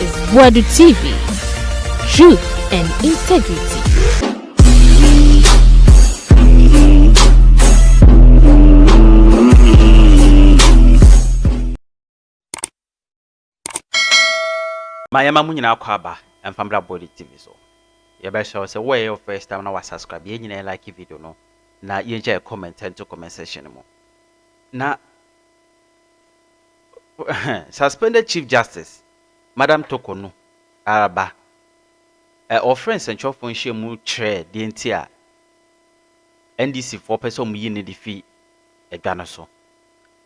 is Boadu TV. Truth and integrity. Mayama munyina akwaba emfambra Boadu TV so. Yebe show say where your first time na wa subscribe ye nyina like video no na ye je comment into comment section mo. Na suspended Chief Justice Madam Torkorno Araba our friends and chop phone share mu tre the entire NDC for person mu yini di fi edwana so.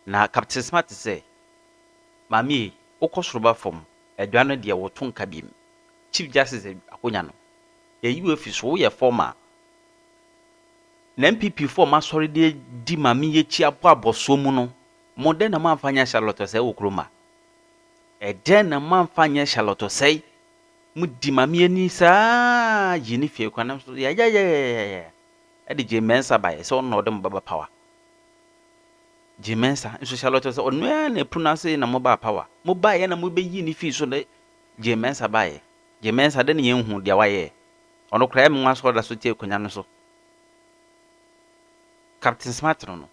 Na Captain Smart say mami okosroba from edwana de woton kabim Chief Justice akonya no ye UF so ye former na NPP former sorry de di mami ye chi apo aboso mu no modern na manfanya Charlotte Osei okroma den na manfanya Charlotte Osei mu di mami ani sa yini fie kwanam so ya e de jemensa bae so no de mbaba power jemensa so Charlotte Osei onu na pronounce na mo ba power mo ba ye na mo be yini fie so de jemensa bae jemensa de ne yenhu de waye ono kra me nwa so da so tie kwanya no so Captain Smart no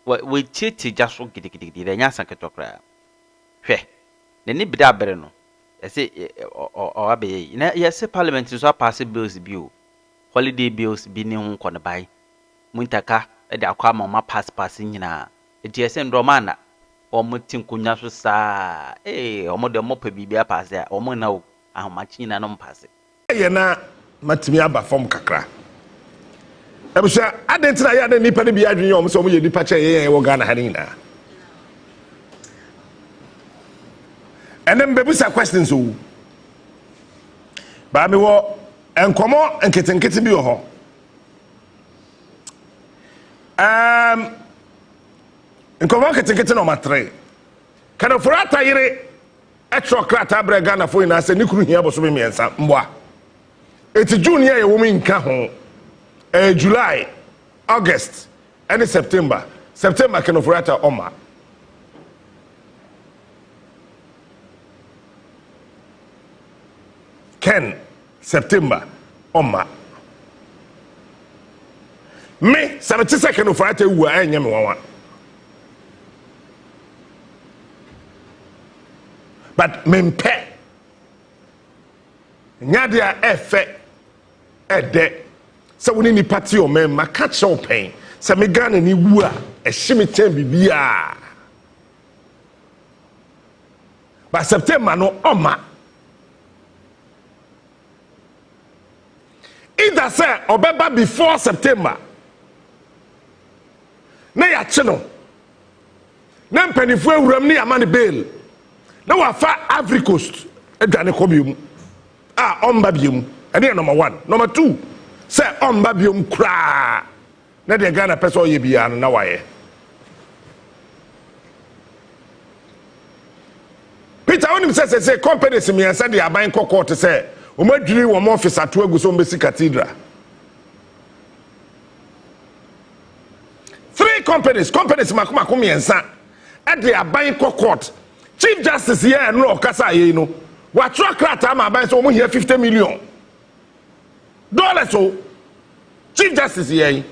we chiti just gidi de nya sanketo kra hwe ne ni bida bere no ese o abe na yes parliament so pass bills bi o holiday bills bi ne hu ko ne bai muntaka e de akwa ma pass nyina e de ese ndroma na o mutin kunya so sa o mo de mo pa bibia pass ya o mo na o ahomachi nyina no pass ye na matimi aba form kakra ebusha adentina ya de nipa ne bi adwene o so mo ye nipa che ye wo Ghana ha ni na enem bebusa questions o ba mi wo enkomo enketenkete bi wo ho enkomo enketenkete no matre kana furata yire etro krata bre Ghana fo ina se nikuru hia bo so be miensa mboa eti June ye wo mi nka ho July, August, and September. September can offer Oma. September, Oma. Me, 72nd of Friday, who I am. But mempe Nyadia Efe Ede. So we need party o men ma catch up pain. So me Ghana ni wu a ehime tem bibia. But September no oma. Either say obeba before September. Na ya che no. Na mpanifo awuram ni amane bail. Na wa fa Ivory Coast edwane ko biom. Omba biom. Ene number 1. Number 2. Say on babium cra na de Ghana person ye bia na waye Peter onim say companies me answer dey aban court say o madwiri wo office ato aguso mbesi cathedral 3 companies makoma me answer at the aban court Chief Justice here no okasa ye no wa track rata ma aban so mo here $50 million so Chief Justice here.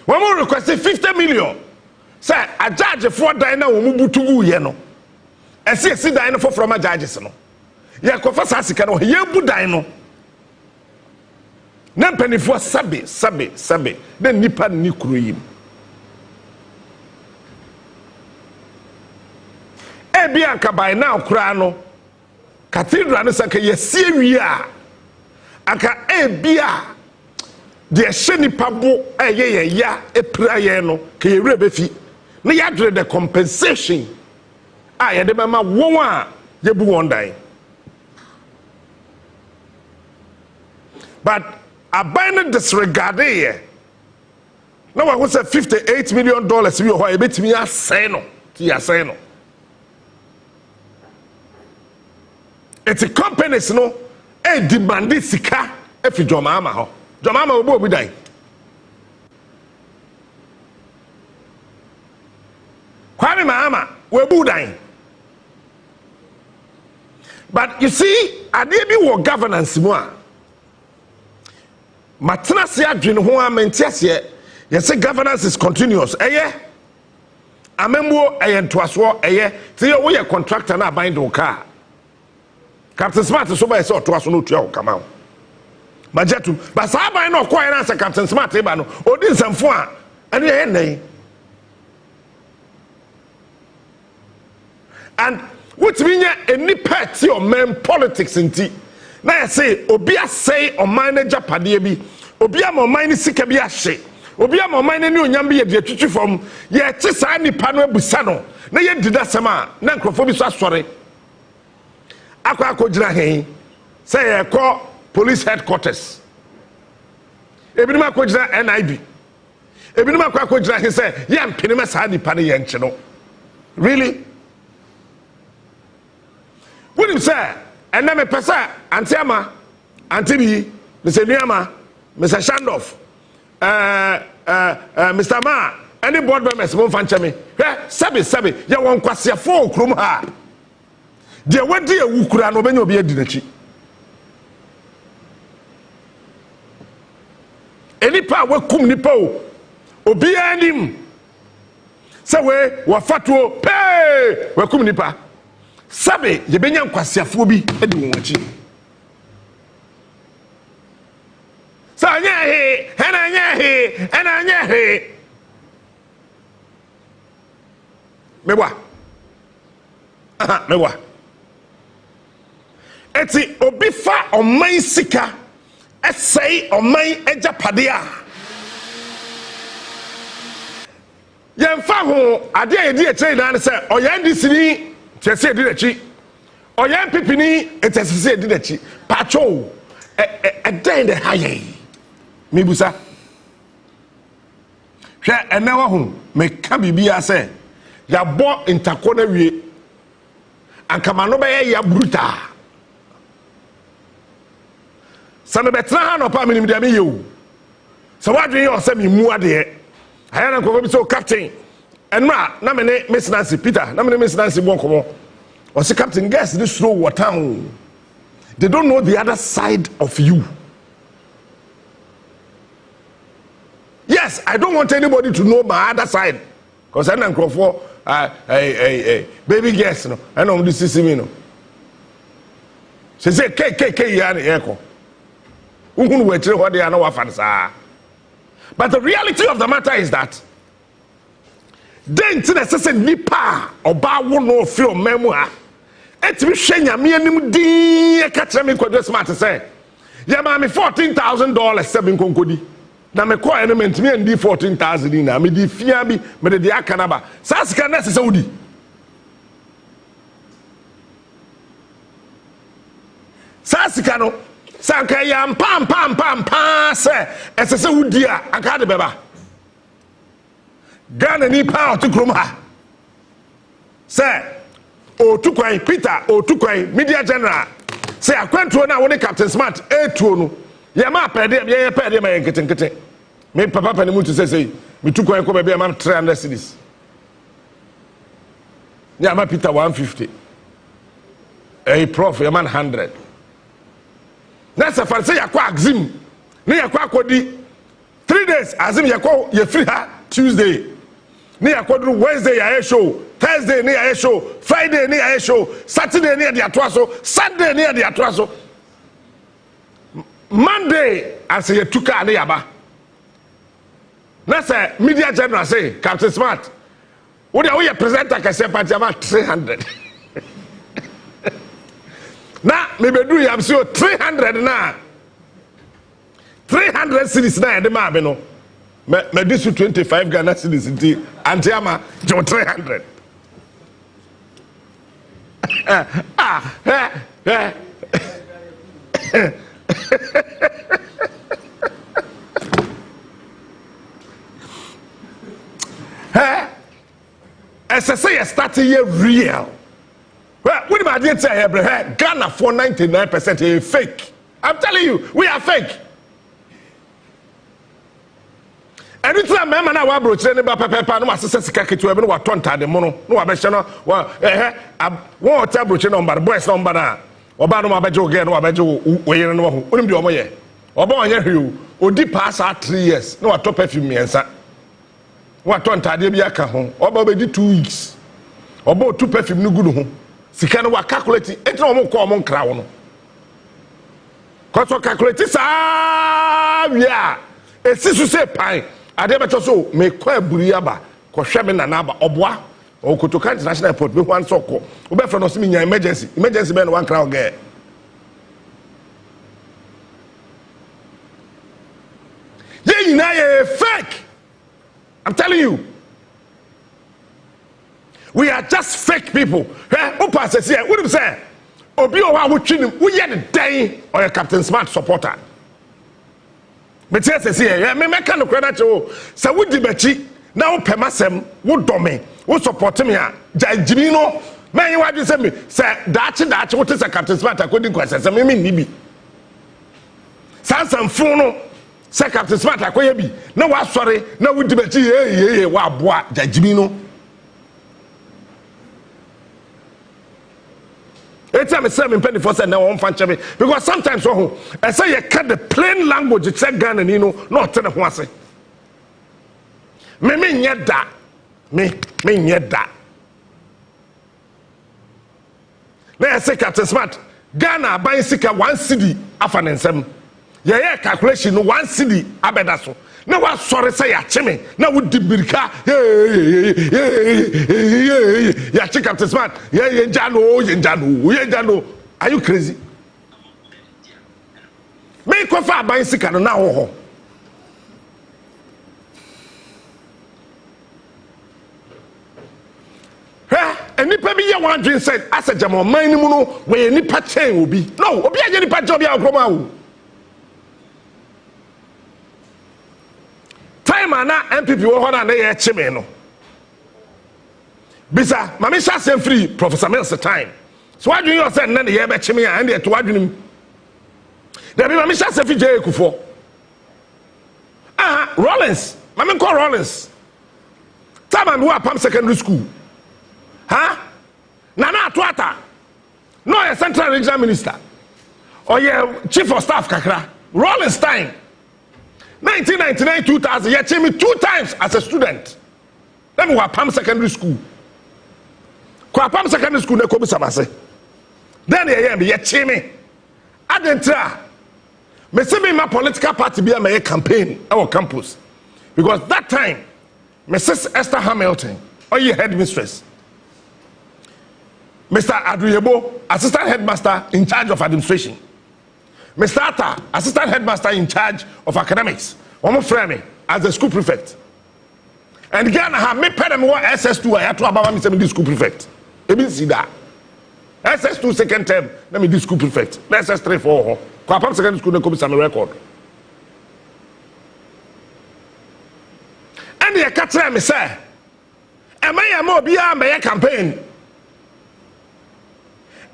When we requested $50 million, say a judge for Dina Umubutu Yeno. And see Dino for from a judges. No, Yakofa Sasikano, Yabu Dino. Nampany for Sabe, then Nipa Nikruim. Ebianka by now, Crano. Cathedral is like a Syria. Aka ebia de sheni pabo ya prayer no ke rebefi na ya dre the compensation ya de mama won a ye bu won dan but aban disregard here na wa say $58 million we ho e betimi asay no ti asay no it's a companies no demanded sika efi jomama ho jomama obo obi dai Kwame Mahama we budan. But you see, I dey be what governance more. Matna se adwene ho amentiase ye say governance is continuous. Amembo ntoaso say you we contractor na bind do car. Captain Smart so by say otoaso no tua come out. Majetu, but sa ban no kwai na say Captain Smart e ba no odi nsamfo a ene ye nan. And what mean any party or men politics inti na ya say obi asay o manager pade bi obi am o man sika bi ahye obi am o man ni onyam bi ye de twitwi fam ye ti sa nipa no abusa no na ye dida sama na nkrofo bi so asore akwa hen say ye call police headquarters ebi ma akojira NIB ebi ma akojira hen say ye mpene ma sa nipa no ye nche no really. What him say? And then me pesa Antiama, Antibi, Mr. Niama, Mr. Shandoff, Mr. Ma, any board members won't fanch me. Sabi, ya won kwasia fo krum ha. De wadi e wukura no benyo bi adinachi. Eni pa wakum nipa o. Obi anim. Se we wafatuo pe wakum nipa. Sabe ye benya nkwasiafo bi edi won achi sa anya he anya he mewa eti obi fa oman sika esei oman ejapade a yemfa ho ade a yedi ekyire na se oyan disini Chese did a chi. Or young pipini, it has said did a chi. Pacho, a day in the high. Mibusa. Share and never home. Make Kabi be a say. Ya bought in Takona we and Kamanoba ya bruta. Some betra no pa minim de you. So what do you say me mua de? I am going to so captain. And na me Miss Nancy Peter, na me Miss Nancy Bonkomo. Or say Captain, guess this slow water. They don't know the other side of you. Yes, I don't want anybody to know my other side. Because I don't for baby guess no. I know this is me no. She say K ya na eko. Unhunu we tire what they are no wafansa. But the reality of the matter is that then tina sese nipa oba wo no feel memua etimi hwe nyame anim din ka kire me kwadwo smart say ya ma me $14,000 seven konkodi na me call element me ndi 14,000 na me di fia bi me de aka na ba sa sika na sese wudi sa sika no sa ka ya pam se sese wudi a aka de beba Ghana ni pa otukrum ha say otukwan Peter otukwan media general say akwantuo na woni Captain Smart etuo no ye ma pede ye pede ma yenketenkete me papa pani mutu say me tukwan ko be be ma 300 cedis ya ma Peter 150 prof ye man 100 na sa fa say yakwa axim ne yakwa akodi 3 days azim yakwa ye free ha Tuesday ni akodru Wednesday ya show, Thursday ni ya show, Friday ni ya show, Saturday ni ya diatwaso, Sunday ni ya diatwaso. Monday as ye tuka ni yaba. Na say media general say Captain Smart. What are we presenter ka say party about 300. Na me bedu yam so 300 na. 300 cedis na de ma be no. Me this 25 Ghana cedis inti antiama jo 300. As I say, starting here real. Well, what about the say Ghana for 99% is fake. I'm telling you, we are fake. Anytime man na wa broche ne ba pepepa no asese sika ketu e be no wa tonta de mo no wa be hye no wa won ota broche no mba boys no mba na oba no ma beje oge no wa beje oyere no ho onim de omo ye oba onye hwe odi pass 3 years no wa top perfume miensa wa tonta de bi aka ho oba be di 2 weeks oba 2 perfume no gudu ho sika no wa calculate etra omo ko omo nkra wo no ko so calculate sa wia esisu se pan ade beto so me kwa buri aba ko hwe me na aba oboa okotoka international airport be hwan so ko obe fra no se me nya emergency be no wan crowd get ye na ye fake. I'm telling you, we are just fake people. Opa says here, what do you say? Obi o wa wotwini wo ye the day or a Captain Smart supporter. But says here, me make no credit to say wo di bachi na wo pemasem wo dome wo support me a jajimi no man you what you say me say dachi what is a Captain Smart according to say me ni bi sansan fun no say Captain Smart akoye bi na wa sori na wo di bachi ye wa boa jajimi no. Anytime I say me penny for say na won fan chebe because sometimes so I say you cut the plain language it say Ghana ni no not tell ho ase me nye da me nye da na say Captain Smart Ghana buy sika 1 cedi afa nsem ye calculation no 1 cedi abeda so na wa sorry say ya cheme na wo dibirika ya check Captain Smart ye njano are you crazy me ko fa ban sika no na wo ho enipa bi ye wan dream said as a jamo man ni mu no we nipa chen obi no obi aje nipa chen obi akroma wo time ana NPP wo hona na ye chime no bisa mama sha sem free Professor Mills time so what do you say na ye be chime and ye to adwunim da bi mama sha sem free je ekufo Rollins mama call Rollins time and wa Pam secondary school Nana Atuata no a central regional minister or ye chief of staff kakra Rollins time 1999 2000 you check me 2 times as a student let me wa Pam secondary school kwa Pam secondary school na ko bi samase then you check me adentra me say me my political party be my campaign our campus because that time Mrs. Esther Hamilton or your headmistress Mr. Adriyebo, assistant headmaster in charge of administration. Mr. Atta, assistant headmaster in charge of academics. One more friend as the school prefect. And Ghana have me pay them more SS2. I have to about me the school prefect. You mean see that? SS2 second term. Let me do school prefect. SS3 for Kwapam secondary school. They come some record. And the catcher me say, am I a more beyond my campaign?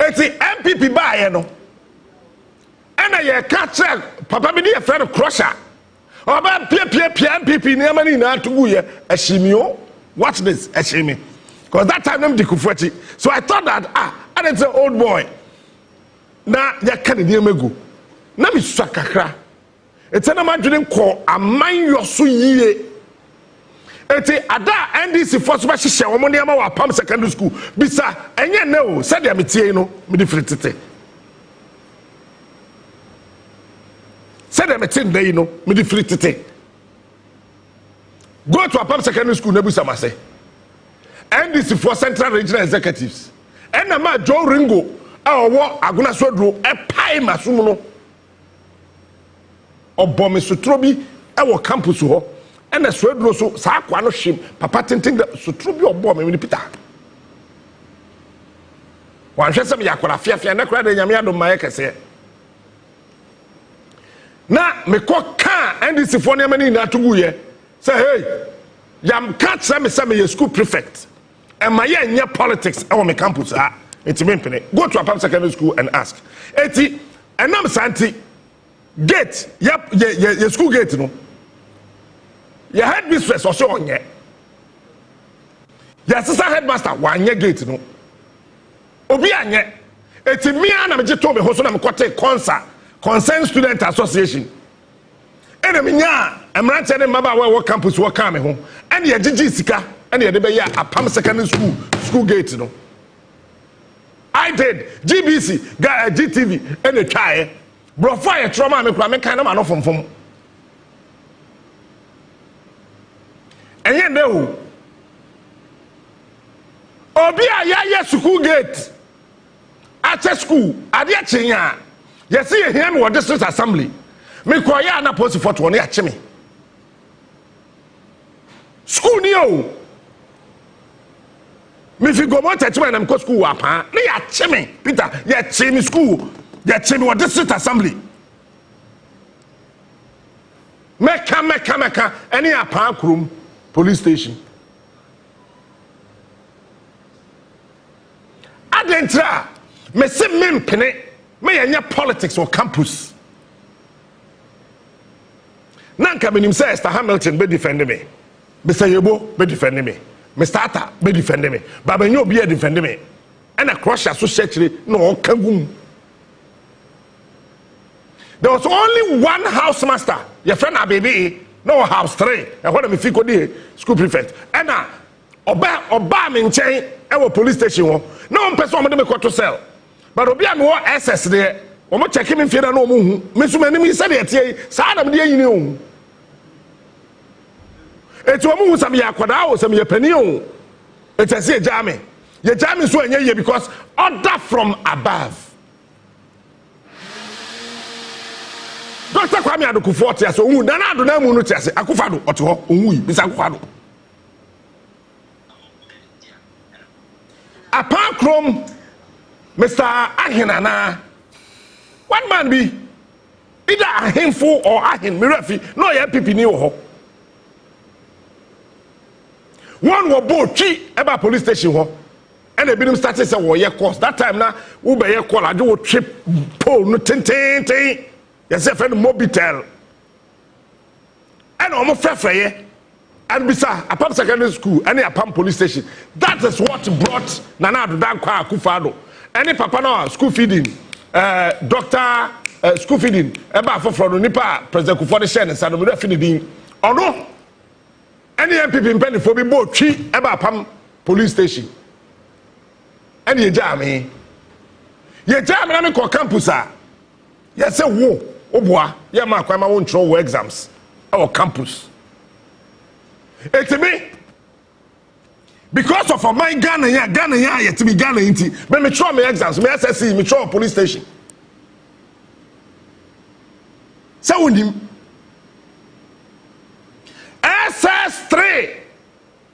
It's the NPP buy no. And I catch Papa be a friend of Crusher. Or about NPP near money now to go here. Ashimio. Watch this, Ashimi. Because that time I'm Dikufati. So I thought that and it's an old boy. Now you can't deal me go. Now me sakakra. It's an imagining call a mind your suye. Eti ada NDC force ba hihye wo ne ma wa Pam secondary school bisa enye na o said ya metie no me differentete said ya metie ndai no me differentete go to Pam secondary school na busa mase NDC for central regional executives ena ma Joe Ringo a owo Aguna Sodro e pai masum no obomi sotrobi e wo campus ho and the Swedro so Sakwa shim, Papa tinting the Sutrubi or bomb in Peter. One says some Yakura Fiafia, and the crowd in Yamiado Mayaka say. Now, me cock and this is for Yamani Natuguye. Say, hey, Yam can't send me a school prefect. And my year politics on my campus. It's a go to a public secondary school and ask. Eti, and I'm Santi, gate, yep, your school gate, no. your headmistress or so on ye. Your sister headmaster one year gate no. Obi anye. Eti me ana me told me hoso na me kote concert concerned student association. Ene me nya emrante ne maba we campus wo ka me ho. Ene ye gigi sika ene ye de be ya apam secondary school gate no. I did GBC GTV ene twae. Bro fire trauma me kura me kan na ma no fomfom. Enye ndehu. Obi a ya school gate. At school, ade achenya. Yes, ye hear me district assembly. Me ko ya na post for to ne ache me. School ni o. Me fi go mo tachima na me ko school wa pa. Ne ya ache me. Peter, ya ache me school. Ya ache me district assembly. Meka. Any apa krum police station. Adentra. Me se men pene me yanya politics or campus. Nanka menim say Esther Hamilton be defend me. Mr. Yebo be defend me. Mr. Atta be defend me. Baba nyo be defend me. And a crush associate no kagum. There was only one house master. Your friend Abebe no house 3. And when me fi ko di school prefect. And oba me nchen e police station wo. No person me ko to sell. But obi am wo SS there o mo check me fiera no mo hu me so mani mi say dey tie sa adam dey yini o etu o mo hu sam ya kwada o sam ya pani o etase ye jame so enye ye because order from above. Dr. Kwame Adokufo tie so hu na ado na mu no tie ase akufado oto ho onwu yi bisa akufado apart from Mr. Ahinana, one man be either a handful or Ahin Mirafi, no NPP ni ho. One will both chi about police station ho. And they been started say wo ye course. That time na wo be ye call I do trip pole no ten. Yes, a friend Mobitel. And almost fair and bisa Apam secondary school and Apam police station. That is what brought Nana Dankwa Akufado. Any papa no school feeding doctor school feeding eba for nipa president Kufo de share nsa no me feeding ono any NPP mpani fo bi bo twi eba pam police station any ye jam na me ko campus a ye se wo oboa ye ma kwa ma won throw exams our campus etimi because of my Ghana yet to be Ghana inti. But me try my exams, me SSC, me try police station. So him SS3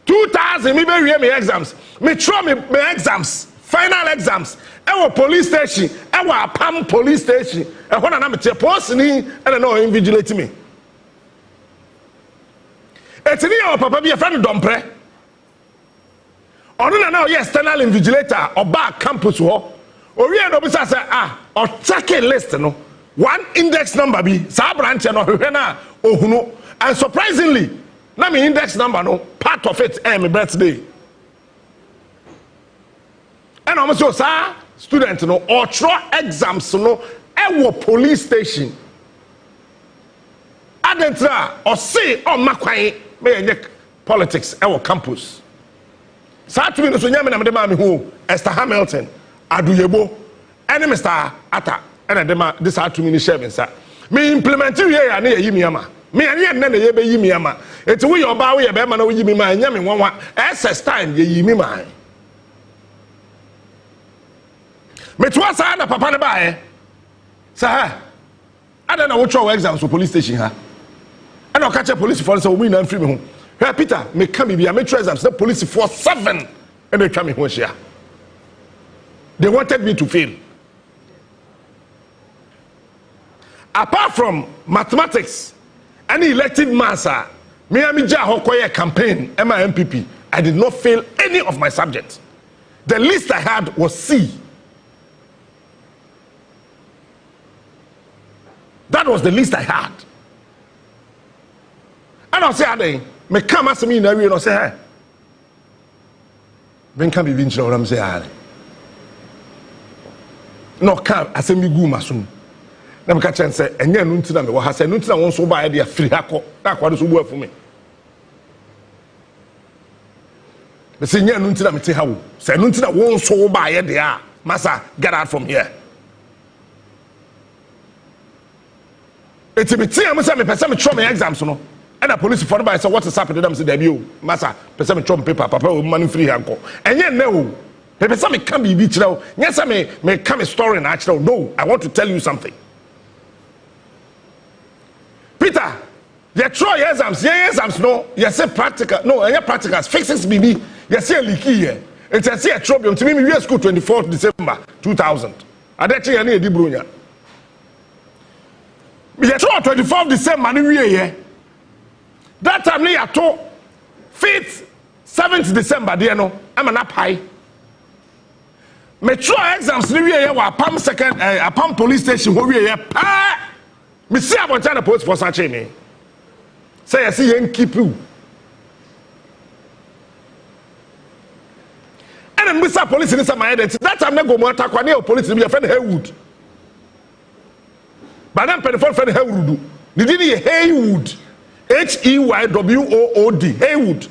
2000 me be read my exams. Me try my exams, final exams. Ewo police station, ewo Apam police station. E ho na me te post ni e na no invigilate me. Etini your papa be a friend dompre. Ono na now yes external invigilator oba campus ho ori e no bi say or check a list no one index number bi sa branch no hwehwe na ohunu and surprisingly na me index number no part of it my birthday and almost so sa student no or throw exams no e wo police station adentra or say o makwan me ye politics e wo campus. Saturday no so nyame na me de ma me hu Esther Hamilton Aduyebo ene Mr. Atta ene de ma this Saturday ni share nsa me implement we ya na yi mi ama me ene na ye be yi mi ama eti we your ba we ye be ma na we yi mi ma nyame nwanwa SS time ye yi mi ma me to asa na papa ne ba sa ha ada na wo throw exams for police station ha ene o ka che police for so we na free me hu. Hey Peter, me come be a metro exams. The police for 7 and they come here. They wanted me to fail. Apart from mathematics, any elective master, me and me Hokoye campaign, NPP, I did not fail any of my subjects. The least I had was C. That was the least I had. I say ade me come as me na wie no say hey ben kan bi nchira ora me say ade no come asem bi gu masum na me ka chen say enye anu ntina me wo ha say anu ntina won so ba ya de afiri akọ na akwado so bu afu me me say enye anu ntina me te ha wo say anu ntina won so ba ya de a masa get out from here. It's me tia me say me pese me try my exams no and the police for by say what is happening them say there be o masa pese me try paper papa o man free hanko enye na o pese me can be kire o yes me come a story na kire o no I want to tell you something. Peter you try exams no you say practical no enye practicals fixes BB you say leaky here it's a say a trouble to me we school 24th December 2000 adechi ya na edi bronya me ya 24th December ni wie ye that time ni ya to 5th 7th December there no am na pai me try exams ni wie ye wa apam second apam police station ho wie ye pa me see about China post for such me say you see yen keep you and Mr. Police in some identity that time na go mo attack kwa police be friend Haywood but then pen friend Haywood ni di Haywood Heywood Haywood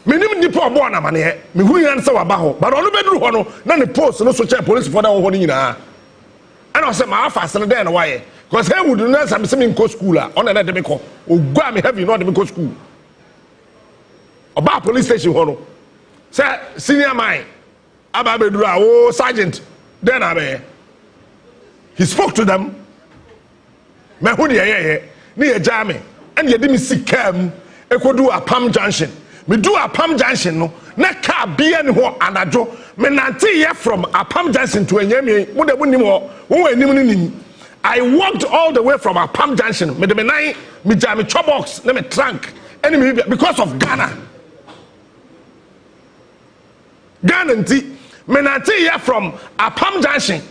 menim nipa obo na mane me hu yan se wa ba ho but onu beduru ho no na ne post no so check police for that ho ni nyina and I say my fast na dey na why because Haywood no say me in school a on na dey me ko ogua me heavy no dey me school oba police station ho no say senior mine aba beduru a o sergeant dey na be he spoke to them me hu ne ye ne ye jame and ye di me sikam ekodu apam junction me do apam junction no na car bia ne ho anajo me nante ye from apam junction to enyame mo de bunim ho wo enim ni nim I walked all the way from apam junction me de me nine me jam chop box na me trunk enemy because of Ghana nti me nante ye from apam junction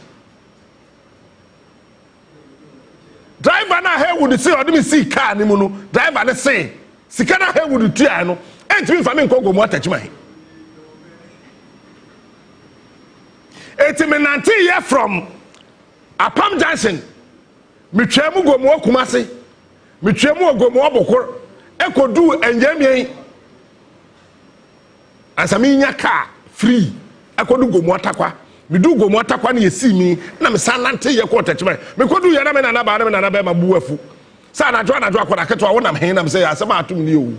driver na Haywood say o de me see car ni mu no driver na say sika na Haywood tua no entimi fa me nkogo mo attachment etimi nante ye from apam junction me twemu go mo Kumasi me twemu go mo Bokor ekodu enyamien asami nya car free ekodu go mo atakwa me do go mo atakwa na yesi mi na me sanante ye ko attachment me kodu ye na me na ba ma buafu sa na jo akwada keto wona me hin na me say asema atum ni o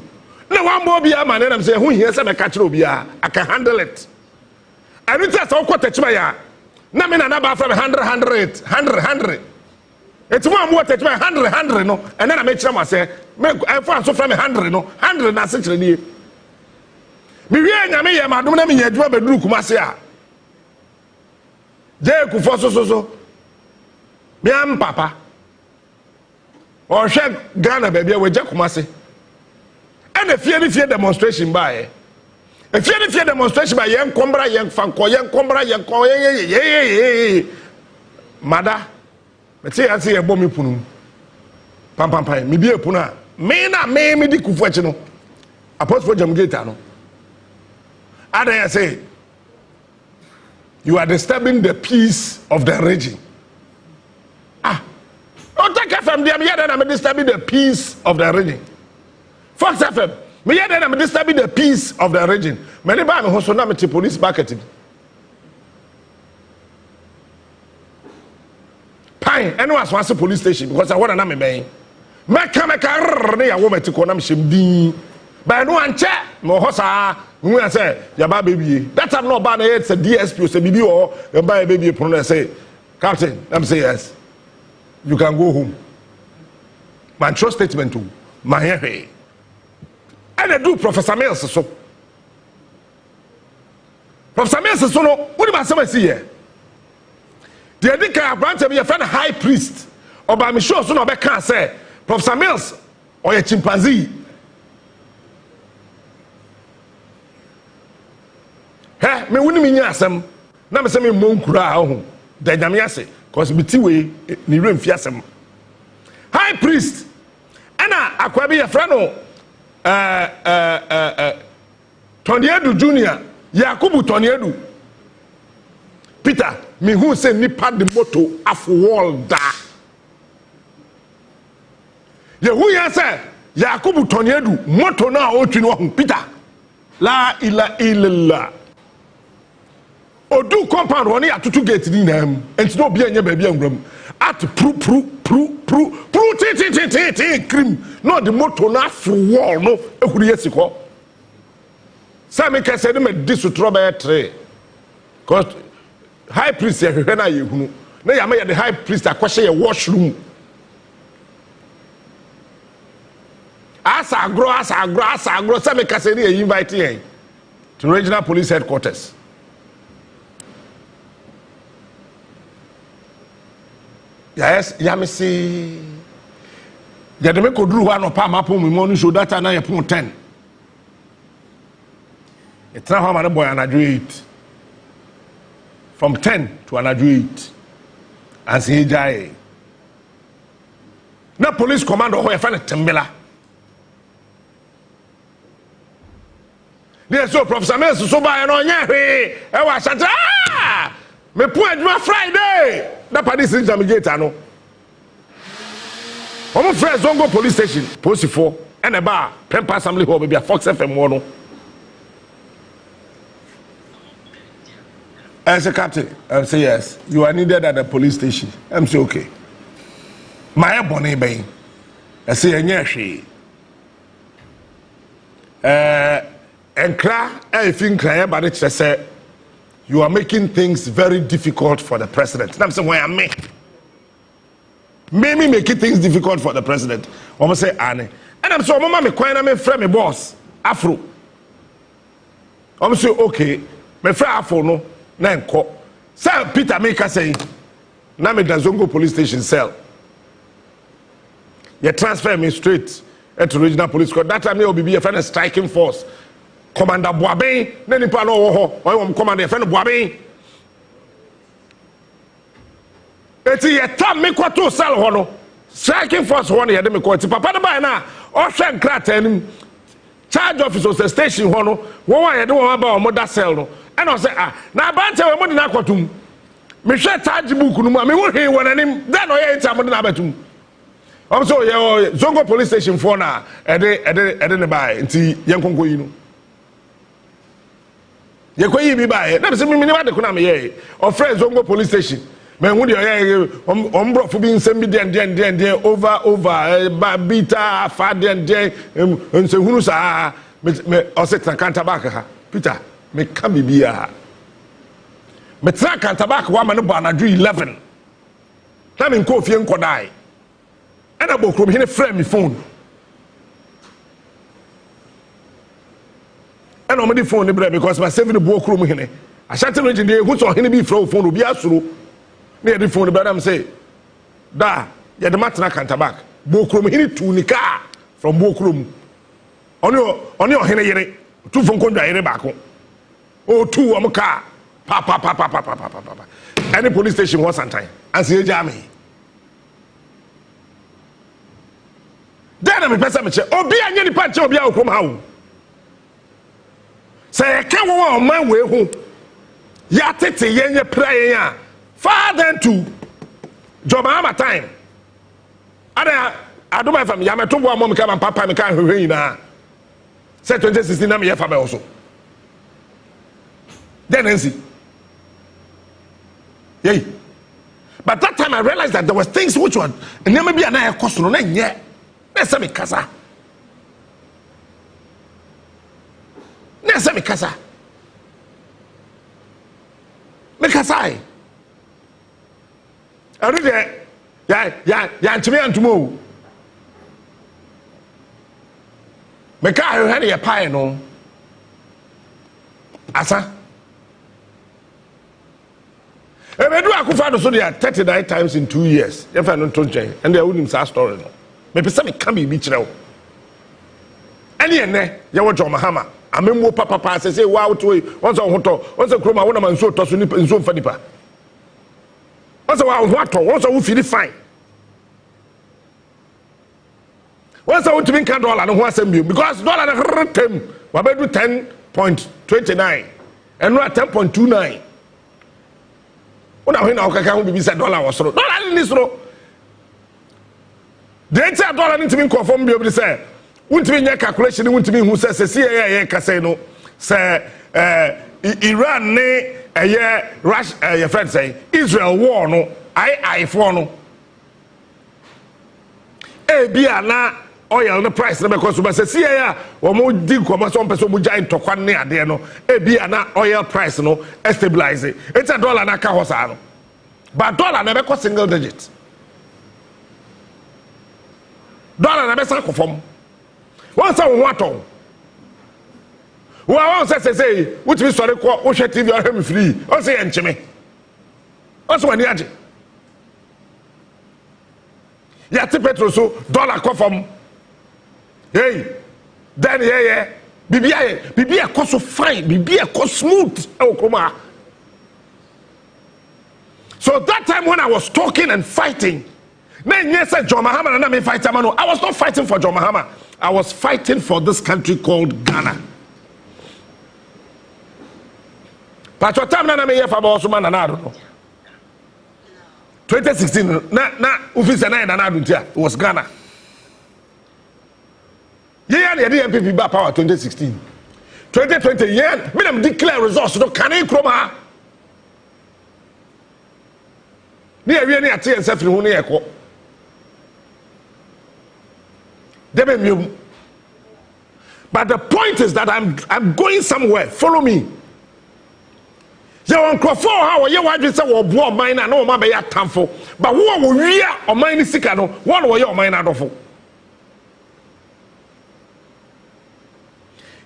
na one more bia man na me say hu hia say me ka kire obi a I can handle it and it say ko attachment ya na me na ba from 100 it's more more attachment 100 no and then I make sure say me I for so from 100 no 100 na se kire ni me wie nya me ye madum na me nya adwuma beduru Kumasi a je ku fo so me am papa or shek Ghana baby we je Kumasi and the fear demonstration by a fear demonstration by yen kombra yen fanko yen kombra yen ko ye mada me say I say e bom punu pam me bi epunu a me di kufu achi no apostle jam gate no I say you are disturbing the peace of the region. Don't take FM there, me here I'm disturbing the peace of the region. Fox FM, me here I'm disturbing the peace of the region. Many by me who so na me police marketing. Pine, anyone wants a police station because I want to me bang. Make ne ya wo me tiko na me shem din. By no one check, mo hosa, we say, ya ba baby. That time no ba na it's a DSP or say bibi or ya ba baby put say, Captain, let me say yes. You can go home. My trust statement to my hair. And I do Professor Mills so. Professor Mills so no, what do I say here? The Edika branch be a friend high priest. Or by me sure so no be can say Professor Mills or a chimpanzee. Hey, me wuni mi nya asem. Na me say me mo nkura ho. Da nyame ase. Because biti we ni remfi asem. High priest akwabi ya frano Torniedu Junior Yakubu Torniedu Peter me who say nipa de moto af wall da ye who ya say Yakubu Torniedu moto na otwi no ho Peter la ila illallah odu compound woni atutu gate ni nam enti no bia nya ba bia nwram at pru ti krim no the moto na af wall no ehuri yesiko Sami kese de me disutro ba 3 cause high priest ehwe na yehunu na ya me the high priest akwhye ye washroom asa agro Sami kese de invite yen to regional police headquarters yes ya me see ya de me koduru wa no pa mapo mu mo no show data na ye pon 10 it's not how many boy an 8 from 10 to an 8 and see jai na police commando ho ya fa na tembela dey so professor Mens so ba no nya hwe e wa shata me pu aduma Friday na police in jamigate no omo fresh zongo police station post 4 and eba Pempa assembly hall be Fox FM no as a captain I say yes you are needed at the police station I'm say okay my bonny bay I say anya hwe enkra I think cry but it say you are making things very difficult for the president. I'm saying, why am I? Maybe making things difficult for the president. I'm say, Anne. And I'm so, Mama, me quite me friend, me boss, Afro. I'm say, okay, me friend Afro, no, then call. Sir Peter Maker say, now me the Zongo police station cell. You transfer me straight to regional police court. That time me will be a friend of striking force. Commander Boaben, nani pa no ho, o commander friend Boaben. Eti ye tam me kwato sal ho no. Striking force ho no ye de me kwati papa de ba na o hwe nkrata nim. Charge officer of the station ho no, wo wa ye de wo ba o moda cell no. E no say na abante we mo de na kwatum. Me hwe charge book no ma me wo hwe wonanim, then o ye nta mo de na abatum. So ye Zongo police station for na ede ne ba nti ye nkonko yi no. Ye kwayi bi bae na be me ni de kuna me ye o friend Zongo police station me hu de ye ombrofo bi nsem bi den over ba bita fa den nse hunu sa me o se kanta back ha Peter me ka bibia me tra kanta back wa ma no ba na 11 na me nko fie nkodai e na bokrom hine frame me phone and on the phone because my saving the book room here. I shall tell you who's on any phone will be asuru near the phone. But I'm say, da, ya the matana can't back. Book room here to Nika from book room. On your henny, 2 phone conda back. Oh, 2 on car. Papa. Any police station was on time. And say, Jammy. Then I'm a person. Oh, be any patch of your from how. Say can wo man we hu ya tete yenye pray ya father to job am time ada adoma fam ya meto bo am ka papa me kan hwehwe ina say 2016 na me ye fa be also then NC yey but that time I realized that there was things which one and never be na cost no na nye na say me kasa Nessa me casa. Me casa. I read it. Ya ntimi antumo. Me ka hwe ya pie no. Asa. E be do akufa do so dia 39 times in 2 years. If I don't tonchen and they wouldn't say story no. Me pesa me ka bi kire wo. Ene ene ya wo John Mahama. Amemo papa say wow to once on hoto once kroma wona man so to so nipa nso mfa nipa once wow hoto once wo feel fine Once I want to make $10 no ho asem because dollar na tem we do 10.29 and not 10.29. Una when na okaka ho bibi say dollar was so. Dollar ni so. The entire dollar need to be confirmed be able to say wuntimi nya calculation wuntimi hu say say ka say no say Iran ne Russia your friend say Israel war no I for no bia na oil no price na because we say see wo mo di komo so person mo giant tokwa ne ade no bia na oil price no stabilize it's a dollar na ka ho sa no but dollar na be ko single digit dollar na be sa ko fom won sa wo aton won say which be sorry ko wo hwe TV or hwe me free o say encheme o so wani age ya ti petrol so dollar ko fom hey then bibia ko so fine bibia ko smooth e okoma. So that time when I was talking and fighting, I said John Mahama and I fight Amano. I was not fighting for John Mahama. I was fighting for this country called Ghana. But your time na me here for about man and I don't know. 2016 na office na na it was Ghana. Yeah, the NPP back power 2016. 2020 yeah, me them declare results no can kroma. Ni awie ni ate ense firi hu ne yeko. But the point is that I'm going somewhere. Follow me. You want to how you want to say wo bo man na no ma be ya tamfo. But wo wi o man ni sika no, one wo ye o man na dofo.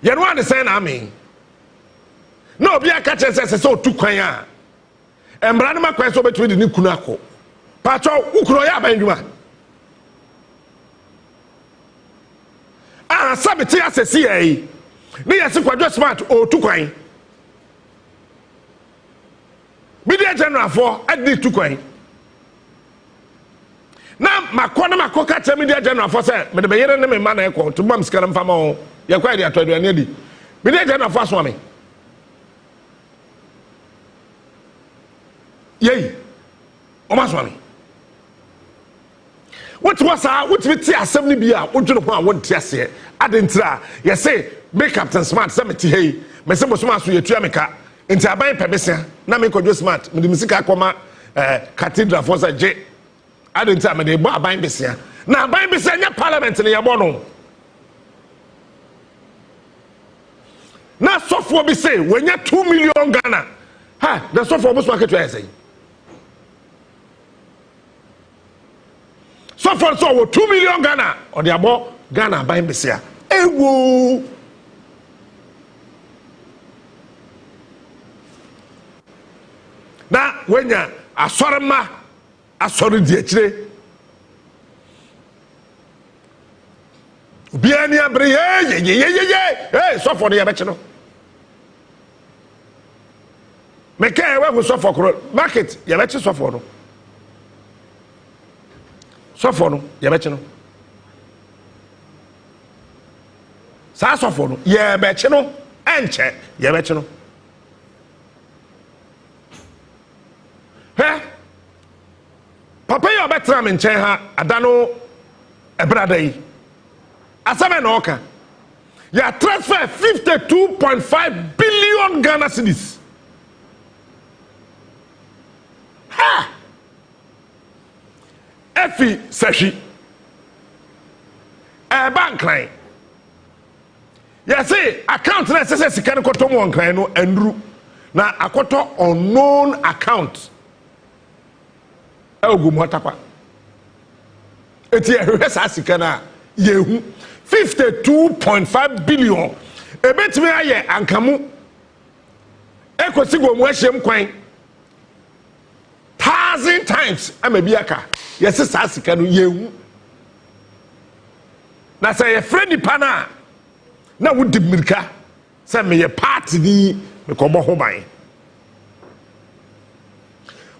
You know what I'm saying? I mean, no, be a catcher says so too quiet. And Branama question between the new Kunako. Pacho, Ukroya Benjuma. Ah, Sabitia says, CA. Near Super Smart or too quiet. Media General for at the too quiet. Now, Makona Makoka Media General for say, but the Bayer name man equal to Mum's Calam Famo. You're quite a 20 and Media General for Swami. Yay, Omaswami. What was what we tea assembly be a what you know what tea say? I didn't try. You say, make Captain Smart, Samity, hey, Messamo Smart, you Tuamica, into a buy permission, Namiko Smart, with the Musica Coma, Cathedral for the J. I didn't tell me they bought buying Bessia. Now, buying Bessia, Parliament in your bono. Now, software be say, when you're 2 million Ghana, ha, the software was market to say. So for so 2 million Ghana or the above Ghana buying this year. Ewo. Now when ya asorma asori di echire. Biani abre hey so for the abeche no. Make we go so for market ya beche so for no. So for no, you bet you know. So for no, yeah, bet you know. And check, you bet you know. Hey, Papa, you better am in China. I don't know a brother. Asame no oka. You transfer 52.5 billion Ghana cedis. Ha! Efi Sashi bank line. You see, account na say sika no koto mo nkran no andru na akoto unknown account. Ogum hotapa. Eti ehwe sa sika na yehu 52.5 billion. Ebetimi aye ankamu. Ekosigo mu ahyem kwan. 1,000 times amabiaka. Yes, Sasika no yehu. Na say your friend nipa na would mirika. Say me ye party ni me komo ho ban.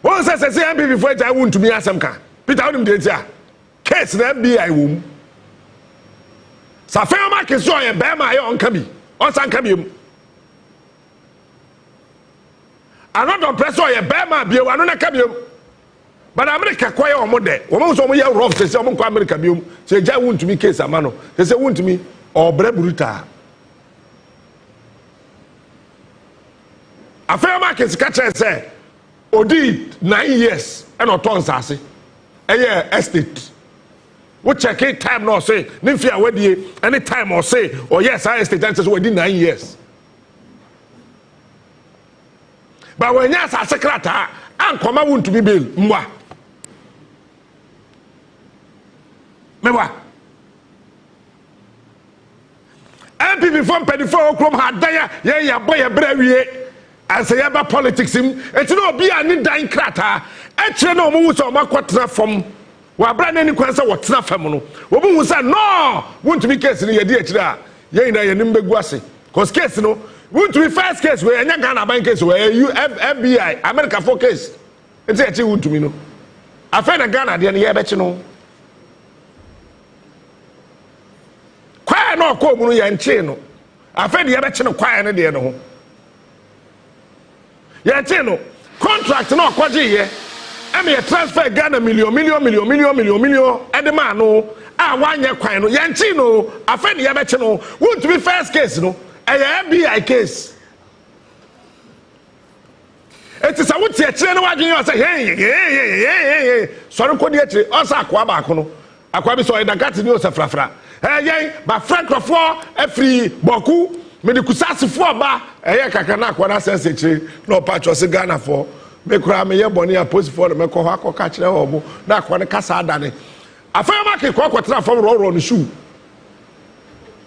One say NPP before I want to be asemka. Peter onim dey tia. Case na FBI wom. Safari market so ye bema ye on kabi. On san kabi. Another person ye bema bi wanu na kabi. But America kwaye omo de. Omo so omo ye rough say omo kwa America bi om. Say ja won to me case amano. Say won to me obre bruta. Affair market catcher say odi 9 years and oton sase. Eye estate. We check it time no say nimfia wedie any time or say or yes I estate and say we did 9 years. But when you say secretary and come out to be bill mwa. Mewa. NPP from 24 okrom hadaya ye boy brewie. And say about politics him it's no be any dying krata e kire no mo wuso ma kwotena from wa bra na ni kwansa wotena fam no wo bu say no won't be case ni ye di akire a ye ina ye nim begu ase cause case no won't be first case we enya Ghana ban case we FBI America for case it's e won't me no afa na Ghana de na ye be chi no kwa na ko mu no ye nche no afa de ye be chi no kwa na de no ho yete no contract no kwaje ye e me transfer Ghana million edema no a wanye kwan no yanchi no afa ne yabeche no won't be first case no FBI case it is a wuti e kire no wadwen yo say hey sorry ko de kire o sa akwa ba ko no akwa bi so e dakati ni o sa frafra yen ba frankrofo afri boku me de kusasifo ba eye kaka na akwa na sense kire no patch o se Ghana for me kura me ye boni a post for me ko ha ko ka kire obo na akwa ne kasa adane afa ma ke ko tra fam ro no shoe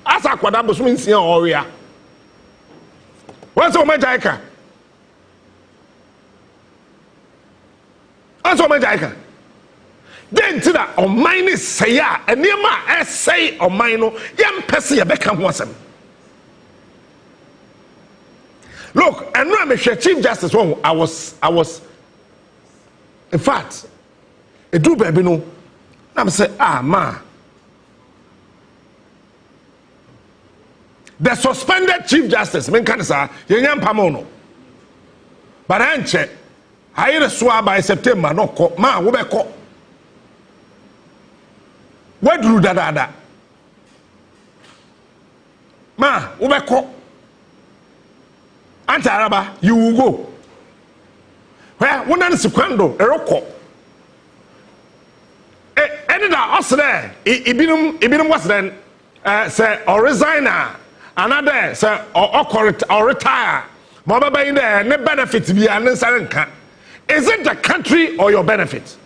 asa akwa da boso nsia o wea what's o majaika aso majaika den tira o mine say ya enema essay o mine no yem pese ye beka ho asem. Look, and now I'm a Chief Justice. I was, in fact, a do baby no. I'm say, ma. The suspended Chief Justice, men can say, Yan Pamono. But I check. I hear a swab by September, no co, ma, we be co. Where do da? Ma, we be co. Anta araba you will go where one and sequando eroko any da osre ibinum was then say or resigner another say or retire mo baba in there ne benefit bi an nka is it the country or your benefit?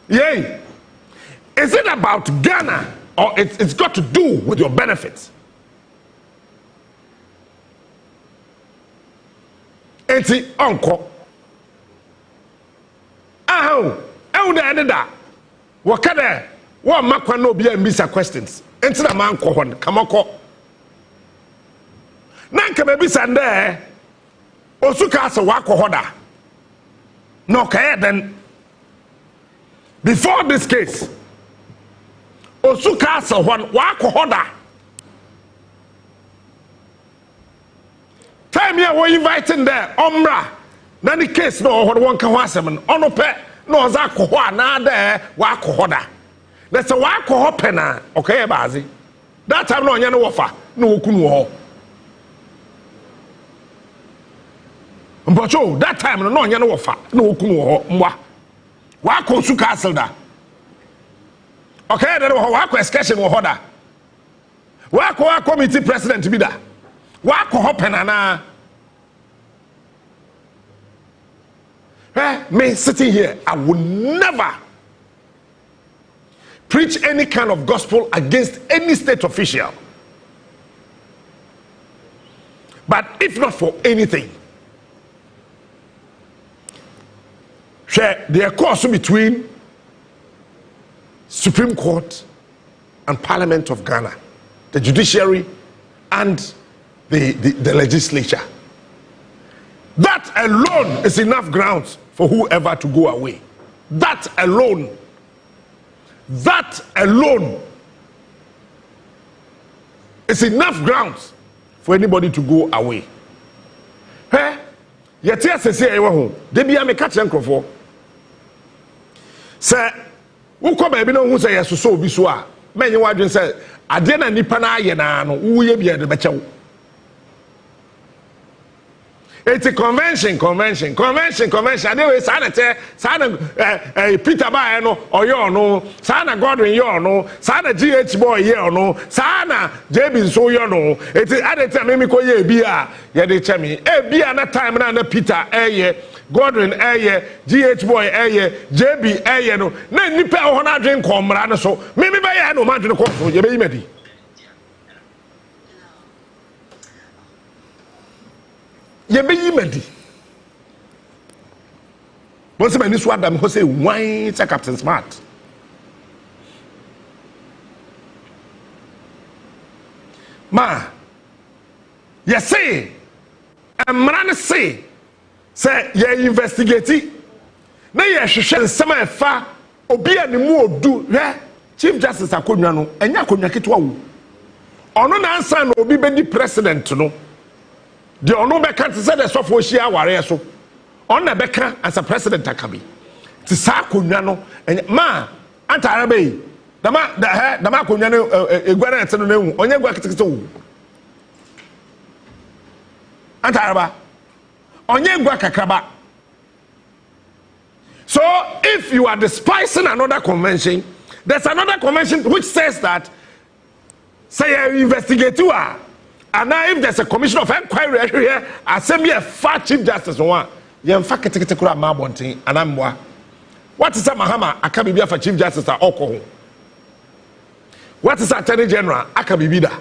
Yay, is it about Ghana or it's got to do with your benefits? Enti onko ewu da ededa wakade wa makwa no bia mbisa questions enti na manko hon kamako nanka be bisa nde osuka ase wako hoda no kaye then before this case osuka ase hon wako hoda time here we inviting there omra na the case no hon won ka ho asem no pe no za ko ho ana there wako hoda there's a wako ho pe na okay baazi that time no nya no wofa no okunu ho mbocho that time no nya no wofa no okunu ho mwa wako suka ase da okay there wako excursion wo hoda wako committee president bi da wako ho pe na na me sitting here, I would never preach any kind of gospel against any state official. But if not for anything, share the course between Supreme Court and Parliament of Ghana, the judiciary and the legislature. That alone is enough grounds for whoever to go away. That alone is enough grounds for anybody to go away. Hey, yet yes, I say, they be a me catch and crofo. Sir, who come baby no who say yes, so be so. Many wadrin say, I didn't nipa na yena no, who ye be at the becho. It's a convention. Anyway, Sana Peter Bayano or you no, Sana Godwin you no, Sana GH boy you no, Sana JB so you no. It's at the time me ko ye bia ye de chemi. Bia na time na Peter Godwin GH boy JB no. Na nipa ho na dwen komra no so. Me be ya no ma dwen ko so ye be yimadi. Ye be yimadi. Once my niece Adam who say why it's a Captain Smart. Ma, you say, man say you investigate. Na ye hwehwe nsema efa obi animu odu Chief Justice Akonwa no enya Akonwa ketwa wo. Ono na ansa na obi be di president no. The ono be kan say the sofo hia ware so. On na beka as a president akabi ti sa konwa no ma antara be dama konwa no egwara ente no ehu onye gwa kitikiti wo antara ba onye gwa kakraba. So if you are despising another convention, there's another convention which says that say you investigate you are, and now if there's a commission of inquiry here assembly a fat Chief Justice one yemfa ketekete kura ma bonten anamwa. What is a Mahama akabibia for Chief Justice Oko? What is Attorney General akabibida?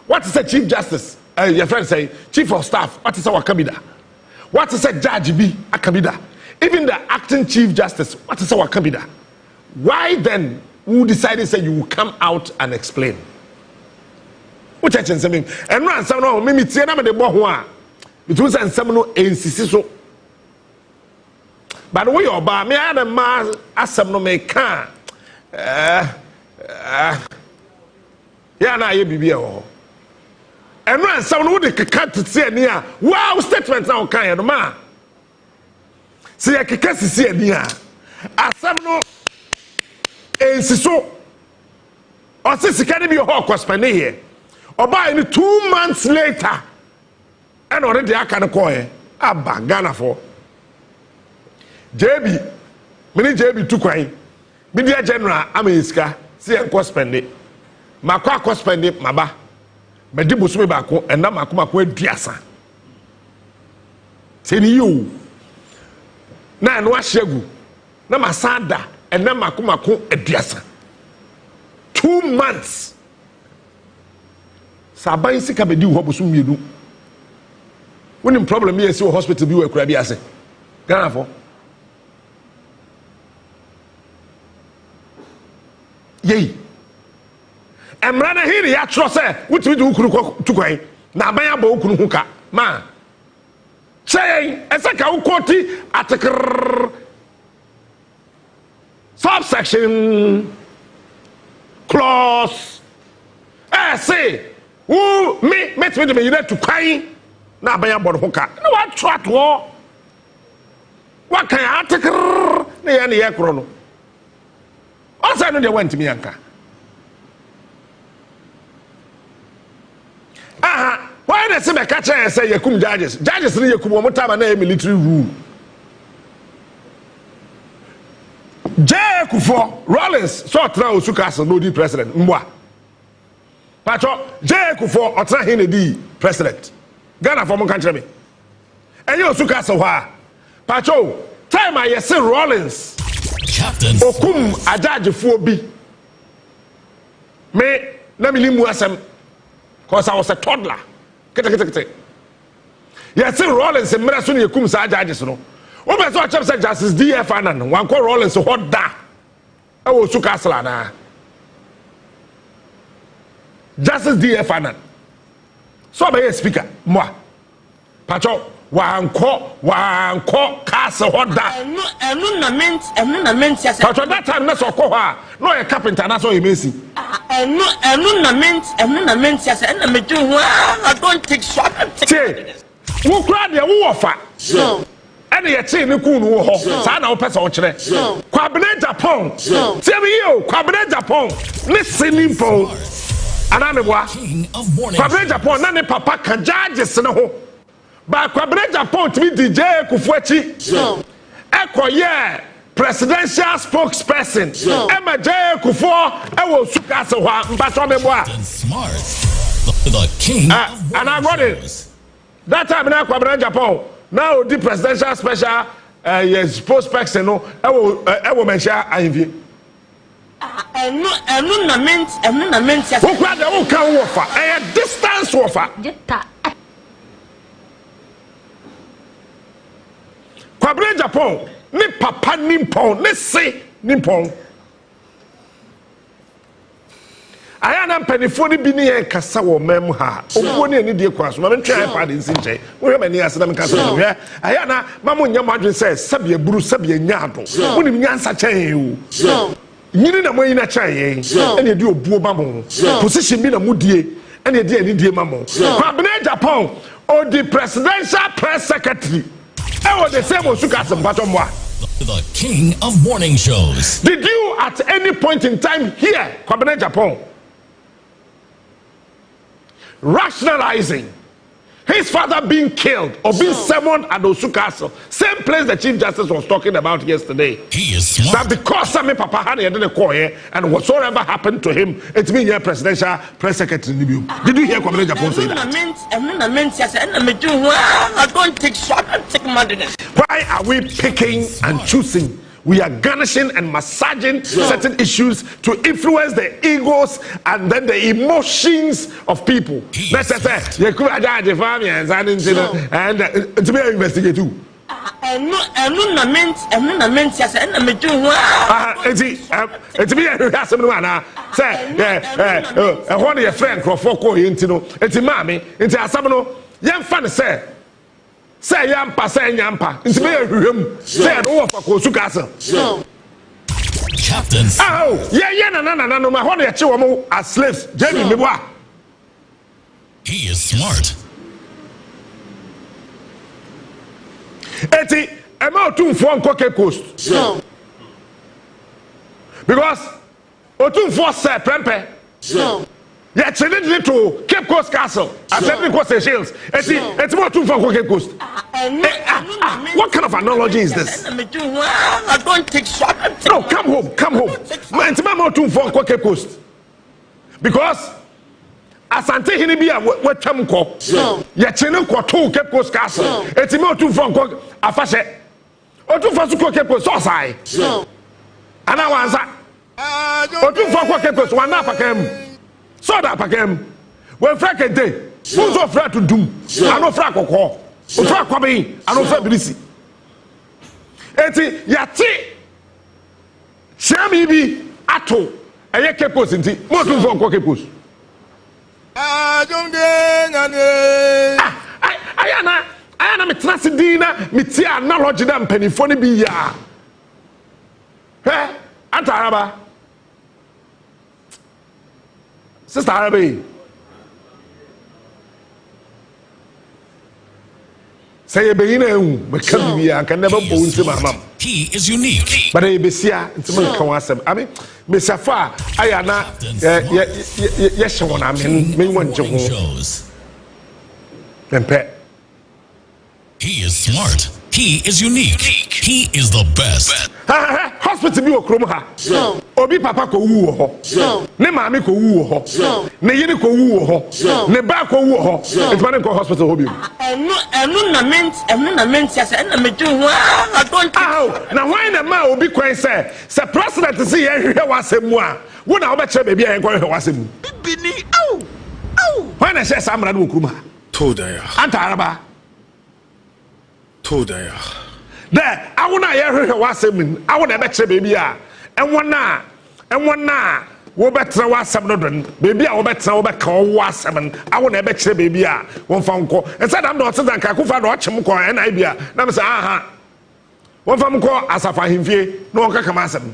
What is a Chief Justice your friend say Chief of Staff? What is our akabida? What is a Judge B akabida? Even the acting Chief Justice, what is our akabida? Why then who decided say you will come out and explain? What I say me and run some no me tie na me de bo ho a it was and some no ensisi so. But we oba me ada ma asem no me kan ya na ye bibia ho. And run some no de keka tete ani a wow statement na o kan ye no ma. Se ye keka sisi ani a asem no ensisi so. O se sika ne bi ho kospane here. Oba in 2 months later and already I can call Abba Ghana for JB. Many JB took wine. Media General America, see and cost spend it. Makwa cost spend it, Maba. Medibu Swebako, and Namakuma Diasa. Tell you. Na no Shegu, Namasada, and Namakuma Diasa. 2 months. Sabai sika be di ho bosu miedu. When problem here say hospital bi we kura bi ase. Ghana for. Yei. Emra na hiri ya tro say wutimi di ukuru tukwan na aban aba ukuru hu ka. Ma. Say ese ka ukoti atakr. Subsection clause. Say who me met me to cry na baya bodo hoka no what trot wo what can article na ya na ye kro no also no dey went me anka why they say be catch say yakum judges ni yakum mo tama na military rule Kufo Rollins so tra osuka so no di president mwa Pacho, J. Kufo, or try the president. Ghana for country me. And you also cast a while. Pacho, time I say Rollins. Captain. Okum, a judge for B. Me, let me leave some because I was a toddler. Yes, Rollins and Merasun Yakum sa judges. No. What was what said Justice DF and one call Rollins so hot da. I was to castle. Justice DF Anan. So be a speaker, moi. Pacho, wanko castle hoda enu na ment ya se but that time na so ko ha no a carpenter na so e mesi enu na ment ya se na meju ho I don't take short wo kura de wo wofa ene ye chi ne ku no ho sa na wo pesa wo kire kwabene Japan tie me yo kwabene Japan ne sinimpo anane boa kwabene Japan na ne papa kan judges ne ho ba kwabene Japan timi DJ kufuachi ekoye presidential spokesperson MJ Kufo ewo suka se ho mbaso me boa the king of and I got it that time na kwabene Japan now the presidential special spokesperson no ewo mention anvi enu na ment ya se wo kwa de wo kan wo fa distance wo fa kwabene Japan ni papa nimpon ni se nimpon aya na mpanifo ni bi ni e kasa wo mem ha owo ni ani die kwaso ma mentwa iPad nsinche wo hwe mani ase na me kasa hwe aya na mamo nya madwen se sabia buru sabia nyaado wonim nyansa chen o nyini na mo yina chen ene edi obuo ba mo position bi na mudie ene edi ani die mamo kwabene Japan o the presidential press secretary e the same osuka sempato mo the king of morning shows. Did you at any point in time hear kwabene Japan rationalizing his father being killed or being summoned at Osu Castle, same place the Chief Justice was talking about yesterday? He is smart. That because my papa had a call here and whatsoever happened to him, it's been your presidential press secretary. Did you hear kwabene Japan say that? I don't take short, I take madness. Why are we picking and choosing? We are garnishing and massaging certain issues to influence the egos and then the emotions of people. Let's say, you could have the family and to be investigated too. enu na ment ya se na meju ho enti be asem no ana say ho na your friend crofo ko enti no enti maame enti asem no yemfa ne say yampa say nyampa enti be hwehwem say no fa ko su castle Captains. na no ma ho na ye che wo mo as slaves Jamie meboa. He is smart. Eti ema otumfo nko Cape Coast because otumfo say prempe ya chene to Cape Coast Castle at Cape Coast Seychelles. Eti mo otumfo nko Cape Coast. What kind of analogy is this? I don't take short. No, come home. Enti ma otumfo nko Cape Coast because asante hini bi a watwam ko ya chene ko to Cape Coast Castle eti me otumfo nko afahye otumfo su ko Cape Coast so sai ana wanza otumfo ko Cape Coast wana apakam so da apakam when fra kente so fra to dum ano fra kokko o fra kwabe ano fra birisi eti ya ti chami bi ato eye Cape Coast nti mo otumfo nko Cape Coast ayana me trust dina me ti analogy da mpanifo ne bi ya antaraba sister arabe say be ina ehu be kan bi ya kan never bo nti mamam. He is unique. But I besia nti kan wasem I me safa ayana yes won amen me won je ho empe. He is smart. He is unique. He is the best. Hospital bi okrom ha. Obi papa ko wu ho. Ne maami ko wu ho. Ne yini ko wu ho. Ne ba ko wu ho. Etwa ne ko hospital ho bi. Enu na ment ya se na meju ho I don't. Na why na ma obi kwen say president say ye hwehwe wasem mu a wo na obekere baby a ye kwen hwehwe wasem. Bibini Why na say samra no okrom ha. Toda ya. Anta araba. Toda ya. There, I wanna hear her was saying, I wanna bet baby. And one na wo betra wasam no don baby a wo betra wo beka wo wasam awo na be kire baby a won fa nko ensa dam do otse zanka kufa do ochem ko na bia na me say aha won fa nko asafa himfie no won kaka masam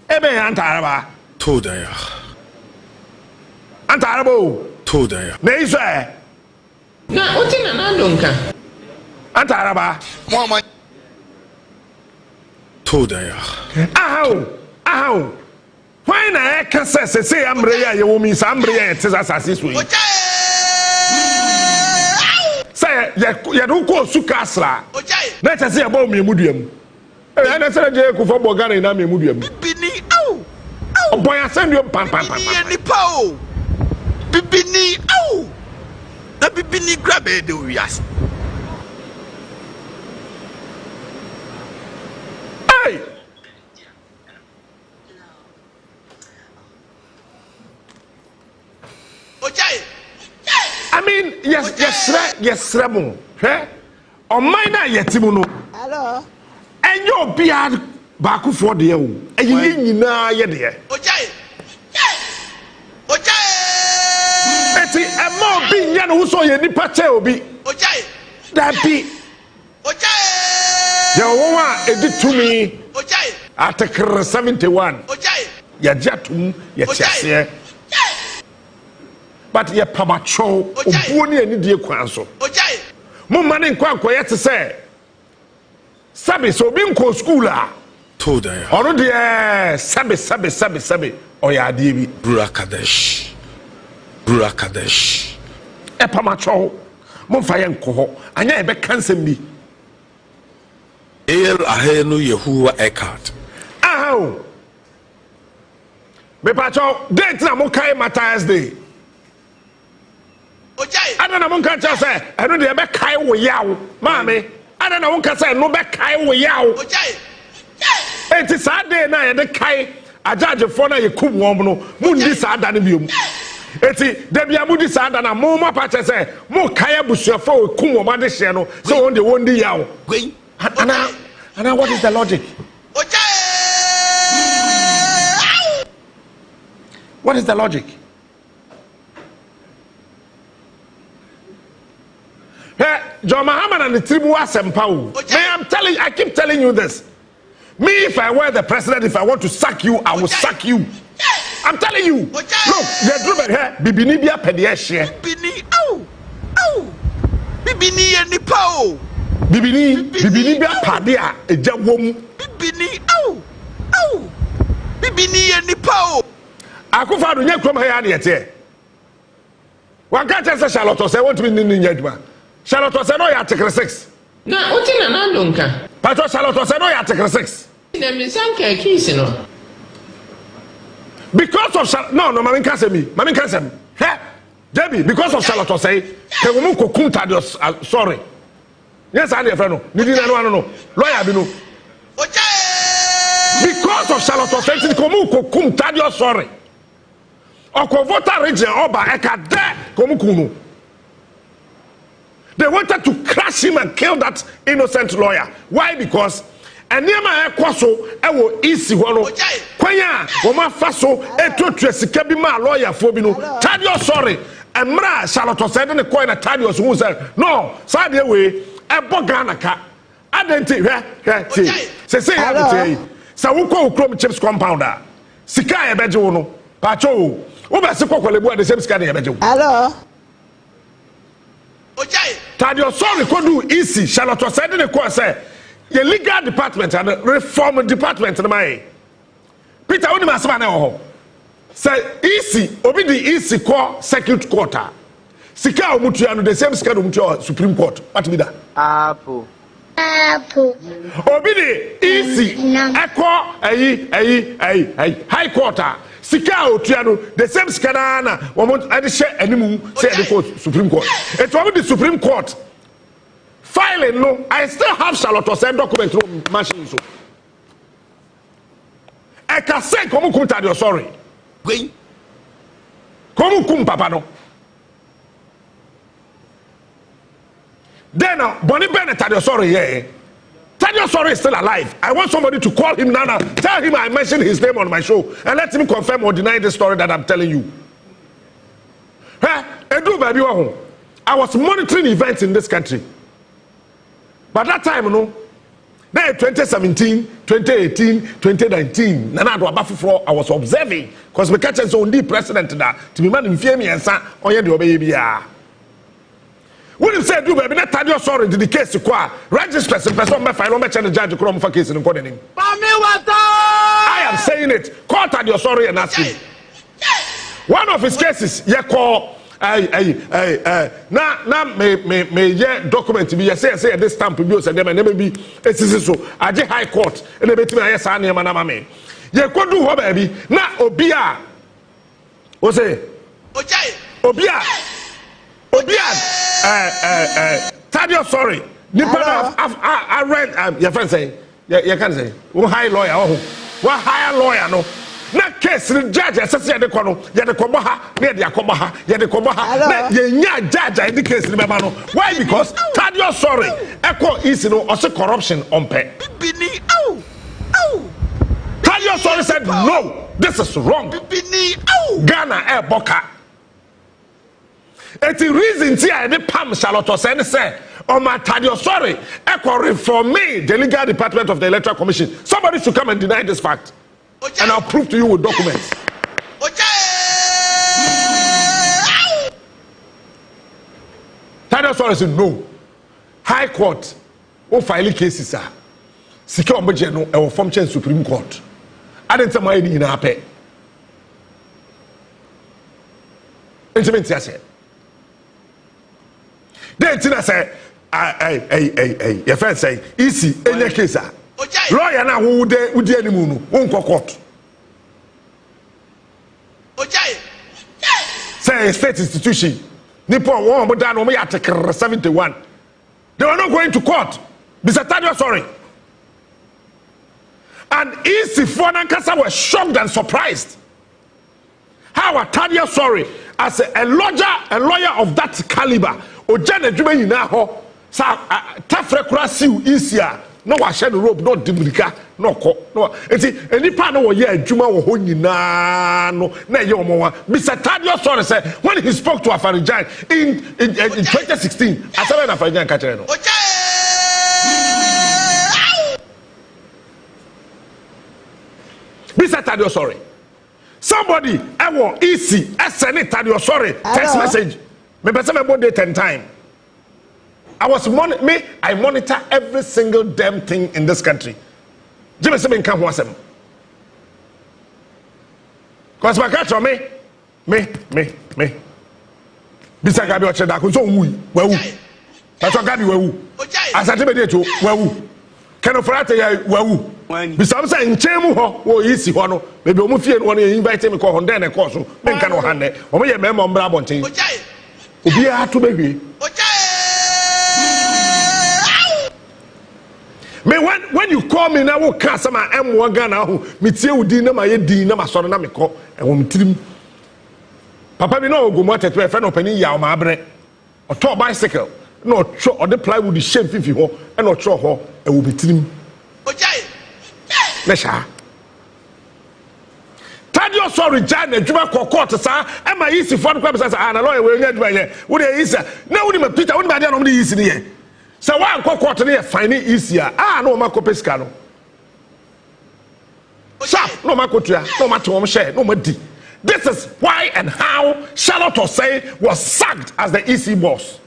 ebe anta araba to da ya anta arabo to da ya na iso e na otina na ndonka anta araba mama to da ya aha why na e ka say amre ya ye wo mi sa amre ya te asase so yi say ye do ko su kasra na ta say ba mi emuduam e na say je ku fo bogana na mi emuduam bibini au boy asendu pam ni pao bibini au na bibini grab e de wias hey I mean, yes, Remo. Eh? On mine, yetimuno. Hello. And your beard back for the old. And you know, you're there. Eti, a more being yan who saw your nipache obi. That be. Your woman, it did to me. Article 71. Ya jatum, ya chassia. But ye pamacho obuoni ani die kwan so mo mane nkwa nkoye te se sabe so bi nko school a to da ya oro de sabe oya ade bi Burakadesh e pamacho mo fa ye nko ho anya e be kansem bi ahenu Yehuwa Eckhart ahao me pacho date na mo kai Matthias Day ana na monka cha say eno de be kai wo yawo maame ana na monka say no be kai wo yawo enti saa de na ye de kai ajaje fo na ye kum won no mundi saa da ne biom enti de bia mudi saa da na mo ma pa cha say mo kai abusuafo wo kum wo ma de hye no so won de won di yawo ana what is the logic what is the logic John Mahama and the Tribu Asempa. I keep telling you this. Me, if I were the president, if I want to sack you, I will sack you. I'm telling you. Look, you're driven here. Bibini bia pediashe. Bibini, au. Bibini and Nipao. Bibini bia padia. A jawom. Bibini, au. Bibini and Nipao. Akufa do nyekrom here na yete. One can't say Charlotte Osei want to be in Yadma. Charlotte Osei no ya article 6. Na otina na ndonka. Pato Charlotte Osei no ya article 6. Na misanka kisi no. Because of no, mami kasem. He? Debbie, because of Charlotte Osei, he will go kunta de sorry. Yes, I friend no. Ni di na no. Lawyer bi no. Because of Charlotte Osei, he will go kunta de sorry. Oko voter region oba eka de komukunu. They wanted to crush him and kill that innocent lawyer. Why? Because eniema ekwaso ewo isi hono. Kwanya woma faso etutu sika bi ma lawyer fo bi no. Tadio sorry. Emra Charlotte Osei ne coin na Tadio so say no, say we ebo Ghana ka. Adenti hwe say ya betey. Sa wo ko okrom chips compounder. Sika e beje wo no. Pacho Obasi kokolebu the same scan here. Hello. Tadio sorry could do easy. Charlotte Osei the course say the legal department and reform department in my Peter only masama na ho. Say easy obi the easy core circuit court. Sika omutu anu the same scan omutu Supreme Court. What be that? Apple. Obi the easy echo ayi high court. Sika otuano the same scanana won adishe animu say the court Supreme Court it will be the Supreme Court filing no I still have Charlotte Osei document machine so I can say komu kum Tadio sorry komu kum papa no then Bonnie Bennett Tadio sorry yeah Tadio Sorry is still alive. I want somebody to call him now. Tell him I mentioned his name on my show and let him confirm or deny the story that I'm telling you. Edu baby, I was monitoring events in this country. But that time, then 2017, 2018, 2019, I was observing because we catch us only president that to be man in fear me and son on your baby. When you say do baby, that Tadio Sorry to the case to register person by file on the judge chrome for case in calling him. I am saying it. Call Tadio Sorry and ask him. One of his cases, you call me document to be say this stamp to be and them and maybe it's so I high court and they bet me yes I am an me. You could do what baby na obia o say obia Tadio Sorry nipa I read your friend say you can say one high lawyer one higher lawyer no na case the judge assess the kono ye de kobo ha na de akobo ha ye de kobo ha na ye nya judge in the case remember no why because Tadio Sorry echo is no also corruption on pay Tadio Sorry said no this is wrong Ghana e boka it's the reason here the Pam Charlotte Osei say on my Tadio Sorry echo reform me the legal department of the Electoral Commission. Somebody should come and deny this fact. And I'll prove to you with documents. Tadio Sorry said no. High Court will file cases. Secure budget no will function Supreme Court. I didn't tell my idea in our pay. Intimate say. Then Tina say, your friend say, easy any case. Lawyer now who dey any munu won court. Say state institution. Nippon one but down me article 71. They were not going to court. Mr. Tadio Sorry. And easy for Nankasa was shocked and surprised. How a Tadio Sorry as a lawyer of that caliber. Ojane Juma Yinaho sa tafre kura siu easier. No wa share the rope, no dimrika, no ko, no. Enti enipa no wo ye adwuma wo ho nyina no na ye omo wa. Mr. Tadio Sorry say when he spoke to Afarijan in 2016, asabe na Afarijan ka kire no. Mr. Tadio Sorry. Somebody ewo easy send Tadio Sorry text message. Me person me body 10 times. I monitor every single damn thing in this country. Jimmy Semen can't watch them. Because my catch on me. Bisa gabi o cheda ko so wu. Wawu. That's what gabi wawu. Asante be dey to wawu. Keno frate ya wawu. Bisa am say nchemu ho wo yisi ho no. Maybe o mu fie no no invite me ko ho den e ko so. Me nka no hande. O mo ye memo mbra bonten. Obi a to behwe. Me when you call me now wo ka sama M1 Ghana ho metie udi na ma ye din na ma soro na me ko e wo mtirim papa bi na ogomo tetewe fe no pani ya o ma abre o to bicycle na o tro o de plywood shape fifi ho e na o tro ho e wo mtirim na sha Tadio Sorry jana adwuma court sa e ma yisi fo no kwa bisa sa na lawyer we nya adwuma ye wo de yisa na wo ni ma Peter wo ni ma dia no mo de yisi ne ye. So one court ne fine easier. No ma kopeska no. Sharp no ma kotua, no ma to share, no ma di. This is why and how Charlotte Osei was sacked as the EC boss.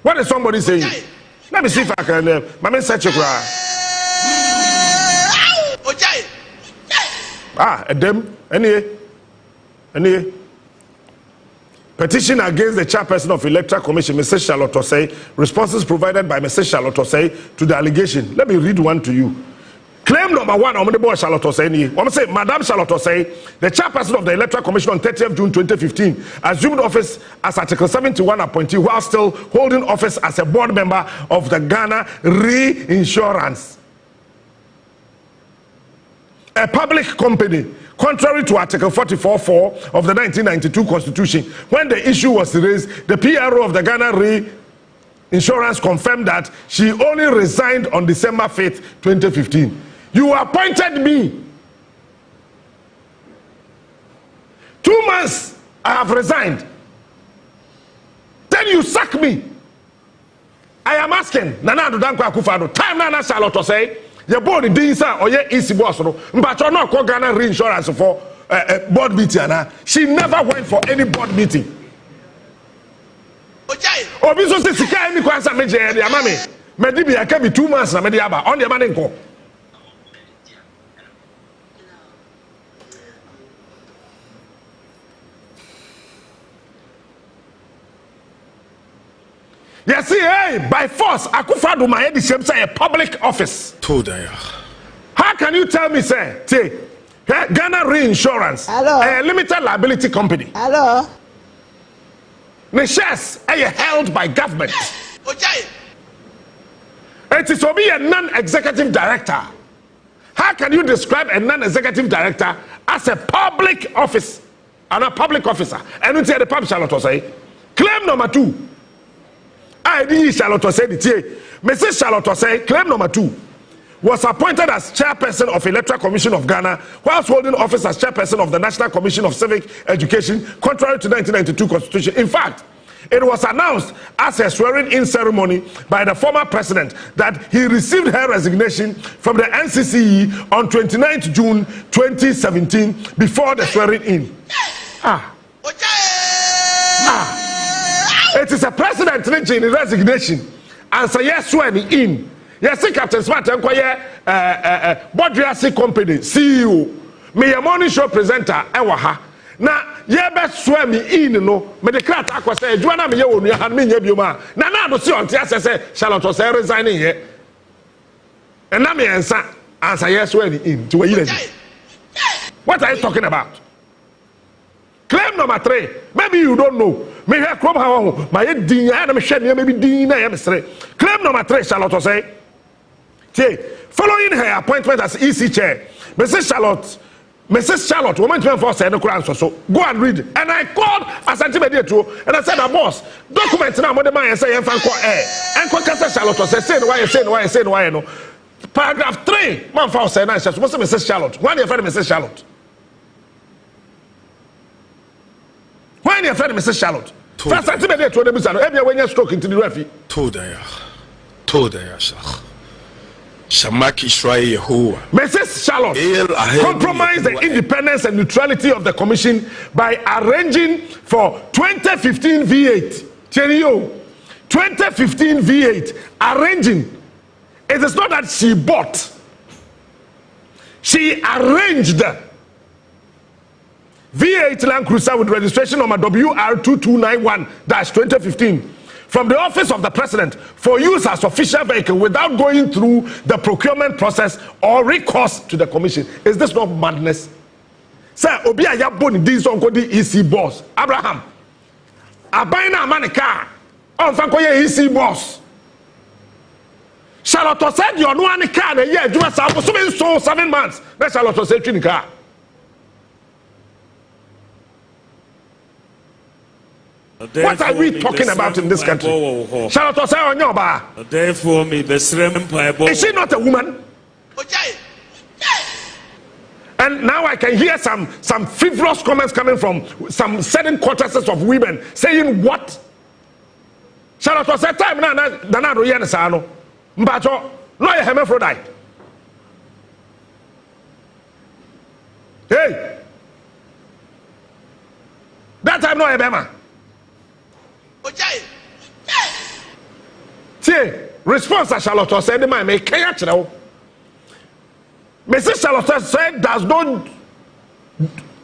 What is somebody saying? Let me see if I can my search it. Them any petition against the chairperson of Electoral Commission, Mrs. Charlotte Osei. Responses provided by Mrs. Charlotte Osei to the allegation. Let me read one to you. Claim number one, I'm the boy Charlotte Osei. I'm say, Madam Charlotte Osei, the chairperson of the Electoral Commission on 30th June 2015, assumed office as Article 71 appointee while still holding office as a board member of the Ghana Reinsurance, a public company, contrary to Article 44(4) of the 1992 Constitution. When the issue was raised, the PRO of the Ghana Insurance confirmed that she only resigned on December 5th, 2015. You appointed me. 2 months I have resigned. Then you sack me. I am asking Nana Adudankwa Akufo-Addo, time Nana Charlotte Osei, your board dinsa or your easy boss no, but you're not called Ghana reinsurance for board meeting. She never went for any board meeting. Obi so say sika emi kwansa meje e dia mama me di bi aka bi 2 months na me di aba on the man nko. Yes, hey, by force, Akufo-Addo my head is say a public office. Told her. How can you tell me, say, Ghana Reinsurance, a limited liability company? Hello. The shares are held by government. It is to be a non-executive director. How can you describe a non-executive director as a public office and a public officer? And you say the public Charlotte Osei. Claim number 2. I did Charlotte Osei. Mrs. Charlotte Osei, claim number 2, was appointed as chairperson of Electoral Commission of Ghana whilst holding office as chairperson of the National Commission of Civic Education, contrary to 1992 Constitution. In fact, it was announced as a swearing-in ceremony by the former president that he received her resignation from the NCCE on 29th June 2017 before the swearing-in. It is a president in resignation and say yes swearing in. Yes, Captain Smart and Boadu company CEO. Me a morning show presenter ewaha. Na ye best swear me in no. Me the crat akwa say Juana me ye wonu ya han me nya bioma. Na do see on tia say Charlotte Osei resigning here. And na me answer yes swear me in to we. What are you talking about? Claim number 3. Maybe you don't know. Me hear come how my din ya na me hwe me maybe din na ya mesre. Claim number 3 Charlotte Osei. Following her appointment as EC chair, Mrs. Charlotte, woman 24 said no Quran so. Go and read. And I called Asante Mediato and I said, boss, documents now more the man say and Charlotte say why no. Paragraph 3, man for say na Mrs. Charlotte. Why you friend Mrs. Charlotte? Why you friend Mrs. Charlotte? First Asante Mediato the busa no every when you stroke into the referee. Told her. Shamaki Shrai Yehovah. Mrs. Charlotte compromised the independence and neutrality of the commission by arranging for 2015 V8. 2015 V8 arranging. It is not that she bought. She arranged V8 Land Cruiser with registration number WR2291-2015 from the office of the president for use as official vehicle without going through the procurement process or recourse to the commission. Is this not madness? Sir, Obi Ayaboni this uncle the EC boss. Abraham. Abaina Manika. On Fankoye EC boss. Charlotte said you no one car a year. You must have so 7 months. That's Charlotte said in car. What are we talking about in this country? Charlotte Osei on your bar. Is she not a woman? And now I can hear some frivolous comments coming from some certain quarters of women saying what? Charlotte Osei time na do yen sa no. Mbacho no ye hermaphrodite. Hey. That time no ye bema. Response to Charlotte Osei the man make clear chiro. Mrs. Charlotte Osei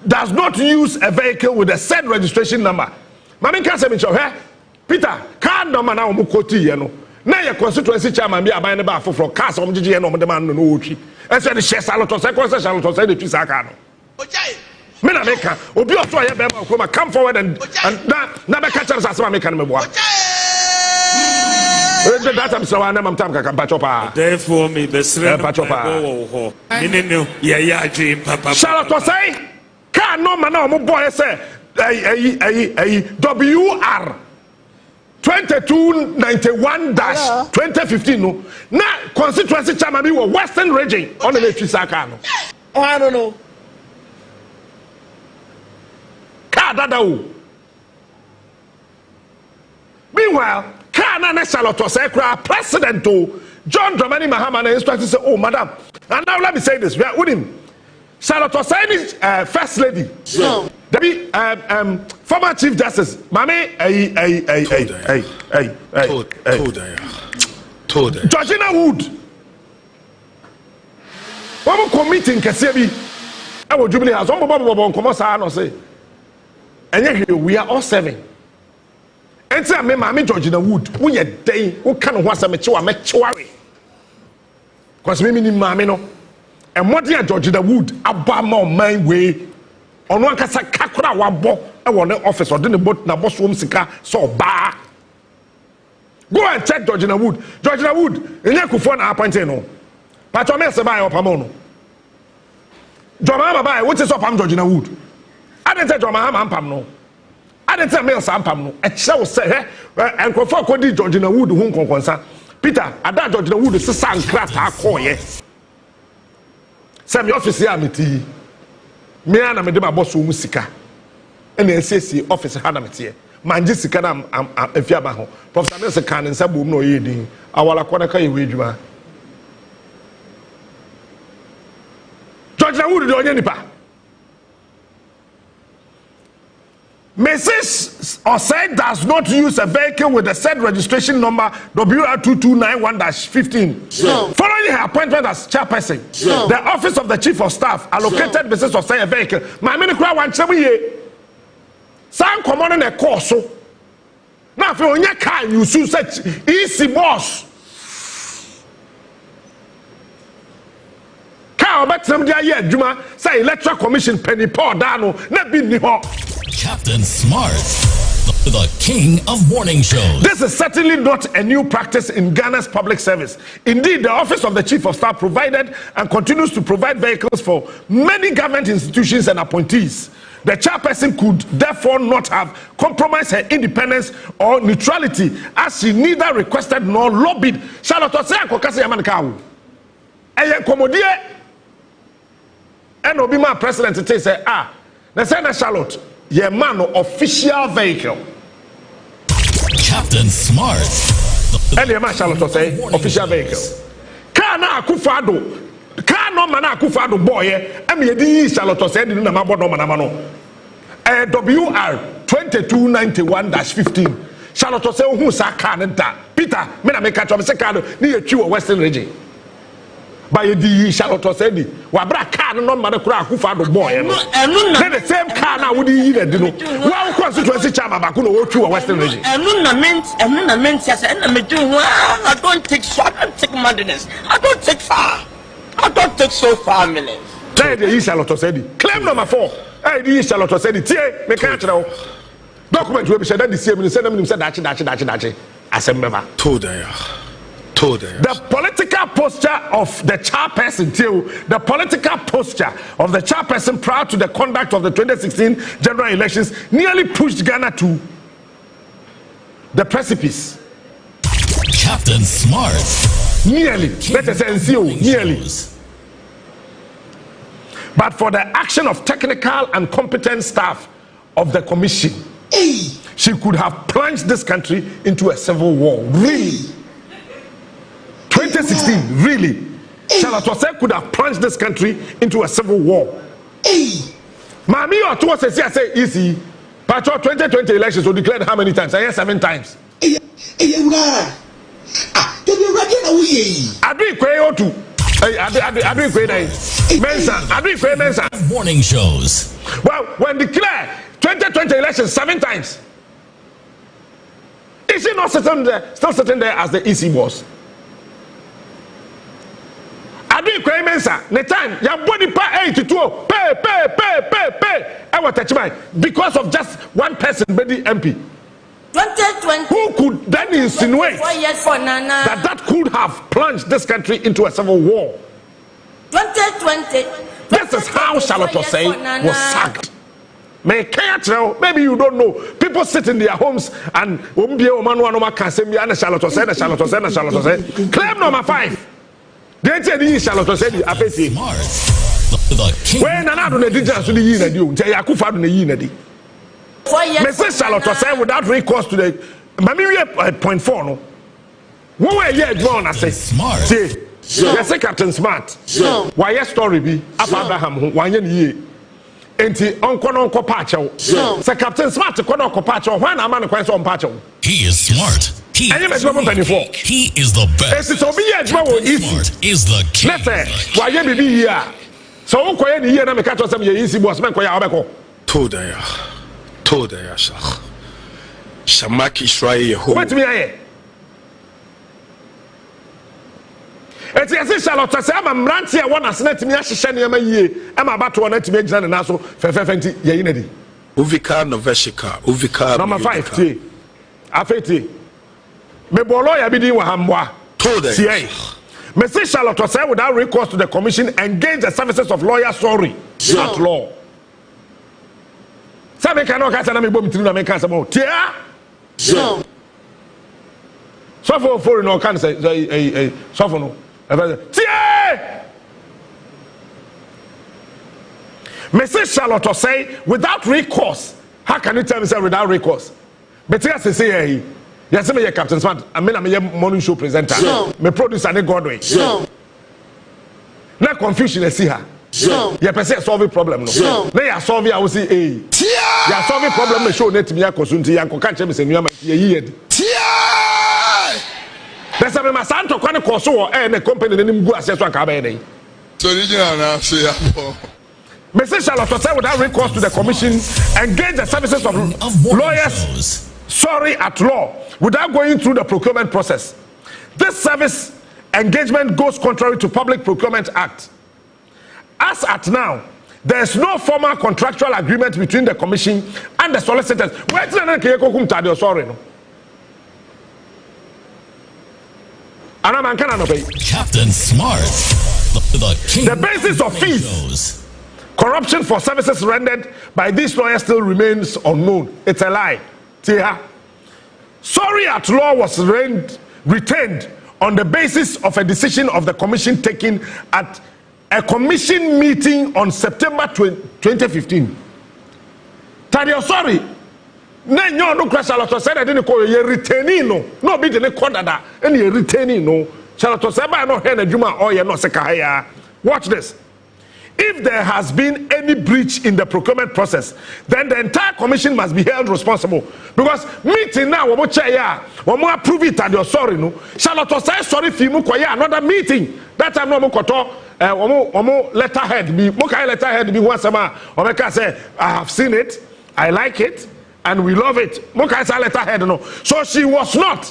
does not use a vehicle with a said registration number. Mami can say me Peter, car number na omo koti ye no. Na your constituency chairman be aban ne ba for cars omo gigi ye no omo de man no otwi. E say the share Charlotte Osei kon Charlotte Osei the twisa car no. Me na make obi oso ye be ma ko come forward and na be catch us as ma make na me boa. That I'm so I'm time ka pachopa. Therefore me be sre pachopa. Charlotte Osei car no man na omo boy say WR 2291-2015 no. Na constituency chairman bi was Western region on the Twisaka no. Oh, I don't know. Kadada. Meanwhile, Kana Charlotte Osei president to John Dramani Mahama instructed to say, "Oh, madam," and now let me say this: we are with him. Charlotte Osei is first lady. No. The former Chief Justice, Mame, Georgina Wood. One committee in Kasebi, I will Jubilee House. One come on, say, and we are all 7. And say, Mame Georgina Wood, we are day, who can want some mature. Because me, Mame, no, and what dear Georgina Wood, about my way. On one kasa kakura wabo e won office or the boat na boss room sika so ba go and check Georgina Wood enye kufo na appointed no pato me se ba opam no Joma baba what is opam Georgina Wood I didn't say Joma ma ampam no I didn't say me ampam no e kire wo se enkofo akodi Georgina Wood hu nkonkonsa Peter ada Georgina Wood se sankra ta akoye se me office ya meti me ana me de ma boss wo sika ena esesi office ha na mete manje sika na afia ba ho professor me se kan nsa bom na oyedin awala kwana ka ye wedwuma George Wood de onye nipa Mrs. Osei does not use a vehicle with the said registration number WR2291-15. No. Following her appointment as chairperson, no. The office of the chief of staff allocated Mrs. Osei a vehicle. My minister one year. Some common in a course. Now, if you can use such easy boss. Car back some day, Juma say Electoral Commission penny pour down. Not be ni ho. Captain Smart, the king of morning shows. This is certainly not a new practice in Ghana's public service. Indeed, the office of the chief of staff provided and continues to provide vehicles for many government institutions and appointees. The chairperson could therefore not have compromised her independence or neutrality, as she neither requested nor lobbied. Charlotte Osei akokase yamanikawo. Eye komodie and Obima president to say, the Senator Charlotte. Your man official vehicle. Captain Smart. And your man Charlotte Osei official vehicle. Kana Akufado. Kana mana Akufado boy. I'm yedi Charlotte Osei di na mabodo manamano. WR 2291-15. Charlotte Osei who sa Canada. Peter, me na me catch up say Canada ni etu Western region. By the Charlotte Osei wabra car no man kura Akufado boy no the same car now would you know one constituency chairman back no to Western region I don't take short, I don't take madness, I don't take far, I don't take so far minutes. The Charlotte Osei claim number 4 the Charlotte Osei tie me catch now document we be said that the same said them said dachi as a member the political posture of the chairperson the political posture of the chairperson prior to the conduct of the 2016 general elections nearly pushed Ghana to the precipice. Captain Smart. Nearly. Better say nearly. But for the action of technical and competent staff of the commission, she could have plunged this country into a civil war. Really. 2016, really, Charlotte Osei could have plunged this country into a civil war. Mami or two say easy. But 2020 elections were declared how many times? I hear 7 times. Mensa. Morning shows. Well, when declared 2020 elections 7 times, is she not still sitting there as the EC boss? Mensa, the time your body pay 82 pay I was touch my because of just one person body MP 2020 who could then insinuate that could have plunged this country into a civil war. 2020 this is how Charlotte Osei was sacked. Maybe you don't know. People people sit in their homes and Charlotte Osei. Claim number 5. They tell you Charlotte Osei apeti. When another Nigerian to the yin and you, Jayakufa to the yin and Mrs. Charlotte Osei without recourse to the Mammy point 4 no. One way yeah, drawn I say smart. Yes, Captain Smart. Why your story be Abraham 1 year. Enti onko pacho. Sir Captain Smart to kono pacho. When a man question on pacho. He is smart. He is unique. He is the best. Smart is the king. Let's say why you be here. So onko ye ni here na me catch some ye easy boss man ko ya obeko. Toda ya shah. Shamaki shrai Yehovah. Wait me here. Eti ase Charlotte Osei ama mranti e wona senate mi ahihye ne ma yie ama bato wona timi agina ne naso fefefenti ye yinadi Uvika noveshika uvika number 5 tie afeti me bolo ya bi din wa hamboa toda tie me say Charlotte Osei without recourse to the commission engage the services of lawyer sorry at law sabe kana ka sana me bom tiri na me kan samo tie so for no kan say so for no Mrs. Charlotte Osei without recourse. How can you tell me say without recourse? But yes, say yes, me Captain Smart. I mean, I'm a morning show presenter. Me producer ne Godway. Na confusion is here. You person solve problem no. Na you solve I will say you solve problem me show net me akosunti yanko kan che me se nuama ye There's a Masanto Kwana Koso and a company named Guases and Cabane. So, Mrs. Charlotte Osei without recourse to the commission, engage the services of lawyers, sorry at law, without going through the procurement process. This service engagement goes contrary to Public Procurement Act. As at now, there is no formal contractual agreement between the commission and the solicitors. Where's the sorry? Captain Smart, the basis of fees, corruption for services rendered by these lawyers still remains unknown. It's a lie. Sorry at law was retained on the basis of a decision of the commission taken at a commission meeting on September 2015. Tadio sorry. Na nyo no kwa Charlotte Osei na dey ko ye retaining no be dey call dada and ye retaining no Charlotte Osei ba no he na djuma o ye no se ka ya. Watch this. If there has been any breach in the procurement process, then the entire commission must be held responsible. Because meeting now we chair ya we approve it and you're sorry no Charlotte Osei sorry fi mu koya another meeting that time no mo koto we letterhead bi mo kai letterhead bi one sama o be ka say I have seen it, I like it and we love it. Mokaisa let her head no. So she was not.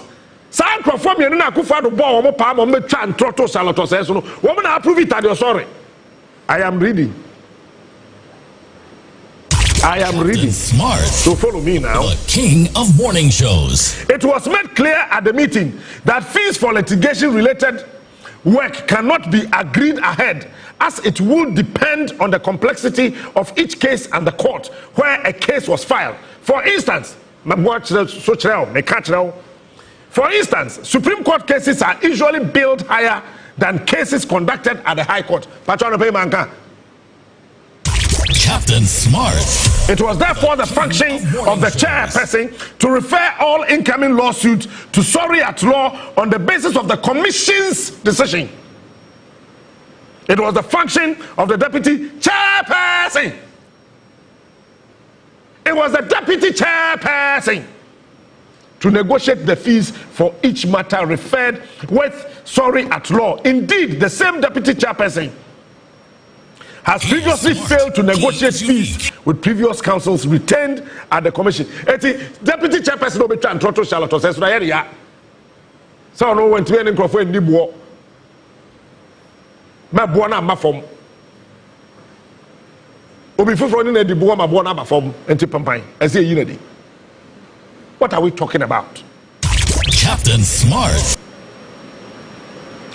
Some perform you na kufa do ball mo pa mo me twa ntroto Charlotte Osei so no. Woman approve it and you're sorry. I am reading. Smart. So follow me now. The king of morning shows. It was made clear at the meeting that fees for litigation related work cannot be agreed ahead, as it will depend on the complexity of each case and the court where a case was filed. For instance, Supreme Court cases are usually billed higher than cases conducted at the High Court. Captain Smart. It was therefore the function of the chairperson to refer all incoming lawsuits to sorry at law on the basis of the commission's decision. It was the function of the deputy chairperson. It was the deputy chairperson to negotiate the fees for each matter referred with sorry at law. Indeed, the same deputy chairperson has previously failed to negotiate fees with previous councils retained at the commission. Deputy chairperson will be trying to Charlotte Osei. So no one to any microphone ni bo. Ma bo na ma fom. Obi fufro ni na di bo ma bo na ma fom enti pampan. Ese yi na di. What are we talking about? Captain Smart.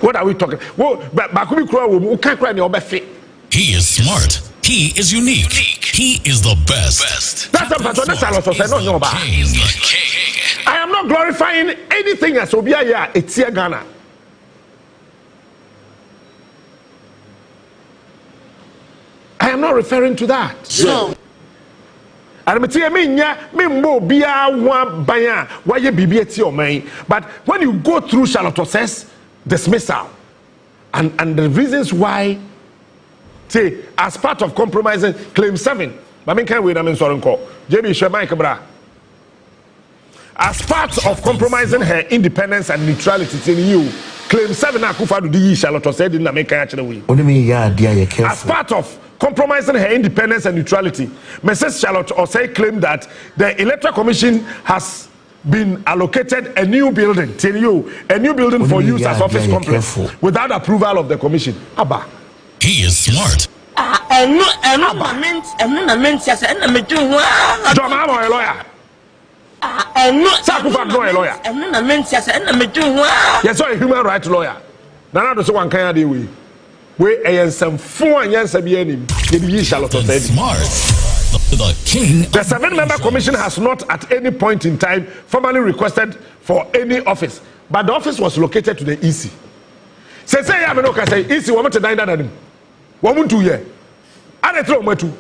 What are we talking? Well, bakubi kura wo kan kura ni obefe. He is smart. He is unique. He is the best. That's a person Charlotte Osei no nyoba. I am not glorifying anything as Obiaya Etia Ghana. I am not referring to that. So, and me mbo bia wan banya why bibi eti o man. But when you go through Charlotte Osei's dismissal and the reasons why, say, as part of compromising claim 7, but me can't wait. I'm in sorry call. JB Shemai Bra. As part of compromising her independence and neutrality, in you claim 7 Akufa do di Charlotte Osei didn't make actually we. As part of compromising her independence and neutrality, Mrs. Charlotte Osei claimed that the Electoral Commission has been allocated a new building, a new building for use as office complex without approval of the commission. Abba. He is smart. I'm not a lawyer. I'm not a lawyer. Yes, a human rights lawyer. Nana does one kind of way. We are some 4 years of Charlotte Osei. Smart. The king. The 7-member commission has not at any point in time formally requested for any office, but the office was located to the EC. Say I mean okay say EC want to dine that him. Woman 2 year. And a throw two.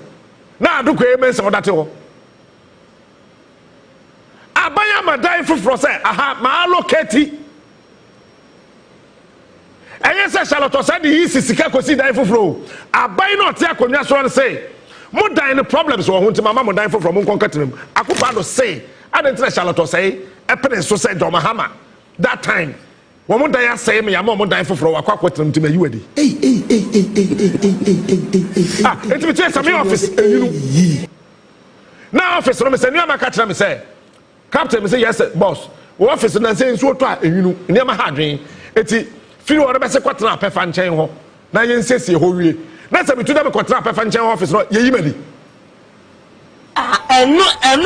Now do que say that ho. Abaya ma die for say aha ma allocate. And yes, Charlotte Osei the EC sika kosi die for flow. Abaya no te akonwa so say more dying problems or hunting my mama dying from Unconcatum. I could find to say, I didn't Charlotte Osei, a penny so said Domahama. That time, woman die say me, a mom dying for a quack with them to me. You ready? It's me chase my office. Now, office, I'm saying, I'm a catcher, me say, Captain, say, yes, boss. Office and saying, so try, you know, near my heart dream. It's feel what the best quarter up a fan chain home. Now you say, see, who let's say to them contract a fan office, no, ye email. I'm I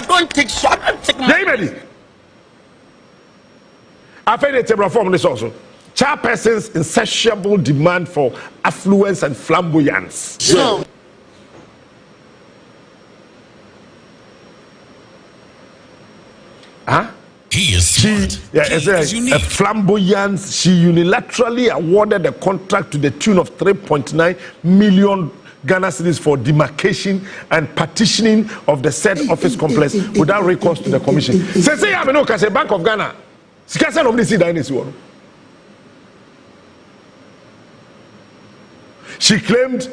don't take shot and take my I find it a reform this also. Chairperson's insatiable demand for affluence and flamboyance. So, huh? He is smart. A flamboyance. She unilaterally awarded a contract to the tune of 3.9 million Ghana cedis for demarcation and partitioning of the said office complex without recourse to the commission. Say I know because Bank of Ghana. She claimed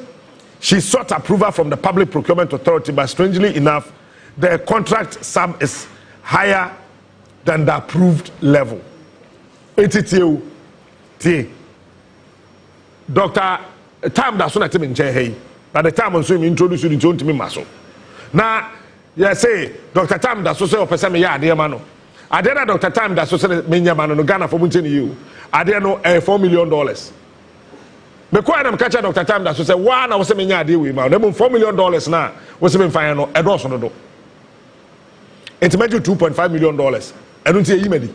she sought approval from the Public Procurement Authority, but strangely enough, the contract sum is higher than the approved level. Dr. Time that's not in Jay. By the time I'm introduce you to me, Maso. Now, you say, Dr. Time that's also a person, yeah, dear Mano. I didn't Dr. Time that's also a Mano Ghana for Muntin you. I didn't know $4 million. Me kwa na mkacha Dr. Time that's also one I was saying, yeah, deal with me. $4 million now was even fine. I don't know. It's made you $2.5 million. I don't see email.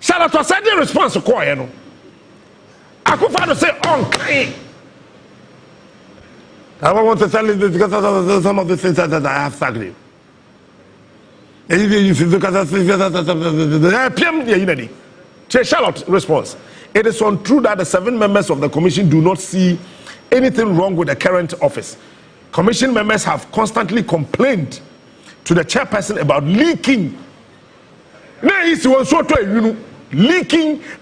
Charlotte Osei the response to call you know. I could find to say okay. I want to tell you this because of some of the things that I have said. Charlotte response. It is untrue that the 7 members of the commission do not see anything wrong with the current office. Commission members have constantly complained to the chairperson about leaking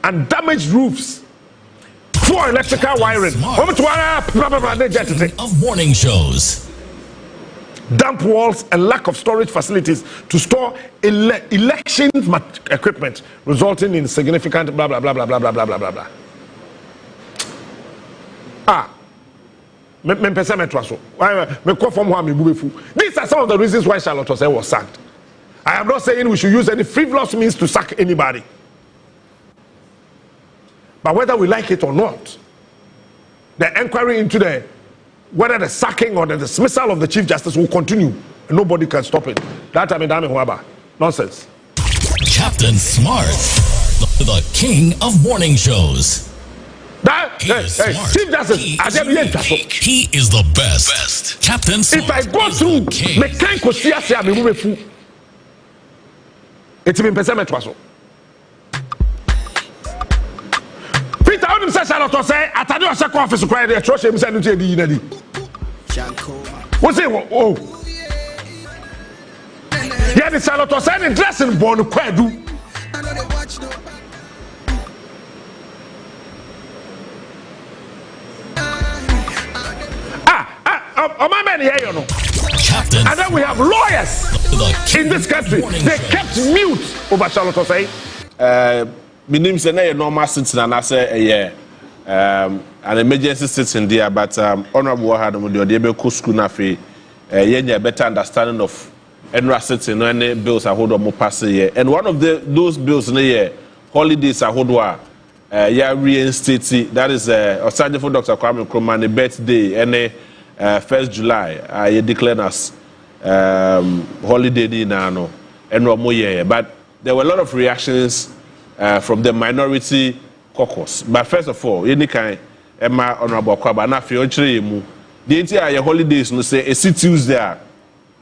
and damaged roofs for electrical wiring. Of morning shows. Damp walls and lack of storage facilities to store election equipment, resulting in significant blah blah blah blah blah blah blah blah blah. These are some of the reasons why Charlotte Osei was sacked. I am not saying we should use any frivolous means to sack anybody. But whether we like it or not, the inquiry into whether the sacking or the dismissal of the Chief Justice will continue nobody can stop it. That time in Dami Huaba. Nonsense. Captain Smart, the king of morning shows. That, He is smart. Chief Justice, He I is said, unique. He is the best. Captain Smart. if I go is through the king. the kind of see I am moving through. It's been percent was so. Peter, I say Charlotte Osei, I tell you, I say office to cry there. Trust him, send to the what's it? Oh, yeah, the Charlotte Osei and dressing born kwadu. My man here, you know. Captain. And then we have lawyers in this country. They kept mute over Charlotte Osei. My name is a normal sitting and I say an emergency sitting there, but Honorable Boadu with the Odebe school nafi a better understanding of NRA sitting any bills I hold on more pass here. And one of those bills in the year, holidays I hold reinstated. That is Osage for Dr. Kwame Nkrumah's birthday and 1st July, I declared as holiday now, and but there were a lot of reactions from the minority caucus. But first of all, any kind Emma Honorable Kwaba na fi mu. The entire holidays no say it's Tuesday.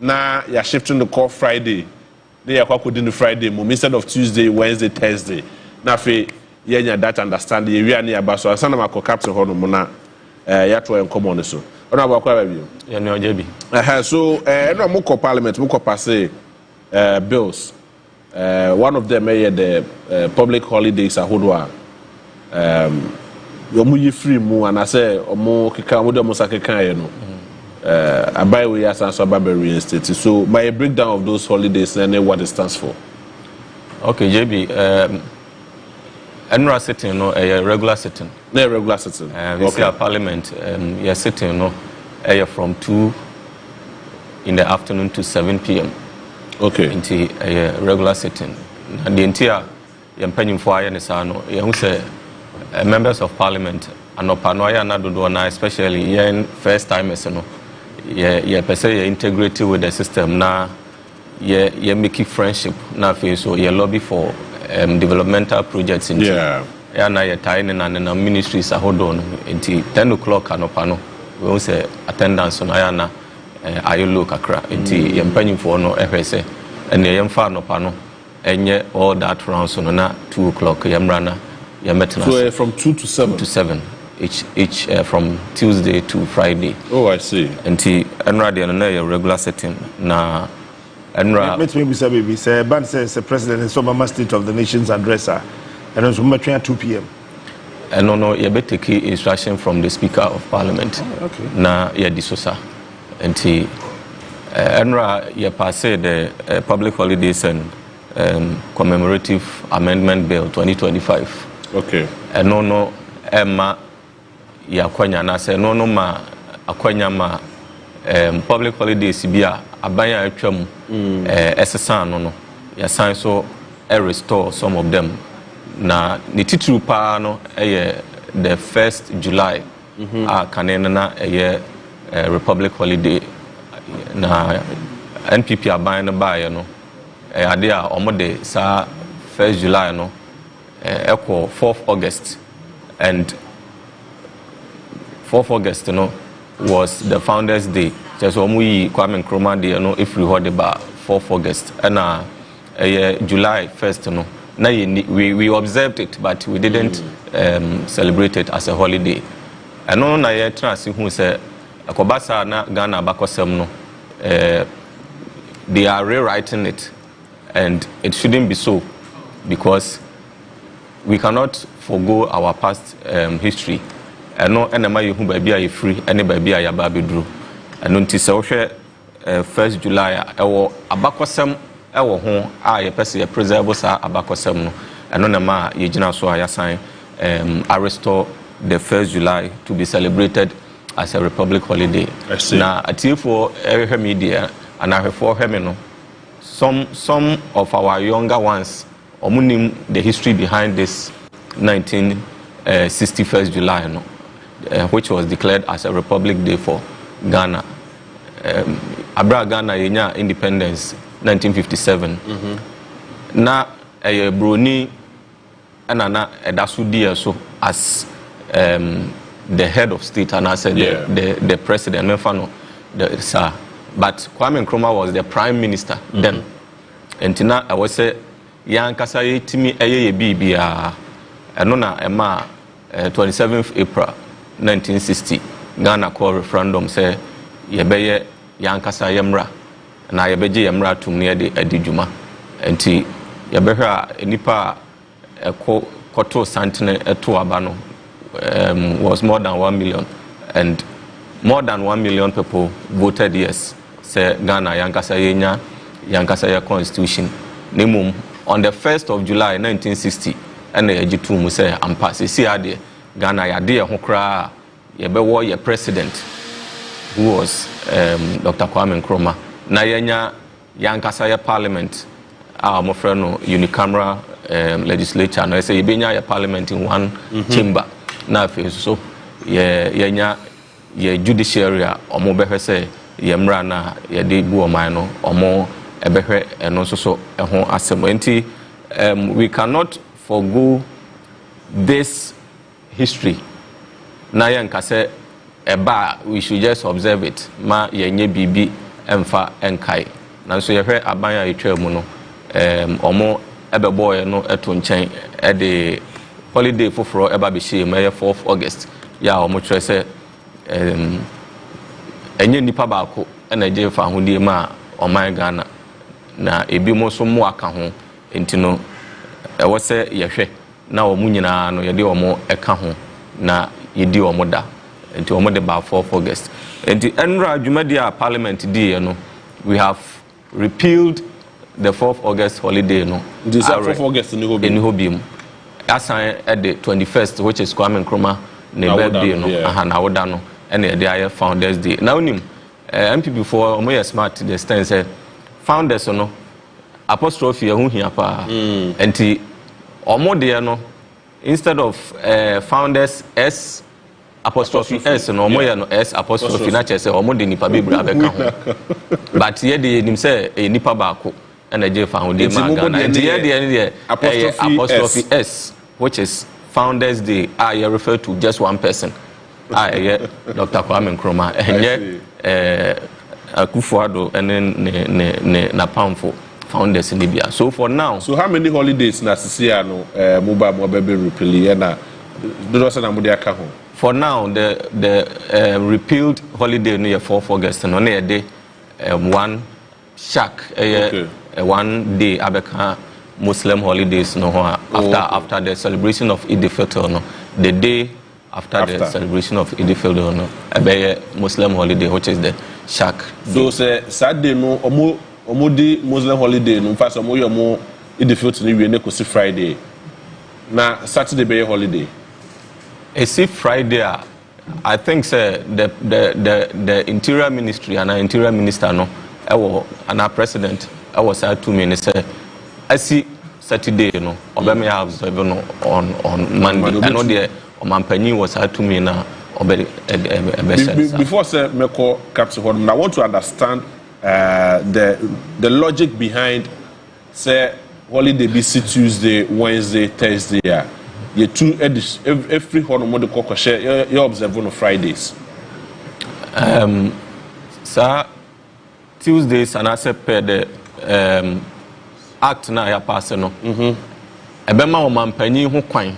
Now you're shifting the call Friday. They are the Friday instead of Tuesday, Wednesday, Thursday. Now fi that understanding. We are near Baso. I send them a captain hono mona. Yatwa en common so. Honorable Kwaba. Yeah, no, JB. So no more parliament, more pass bills. One of them is the public holidays at Hodwa. Yomu free mu and I say omo keka mo dem sakeka ye no. Abai we as answer Barbary State. So my breakdown of those holidays and what it stands for. Okay, JB. NRA sitting no a regular sitting. No regular sitting. We see our parliament you're sitting no from 2 in the afternoon to 7 p.m. Okay. Into a regular sitting. And the entire penny for Ayanisano, you say members of parliament and Opanoya Nadodona, especially in first time, yeah, per se integrated with the system now, yeah, making friendship now, so you lobby for developmental projects in yeah, now you're tying in and the ministries are hold on until 10 o'clock and Opano, we will say attendance on Ayana. I look akra nti yempanyim for no ehwese ene yemfa no pa no enye all that round so na 2 o'clock yemrana yemetna so from 2 to 7 to 7 each from Tuesday to Friday. Oh, I see. Nti enra de no na regular setting na enra Let me say baby say ban says the president in Somama State of the Nation's addresser and it's at 2 p.m. no you better take instruction from the Speaker of Parliament. Oh, okay. Na ya disosa Nti NRA ye passé the Public Holidays and Commemorative Amendment Bill 2025. Okay. No Emma ya kwanya na say no ma akwanya ma public holidays bia abanya atwam SSN no ya sign so restore some of them na the titru pa no the 1st July kanena na Republic holiday na NPP aban no buy no ade a omode sa 1st July no equal 4th August and 4th August no was the Founders Day just omuyi Kwame Nkrumah Day no if we hold about 4th August and July 1st no na we observed it but we didn't celebrate it as a holiday and no na ye trans who say akobasa na Ghana bakosem no they are rewriting it and it shouldn't be so because we cannot forgo our past history and no enema yehu ba bia ye free any ba bia ya ba bedru and until se wohwe 1st July ewo abakosem ewo ho a ye pese ye preserve sa abakosem no eno na ma ye gina so a ya sign restore the 1st July to be celebrated as a republic holiday. Now, for media and for no, some of our younger ones omunim the history behind this 1961st July no, which was declared as a republic day for Ghana. abra Ghana yenya independence 1957 na broni na edaso die so as the head of state and I said the president Mefano the sir, but Kwame Nkrumah was the prime minister then. And tina I was say yan kasa yetimi eye bibia eno na ema 27th April 1960 Ghana call referendum say yebeye yan kasa yemra na yebeje yemra tum ne de adidwuma enti yebehwa enipa koto santene eto aba no was more than 1 million, and more than 1 million people voted yes. Say Ghana yankasa yenya yankasa ya constitution. Nimum on the 1st of July 1960, and the ejitu say ampa se ade Ghana ya de ho kra ye be wo ye president who was Dr. Kwame Nkrumah. Na yenya yankasa ya parliament mo friend no unicameral legislature. No say yebenya ya parliament in one chamber. Na fe so yenya ye judiciary omo behwe se ye mra na ye de bu oman no omo ebehwe eno so ho asem enti we cannot forgo this history na yanka se eba we should just observe it ma yenye bibi emfa enkai na so ye hwe aban ya etwa mu no omo ebebo ye no eto nchen e de holiday for eba be she May 4th August ya omo kire se enye nipa baako na je fa hodie ma oman Ghana na ebi mo so mo aka ho enti no e wo se ye hwe na omo nyina no ye de omo eka ho na ye di omo da enti omo de ba 4th August enti enra adwumadi a parliament di no we have repealed the 4th August holiday no this 4th August ni hobi asan at the 21st, which is Kwame Nkrumah ne birthday no na woda no ene dey aye founders day na onim MPP for omo smart the stand say founders no apostrophe ehun hia pa enti omo dey no instead of founders S apostrophe S no omo ye no S apostrophe na che say omo dey nipa bebra abeka ho but ye dey nim say nipa baako ene je founding ma Ghana enti ye dey apostrophe S which is Founders Day, I refer to just one person. Dr. Kwame Nkrumah, and Akufo-Addo, and then Napamfo founders in Libya. So for now, so how many holidays na sisiano mobile baby repeal na for now the repealed holiday near 4th August and on a day one shack 1 day abeka Muslim holidays no after the celebration of Eid al-Fitr no the day after the celebration of Eid al-Fitr no a Muslim holiday which is the shak so say Saturday no omo di Muslim holiday no first omo yo mo Eid al-Fitr ni we na ko si Friday na Saturday be holiday see Friday I think say the interior ministry and our interior minister no our president our side to me say I see Saturday, you know, Obama have on Monday. I know the Omampani was to me now. Before say me call Captain Horn, I want to understand the logic behind say holiday be Tuesday, Wednesday, Thursday. You two every Horn mo de call share you observe on Fridays. Sir, Tuesdays and I say per the act na ya pass no ebema omampani ho kwan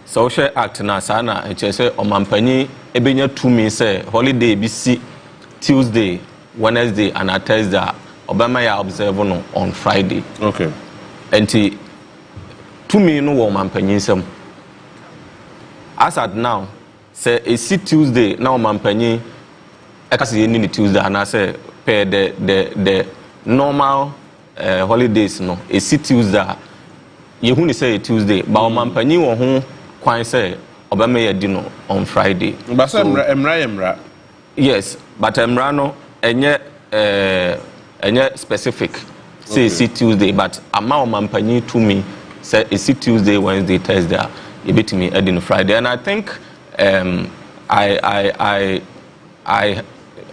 so share act na sa na eche say omampani ebenya tumi say holiday bi si Tuesday, Wednesday and Thursday obama ya observe no on Friday. Okay. Enti tumi no wo omampani sem as at now say e si Tuesday na omampani ekase ye ni Tuesday and say per the normal holidays no a Tuesday you who say Tuesday but omampani wo ho kwan say obama ya di no on Friday but so, emra yes but emra no enye specific say okay. Tuesday but ama omampani to me say a Tuesday, Wednesday, Thursday you bet me adding Friday and I think I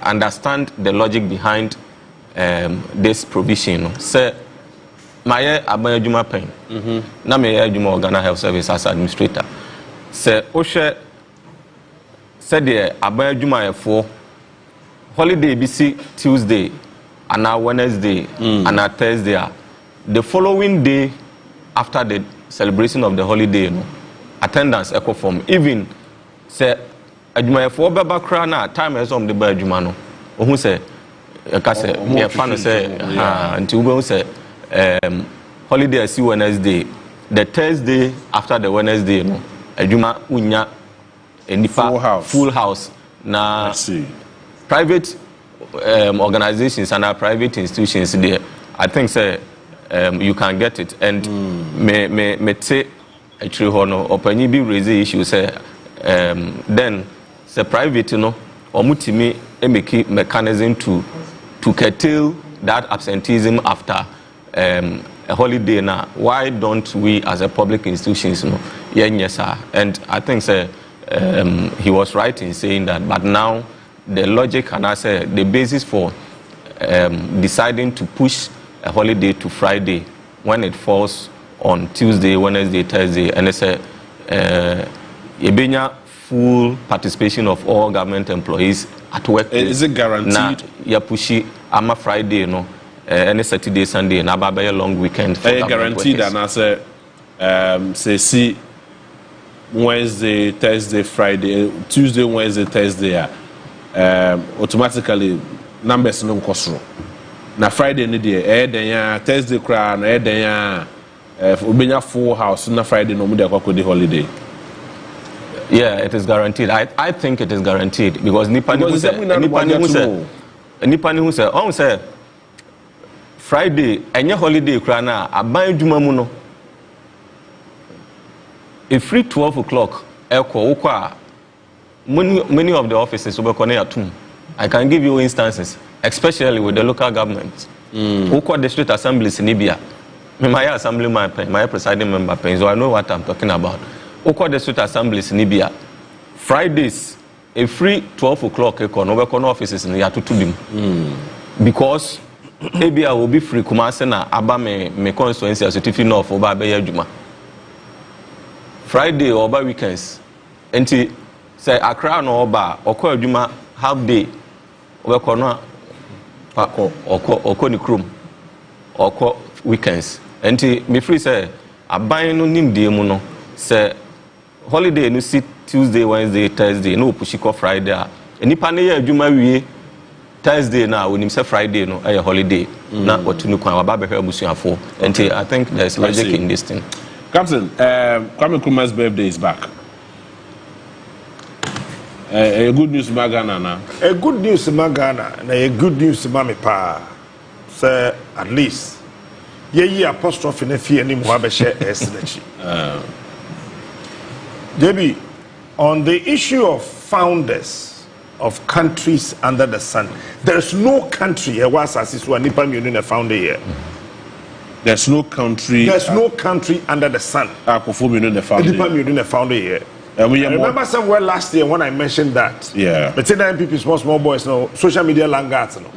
understand the logic behind this provision. Say, my aban adwuma pen. Na me adwuma Ghana Health Service as administrator. Say, Oshe said the aban adwuma for holiday BC Tuesday and now Wednesday and now Thursday. The following day after the celebration of the holiday, attendance echo form. Even say adwuma for baba kra na time is on the ba adwuma no. Ohun say ka say me fan say until we say holiday see Wednesday. The Thursday after the Wednesday no adwuma unya enipa full house na private organizations and our private institutions there. I think say you can get it, and me say actually hono opanyi bi raise issue say then say private omutimi make mechanism to curtail that absenteeism after a holiday now. Why don't we as a public institutions yes sir? And I think say he was right in saying that, but now the logic and I say the basis for deciding to push a holiday to Friday when it falls on Tuesday, Wednesday, Thursday, and it's a full participation of all government employees at work. Is it guaranteed? Na ya pushi ama Friday any Saturday, Sunday, na ba a long weekend. For guaranteed, and I say see Wednesday, Thursday, Friday, Tuesday, Wednesday, Thursday, automatically numbers no cost. Na Friday ni dey then Thursday cry na then obenya full house na Friday no mu dey akwa holiday. Yeah, it is guaranteed. I think it is guaranteed because nipa ni who say Friday enye holiday cry na aban adwuma mu no a free 12 o'clock many of the offices will be connected. I can give you instances, especially with the local government. Who call district assemblies in Libya? My assemblyman, my presiding member, so I know what I'm talking about. Who call district assemblies in Libya? Fridays, a free 12 o'clock offices in Yatutubim. Because Libya will be free. Kumasena Aba me constituency as a tiffin of Oba Juma. Friday or by weekends. And say Accra no Oba or call Juma half day. Obekono oko ni krum oko weekends enti me free say aban no nim de mu no say holiday no sit Tuesday, Wednesday, Thursday no push ko Friday enipa ne ya adwuma wie Thursday na wonim say Friday no a holiday na otunu kwan wa ba behwe abusuafo enti I think there is logic in this thing. Captain, Kwame Nkrumah's birthday is back. A good news Magana na. A good news Magana na a good news Mami pa. Say at least ye apostrophe na fie ni mo abehye esnechi. Debbie, on the issue of founders of countries under the sun, there's no country was as is one nipa mienu na founder here. There's no country. There's no country under the sun. Akofo mienu na founder. Nipa mienu na founder here. I remember somewhere last year when I mentioned that. Yeah. But say the NPP small boys, no social media langards, no.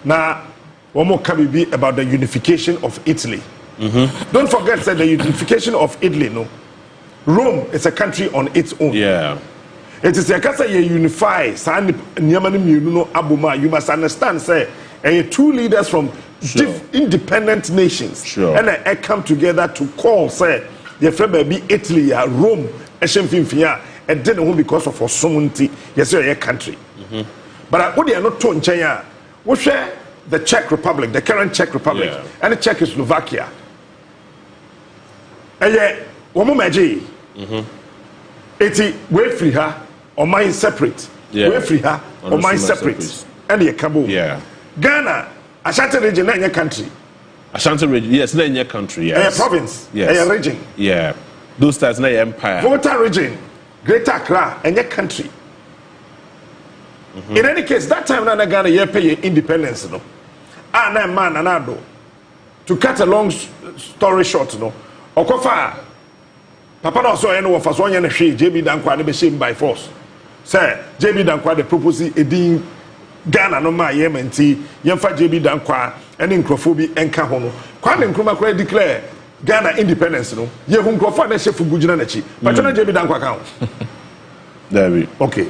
Now, one more can be about the unification of Italy. Don't forget that the unification of Italy, no. Rome is a country on its own. Yeah. It is a case you unify. You must understand, say, two leaders from independent nations, and they come together to call, say, the friend baby Italy, Rome. And then home because of our sovereignty, yes, your country. But what they are not told China, we share the Czech Republic, the current Czech Republic, and the Czechoslovakia. And yet, one more it's way free her or mine separate. Way free her or mine separate. And the Kabul. Ghana, Ashanti region, in your country. Ashanti region, yes, in your country, yes. A province, yes. A region. Yeah. Those times, na empire. Volta region, Greater Accra, and your country. In any case, that time, na Ghana, you pay independence, no. Na man, anado. To cut a long story short, no. Okofa, Papa no so eno for so yen hwe JB Dankwa de be shame by force. Say JB Dankwa de propose edin Ghana no ma yementi yemfa JB Dankwa any nkrofo bi enka ho no Kwame Nkrumah kra declare Ghana independence no ye hu nkrofo na shefu gujina na chi patona JB Dankwa kan David okay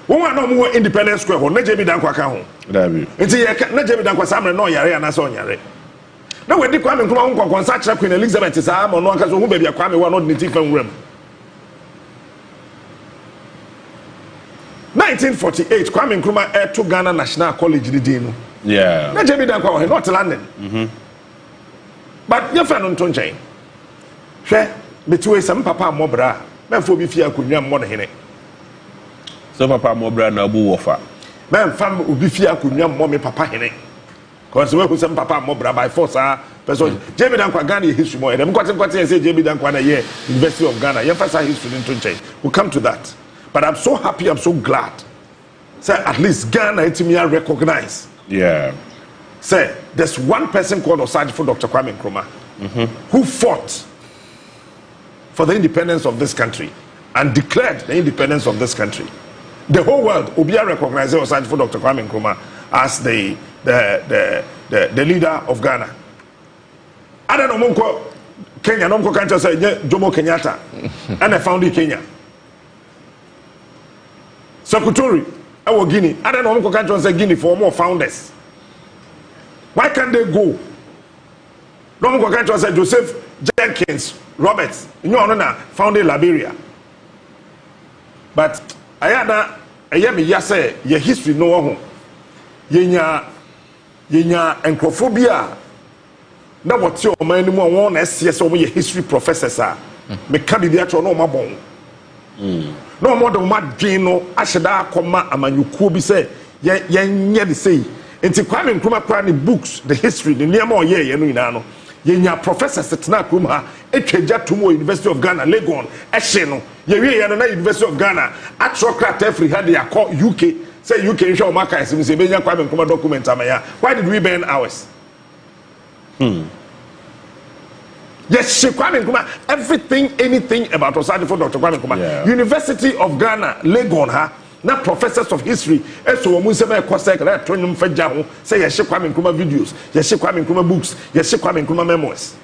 won na mo independence square ho na JB Dankwa kan ho David nti ye na JB Dankwa samre no yare ana so nyare na wedi Kwame Nkrumah ho konsa kira Queen Elizabeth sa mo no anka so hu ba bia Kwame wa no de ti fan wuram 1948 Kwame Nkrumah to Ghana National College the day no yeah na JB Dankwa not London but your friend on tonchain hwe betwe some papa mobra memfo bi fia akonwa mo no hene so papa mobra na bu wofa memfam obi fia akonwa mo me papa hene cause we some papa mobra by force person JB Dankwa Ghana history mo dem kwate say JB Dankwa na here University of Ghana your first history in tonchain we'll come to that. But I'm so happy, I'm so glad. Say, at least Ghana Itimia recognize. Yeah. Say, there's one person called Osajifo Dr. Kwame Nkrumah who fought for the independence of this country and declared the independence of this country. The whole world, Obia recognizes Osajifo Dr. Kwame Nkrumah as the leader of Ghana. I don't know, Kenya, no country say Jomo Kenyatta, and I founded Kenya. Secretary, our Guinea. I don't know how to say Guinea for more founders. Why can't they go? No one can say Joseph Jenkins Roberts. You know, founded Liberia. But I had a say your history no one. Yenya encophobia. Now what's your man more one SCS over your history professors are. Me can't be there to know my bone. No more than what Gino Ashada Koma Amanyuku be say, ye say. Into Kwame Nkrumah Kwani books, the history, the near more ye, no, ye professor Setna Kuma, Echeja Tumo, University of Ghana, Legon, Esheno, ye University of Ghana, Atrocrat Every had their call UK, say UK show Maka, say Benya Kwame Nkrumah document Amaya. Why did we burn ours? Yes, Kwame Nkrumah, everything, anything about Osajifo Dr. Kwame Nkrumah. Yeah. University of Ghana, Legon, now professors of history, so Museme Kosek, Tonyum Fejahu, say yes, Kwame Nkrumah videos, yes, Kwame Nkrumah books, yes, Kwame Nkrumah memoirs.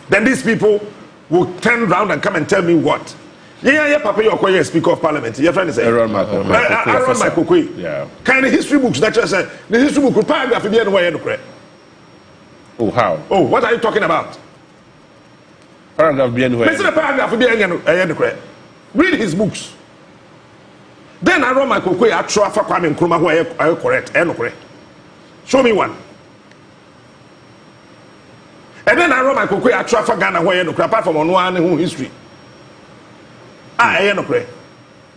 Then these people will turn around and come and tell me what? Yeah, Papa, you're quite a speaker of parliament. Your friend is Aaron Makokwe. Yeah. Kind of history books that just said, the history book, paragraph, be anywhere. Oh, how? Oh, what are you talking about? Paragraph be anywhere. Listen to paragraph. Read his books. Then I wrote my Kokwe Atra for Kwame Nkrumah who are you correct? Correct. Show me one. And then I wrote my Kokwe Atra for Ghana who are you apart from one who history. Correct.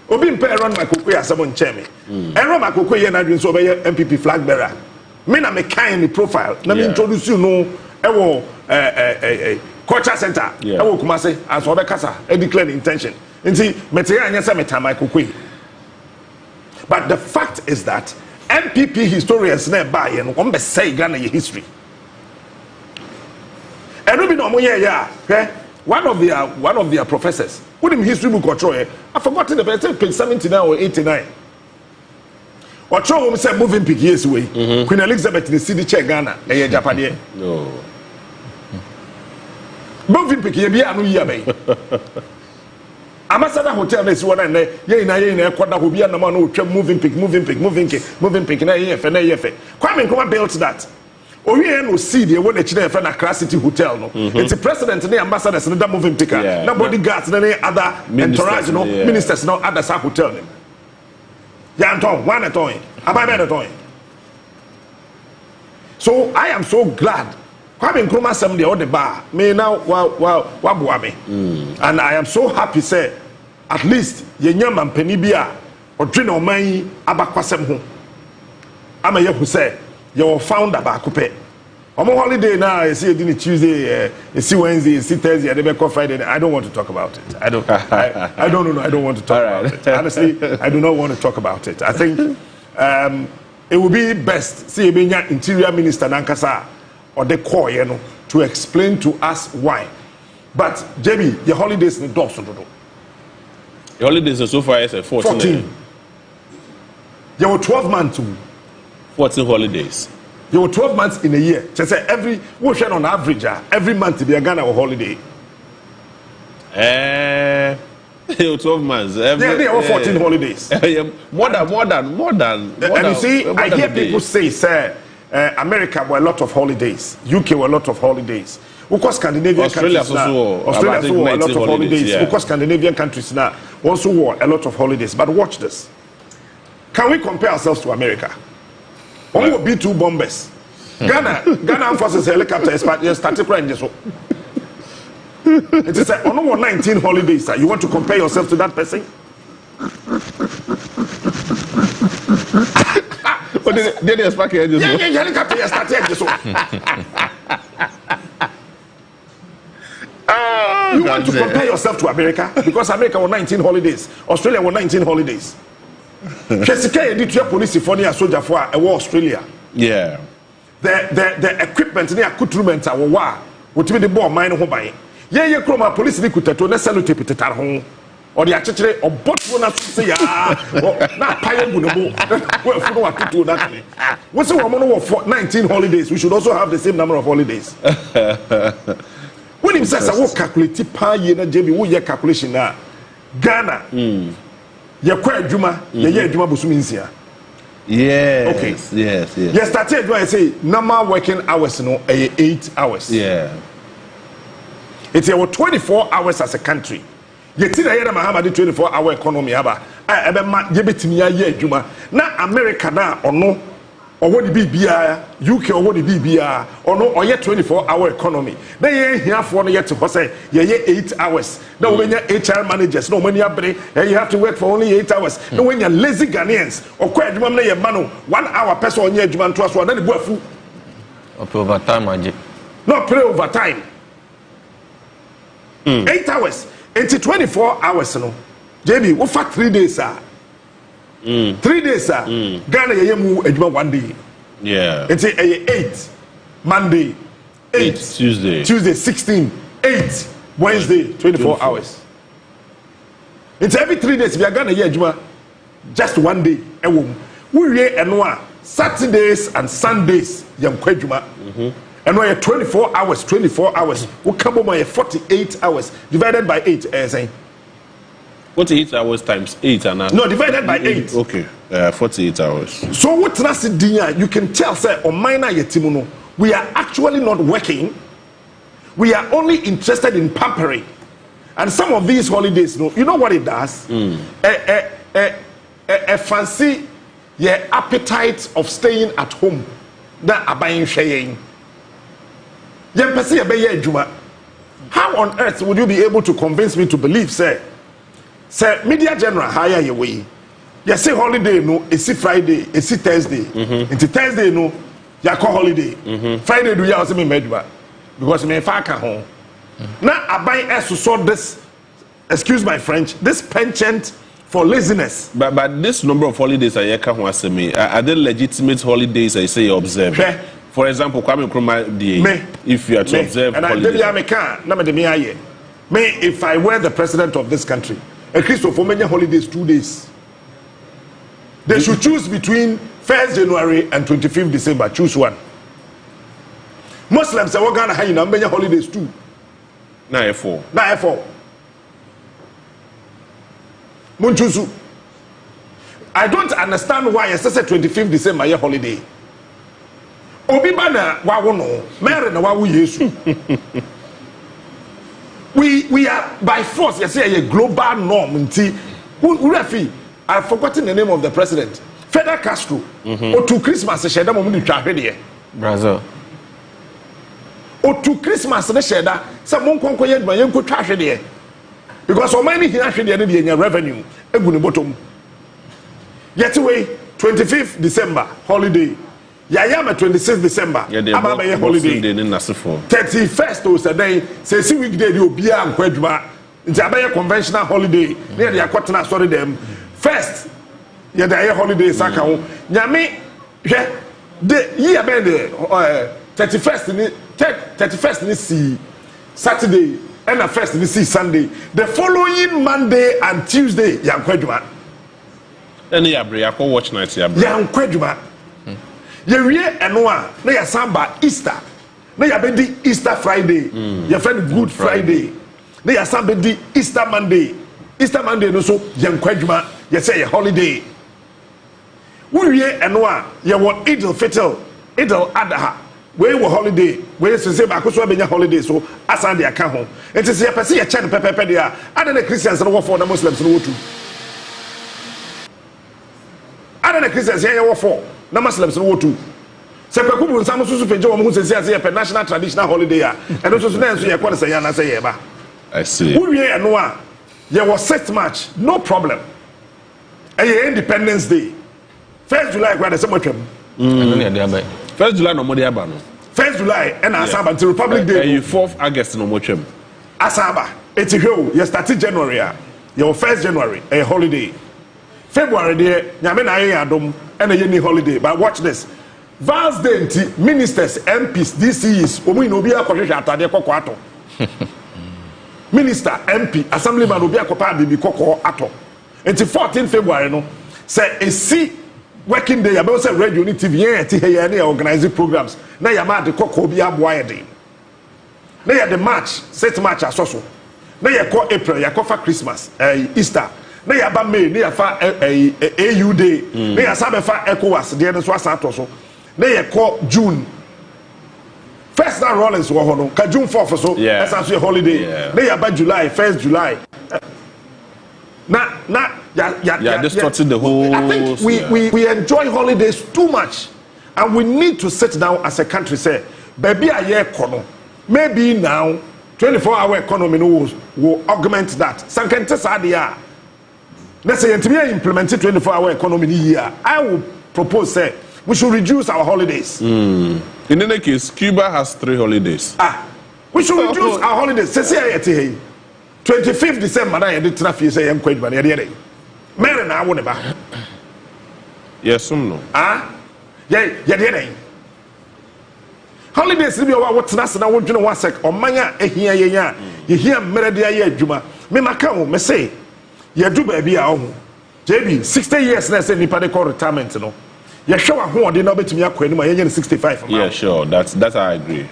Obi mpe run my Kokwe as someone chair me. And run my Kokwe yen adwin so be NPP flag bearer. Me na me kind the profile. Na me introduce you no culture center. Ewo Kumase as Obekasa e declare intention. Nti material anya say meta my Kokwe. But the fact is that NPP historians na ba ye no on be say Ghana your history. And we no mo yeah. Okay? One of their professors put him history book or I forgotten the page 79 or 89. Or Troy said moving pick years away. Queen Elizabeth the city chair Ghana, a Japan. No. Moving pick ye be anu yabe. Ambassador Hotel is one and ye na quarter who be a man who moving pick na ye fe na ye fe. Kwame Nkrumah built that. Oye no see the one the friend at City Hotel no. It's the president and the ambassadors and the moving picker. No bodyguards and any other entourage no ministers no other hotel name. One at all. So I am so glad. Kwame Nkrumah some the other bar. Me now wabuame. And I am so happy say at least ye nyama penibia or train on my abakwasem ho. Ama ye who say your founder bakupe. On holiday now, I see it Tuesday, I see Wednesday, I see Thursday, I never Friday. I don't want to talk about it. I don't know. I don't want to talk about it. Honestly, I do not want to talk about it. I think it would be best see a interior minister Nankasa or the core, to explain to us why. But JB, your holidays in the doors. Your holidays so far is 14. You were 12 months. 14 holidays. You were 12 months in a year. Just say every ocean on average, every month to be a Ghana holiday. 12 months. They have 14 holidays. More than. And you see, I hear people say, America were a lot of holidays. UK were a lot of holidays. Because Scandinavian countries now, Australia were a lot of holidays. Because Scandinavian countries now also were a lot of holidays. But watch this. Can we compare ourselves to America? Only will be 2 bombers. Ghana forces helicopters, but you started crying this. It is on 19 holidays. You want to compare yourself to that person? Did you expect it? Yeah, helicopter started this. You want to compare yourself to America? Because America won 19 holidays. Australia won 19 holidays. Jessica, the police for the soldier for Australia. Yeah. The equipment, the accoutrements are war. What be the ball mine home by? Yeah, chroma police ni kutato na salute pitetar home. Or the actually or bot one say na pile bunobo. Well, for what to do that. What's the woman for 19 holidays? We should also have the same number of holidays. When he says I will calculate pa ye na JB wo ye calculation na Ghana. Ye kwa adwuma, ye adwuma bosuminsia. Yes. Okay. Yes. You started when I say normal working hours, 8 hours. Yeah. It's our 24 hours as a country. You see that Muhammad 24-hour economy aba. You betimi ya adwuma. Na America na ono or what be UK or what be or no or yet 24-hour economy. They here for no yet to say 8 hours. No when you're HR managers, no when you have to work for only 8 hours. No when you're lazy Ghanaians or quite adwuma na ye mano 1 hour person on your adwuma to us one then the boafu. Overtime no play overtime. 8 hours. It's 24 hours no. JB, we for 3 days 3 days Ghana ye mu adwuma 1 day. Yeah. It's 8 Monday 8 Tuesday 16 8 Wednesday 24 hours. It's every 3 days we are Ghana ye adwuma just 1 day we eno Saturdays and Sundays yam kwadwuma. And we are 24 hours. We come over 48 hours divided by 8. Saying 48 hours times 8 and no divided by 8. Okay, 48 hours. So what you can tell, sir, on minor yetimuno, we are actually not working. We are only interested in pampering. And some of these holidays, you know what it does? A fancy appetite of staying at home. That abaying sharing. How on earth would you be able to convince me to believe, sir, media general hire your way? You say holiday, no, it's Friday, it's Thursday. It's Thursday, no, you call holiday. Friday, do you also mean medba? Because me far home. Now, I buy us to sort this, excuse my French, this penchant for laziness. But this number of holidays are they legitimate holidays I say you observe? For example, Kwame Nkrumah Day, if you are to observe and holidays. If I were the president of this country, a Christopher many holidays 2 days. They should choose between 1st January and 25th December. Choose one. Muslims are going to have many holidays too. Now 4. Munchusu. I don't understand why it's just a 25th December year holiday. Obiba na wawono, mere na wawu Yesu. We are by force, you say a global norm. Urafi, I've forgotten the name of the president. Fidel Castro. Or to Christmas, a shedda moment to travel Brazil. Or to Christmas, the shedda, someone conquered by young could trash there. Because so many here actually in your revenue, a good bottom. Yet away, 25th December, holiday. Yayama 26th December. Yeah, Ababa holiday. 31st or Saturday. Say see weekday you be an kweduma. It's a conventional holiday. Near the Aquatana sorry them. First, yeah, the holiday Sakao. Yami, the year bend 31st in see Saturday and the first in see Sunday. The following Monday and Tuesday, Yan kweduma. Any abre, I call watch night. Yan Queduma. Ye and one, they are samba Easter. They are bedi Easter Friday. Your friend Good Friday. They are somebody Easter Monday. Easter Monday no so yan Queduma. You say a holiday. We and one, you want Idil Fitl, Idil Adaha. We were holiday. We say back so be holiday so asan dey aka ho. It is a person a chen pepe there. And the Christians no for the Muslims no too. And the Christians here for the Muslims no too. Se kwaku bu nsam so so feje wo mo say say national traditional holiday a. And so so na so ye kwere say ya na say ye ba. I see. We no a ye was 6th March, no problem. Independence Day. 1st July kwere say motwam. 1st July no more dey aba no. 1st July and Asaba until Republic Day. 4th August no more twam. Asaba. It's a hill. You started January. Your 1st January a holiday. February there. Nyame na ye adom and a yeni holiday. But watch this. Vals Day ministers, MPs, DCs. Omu ino biya kwa atade koko ato. Minister, MP, Assemblyman obi akopa bibi koko ato. Until 14 February no. Say a C working day about say radio ni TV here organizing programs na ya ma de kokko bi aboa ye na ya the March 6th March asoso na ya ko April ya ko fa Christmas Easter na ya ba May na ya fa AU day na ya sabe fa ECOWAS de so asa to so na ya ko June first na Rollins wo ho no ka June 4th so esa so holiday na ya ba July 1st July Yeah, distorting the whole. I think we enjoy holidays too much, and we need to sit down as a country. Say, baby, a year kono. Maybe now, 24-hour economy will augment that. Sankente sadia. Let's say until we implement 24-hour economy here, I will propose say we should reduce our holidays. In any case, Cuba has 3 holidays. We should reduce our holidays. Say 25th December na yede traffic say yem kwedba na yede mere na awo ne ba yes no yede holidays bi o wa tena se na wo dwene wa sek omanya ehia yenya ye hia mere de aye adwuma me maka ho me say ye du ba bi a ho JB 60 years na say nipa de call retirement no ye hwe wa ho ode na obetumi akwa ni ma ye 65 yeah sure that's I agree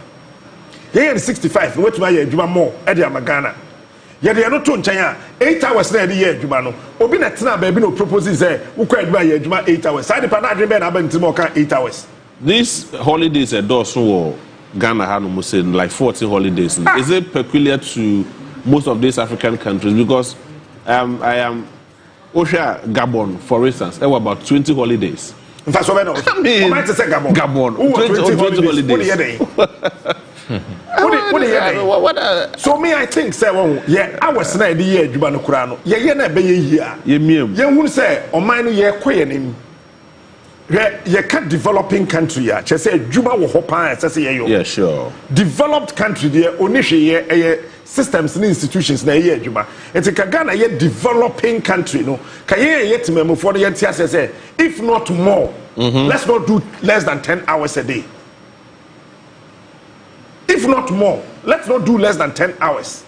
ye 65 no wetuma ye adwuma more e de amagana yede no to nchen a 8 hours na yede ye adwuma no obi na tena ba bi no propose say ukwa adwuma ye adwuma 8 hours side pa na adwen be na ba ntimo ka 8 hours these holidays are those who Ghana had almost saying like 40 holidays. Is it peculiar to most of these African countries? Because I am Osha Gabon, for instance, there were about 20 holidays. I mean, Gabon 20 holidays. So me, I think say, yeah, I was na the year Jubano Kurano. Yeah, na be here. Yeah, who say on mine ye quening. You can't developing country ya. She say Juba wo hopa say yo. Yeah, sure. Developed country there onishi systems and institutions na ye Juba. And Ghana ye developing country no. Ka ye yet memo for the yet say if not more, let's not do less than 10 hours a day. If not more, let's not do less than 10 hours.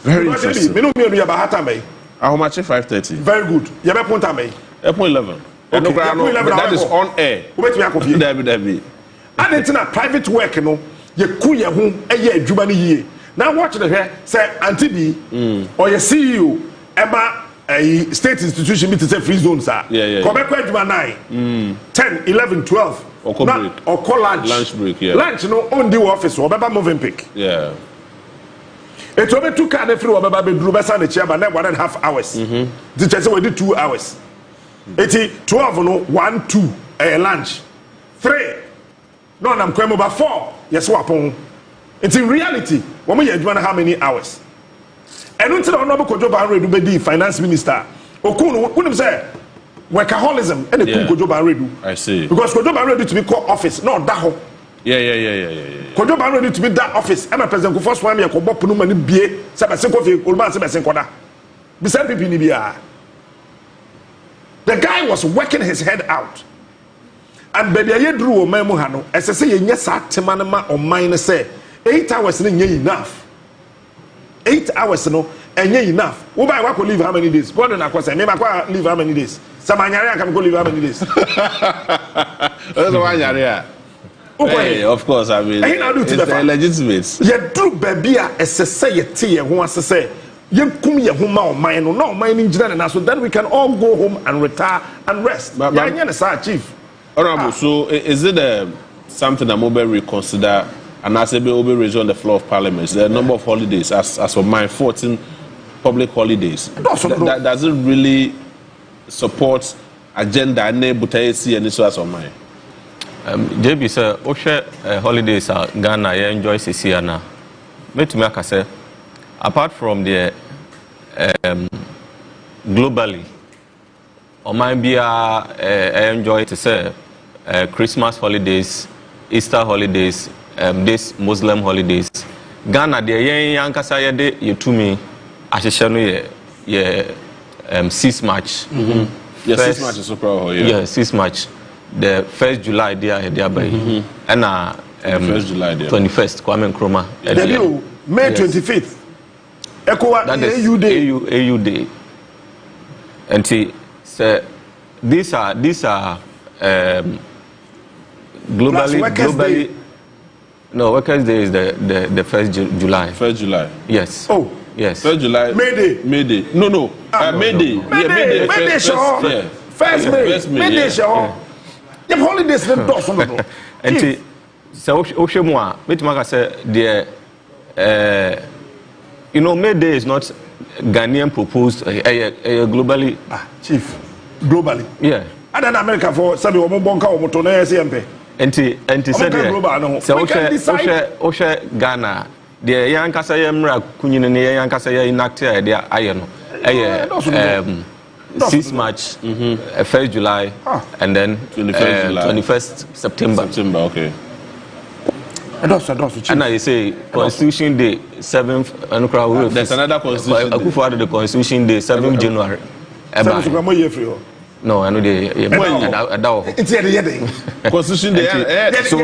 Very interesting. Me no me no about hata me. How much 5:30? Very good. You be point am me. 11. Okay. That is on air. Debbie. And it's na private work no. You ku ye ho eye adwuma ni yie. Now watch the here say Auntie B or your CEO eba a state institution be to say free zones are. Come back adwuma 9, 10, 11, 12. Or break. Or call lunch. Lunch break, yeah. Lunch no on the office or baba moving pick. Yeah. It's over 2 car free or baba be besa na chair but 1.5 hours. The chance we do 2 hours. 12 no 1 2 lunch 3 no I'm going over 4 yes wapon it's in reality when we adwuma how many hours and until honorable Kojo Banredu be the finance minister okunu wouldn't say workaholism and Kojo Banredu I see because Kojo Banredu to be call office no that ho yeah Kojo Banredu to be that office and president Kufuor swam ya ko bopunu mani bie se be senko fi olman se be senkoda be say pipi ni bia. The guy was working his head out. And baby, I drew a memo hano. As I say, yes, Timanama or mine say 8 hours enough. 8 hours no. enough. Who buy what could live how many days? Go on, I say, maybe I live how many days? Samanyari can go live how many days? That's why you're hey, of course, I mean, it's legitimate. You do baby a society who wants to say, you come here, who now mine or no mine in general, so then we can all go home and retire and rest. But chief. Honorable, so is it something that mobile reconsider and as a will be raised on the floor of parliament? There are a number of holidays, as for mine, 14 public holidays. Does it really support agenda and see any source of mine? JB sir, Oshe holidays are Ghana, I enjoy Sisiana. Metumaka say, apart from the globally, or might be I enjoy to say Christmas holidays, Easter holidays, this Muslim holidays. Ghana, the young Kasaya de you to me, Ashishanu ye 6 March. Yes, 6 March is so proud. Yeah, 6 March. The 1st July there by and 1st July 21st Kwame Nkrumah. May 25th. That is AU Day. And see, so these are globally. No, Workers' Day is the 1st July. 1st July. Yes. Oh. Yes. 1st July. May Day. No. May Day. May Day. First May. The holidays don't do something. And so Oshemwa, Metumaka said the May Day is not Ghanaian proposed globally. Chief, globally. Yeah. And in America for Sabi Omobonka or Motone SMP. And he said so Oshe Ghana, the young Kasayamra Kunin and the young Kasaya inactive idea iron. 6 March, 1st July, and then 21st September. Okay. And I say Constitution Day, 7th. There's another Constitution Day. The Constitution Day, 7th January. No, I know it's the Constitution Day. So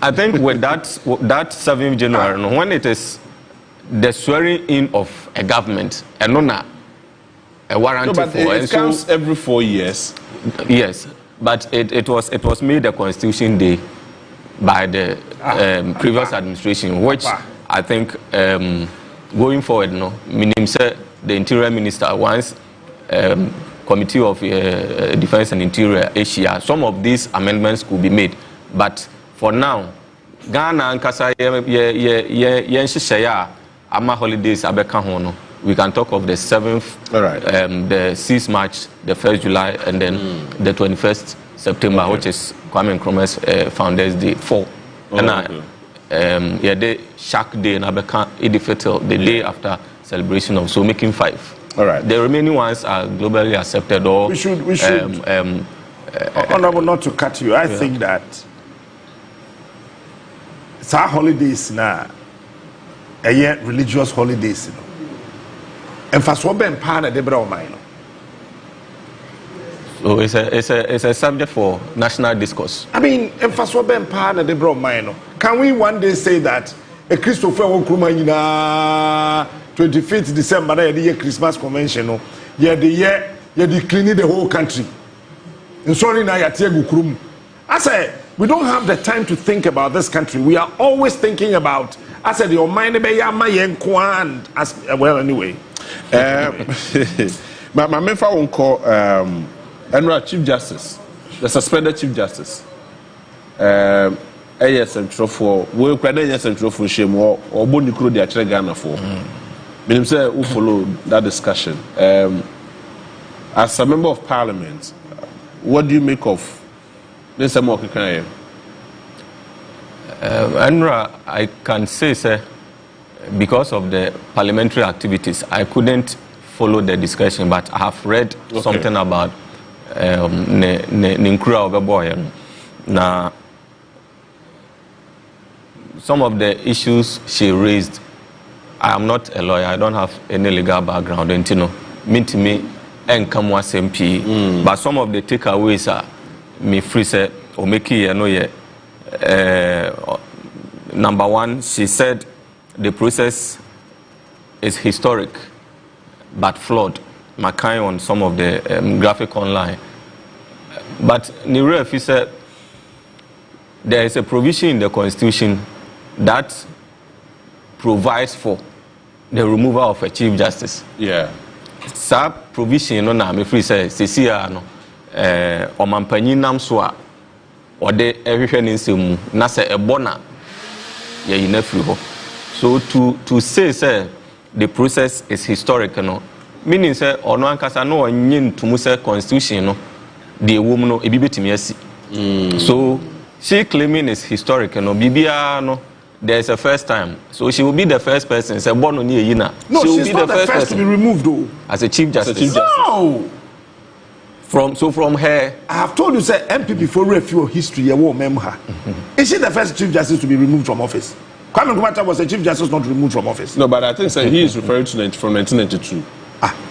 I think with that 7th January, when it is the swearing in of a government, and not a warranty but for it comes every 4 years. Yes, but it was made a Constitution Day by the previous administration, which I think going forward, meaning the Interior Minister once Committee of Defense and Interior Asia, some of these amendments could be made, but for now, Ghana and Kasa ama holidays abeka hono. We can talk of the 7th, the 6th March, the 1st July, and then the 21st September, which is Kwame Nkrumah's Founders Day 4. And the Shark Day and Abeka Idifetel, the day after celebration of, so making 5. All right. The remaining ones are globally accepted. Or we should. Honorable, not to cut you, I think that it's our holidays now, a year religious holidays. And for so ben pana de bromino. So it's a subject for national discourse. I mean, and for so ben pana de bromino. Can we one day say that a Christopher Nkrumah 25th December the year Christmas convention, the cleaning the whole country. And sorry now you I say we don't have the time to think about this country. We are always thinking about. I said your mind be as well anyway. My member won't call Chief Justice, the suspended Chief Justice. Central for we credit Central for shame or Boni Kuro de Achre Ghana for. Meaning say who follow that discussion. As a member of Parliament, what do you make of this? Andra, I can say, sir, because of the parliamentary activities, I couldn't follow the discussion, but I have read something about Ninkura Obeboy. Now, some of the issues she raised, I am not a lawyer, I don't have any legal background, and mean to me, and come was MP. But some of the takeaways are me free say or make it, number one, she said the process is historic but flawed. My kind on some of the graphic online. But Nirefi said there is a provision in the Constitution that provides for the removal of a Chief Justice. Yeah. Sa provision no na me free say sesia no omampanyin nam so a ode ehwehwe ne nsemu na se ebona ye yina free ho. So to say the process is historic no meaning say ono ankasa no onye ntumu say constitution no the woman no ebi betimi asi. So she claiming is historic no bibia no there's a first time, so she will be the first person. Say, born on Yina. No, she will she's be not the first to be removed, though. As a Chief Justice. No. From her, I have told you, say NPP for review of history. I won't remember her. Is she the first Chief Justice to be removed from office? Kwame Nkrumah was a Chief Justice not removed from office. No, but I think he is referring to from 1992.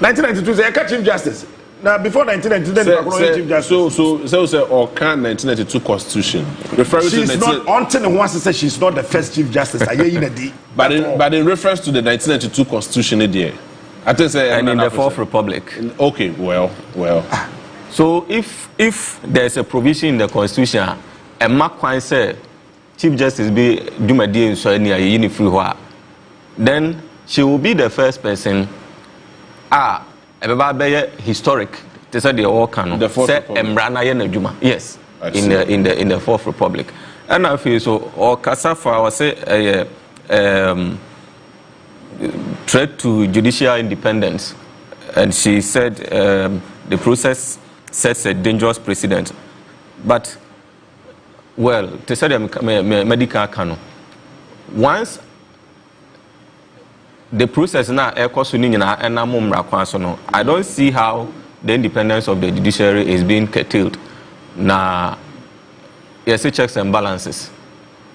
1992 is a Chief Justice. Now, before 1992, Chief Justice. So, or can 1992 Constitution referring she's to not until the one says she's not the first Chief Justice. But in reference to the 1992 Constitution, I think and in the Fourth Republic. Okay, well. So if there's a provision in the Constitution, a Makwan say Chief Justice be Dumadi so any free, then she will be the first person. Historic. They said the all canon. The Fourth Republic. Yes. In the Fourth Republic. And I feel so. Or Kasafa was say threat to judicial independence, and she said the process sets a dangerous precedent. But well, they said medical canon. Once the process now I don't see how the independence of the judiciary is being curtailed. Now, yes, checks and balances.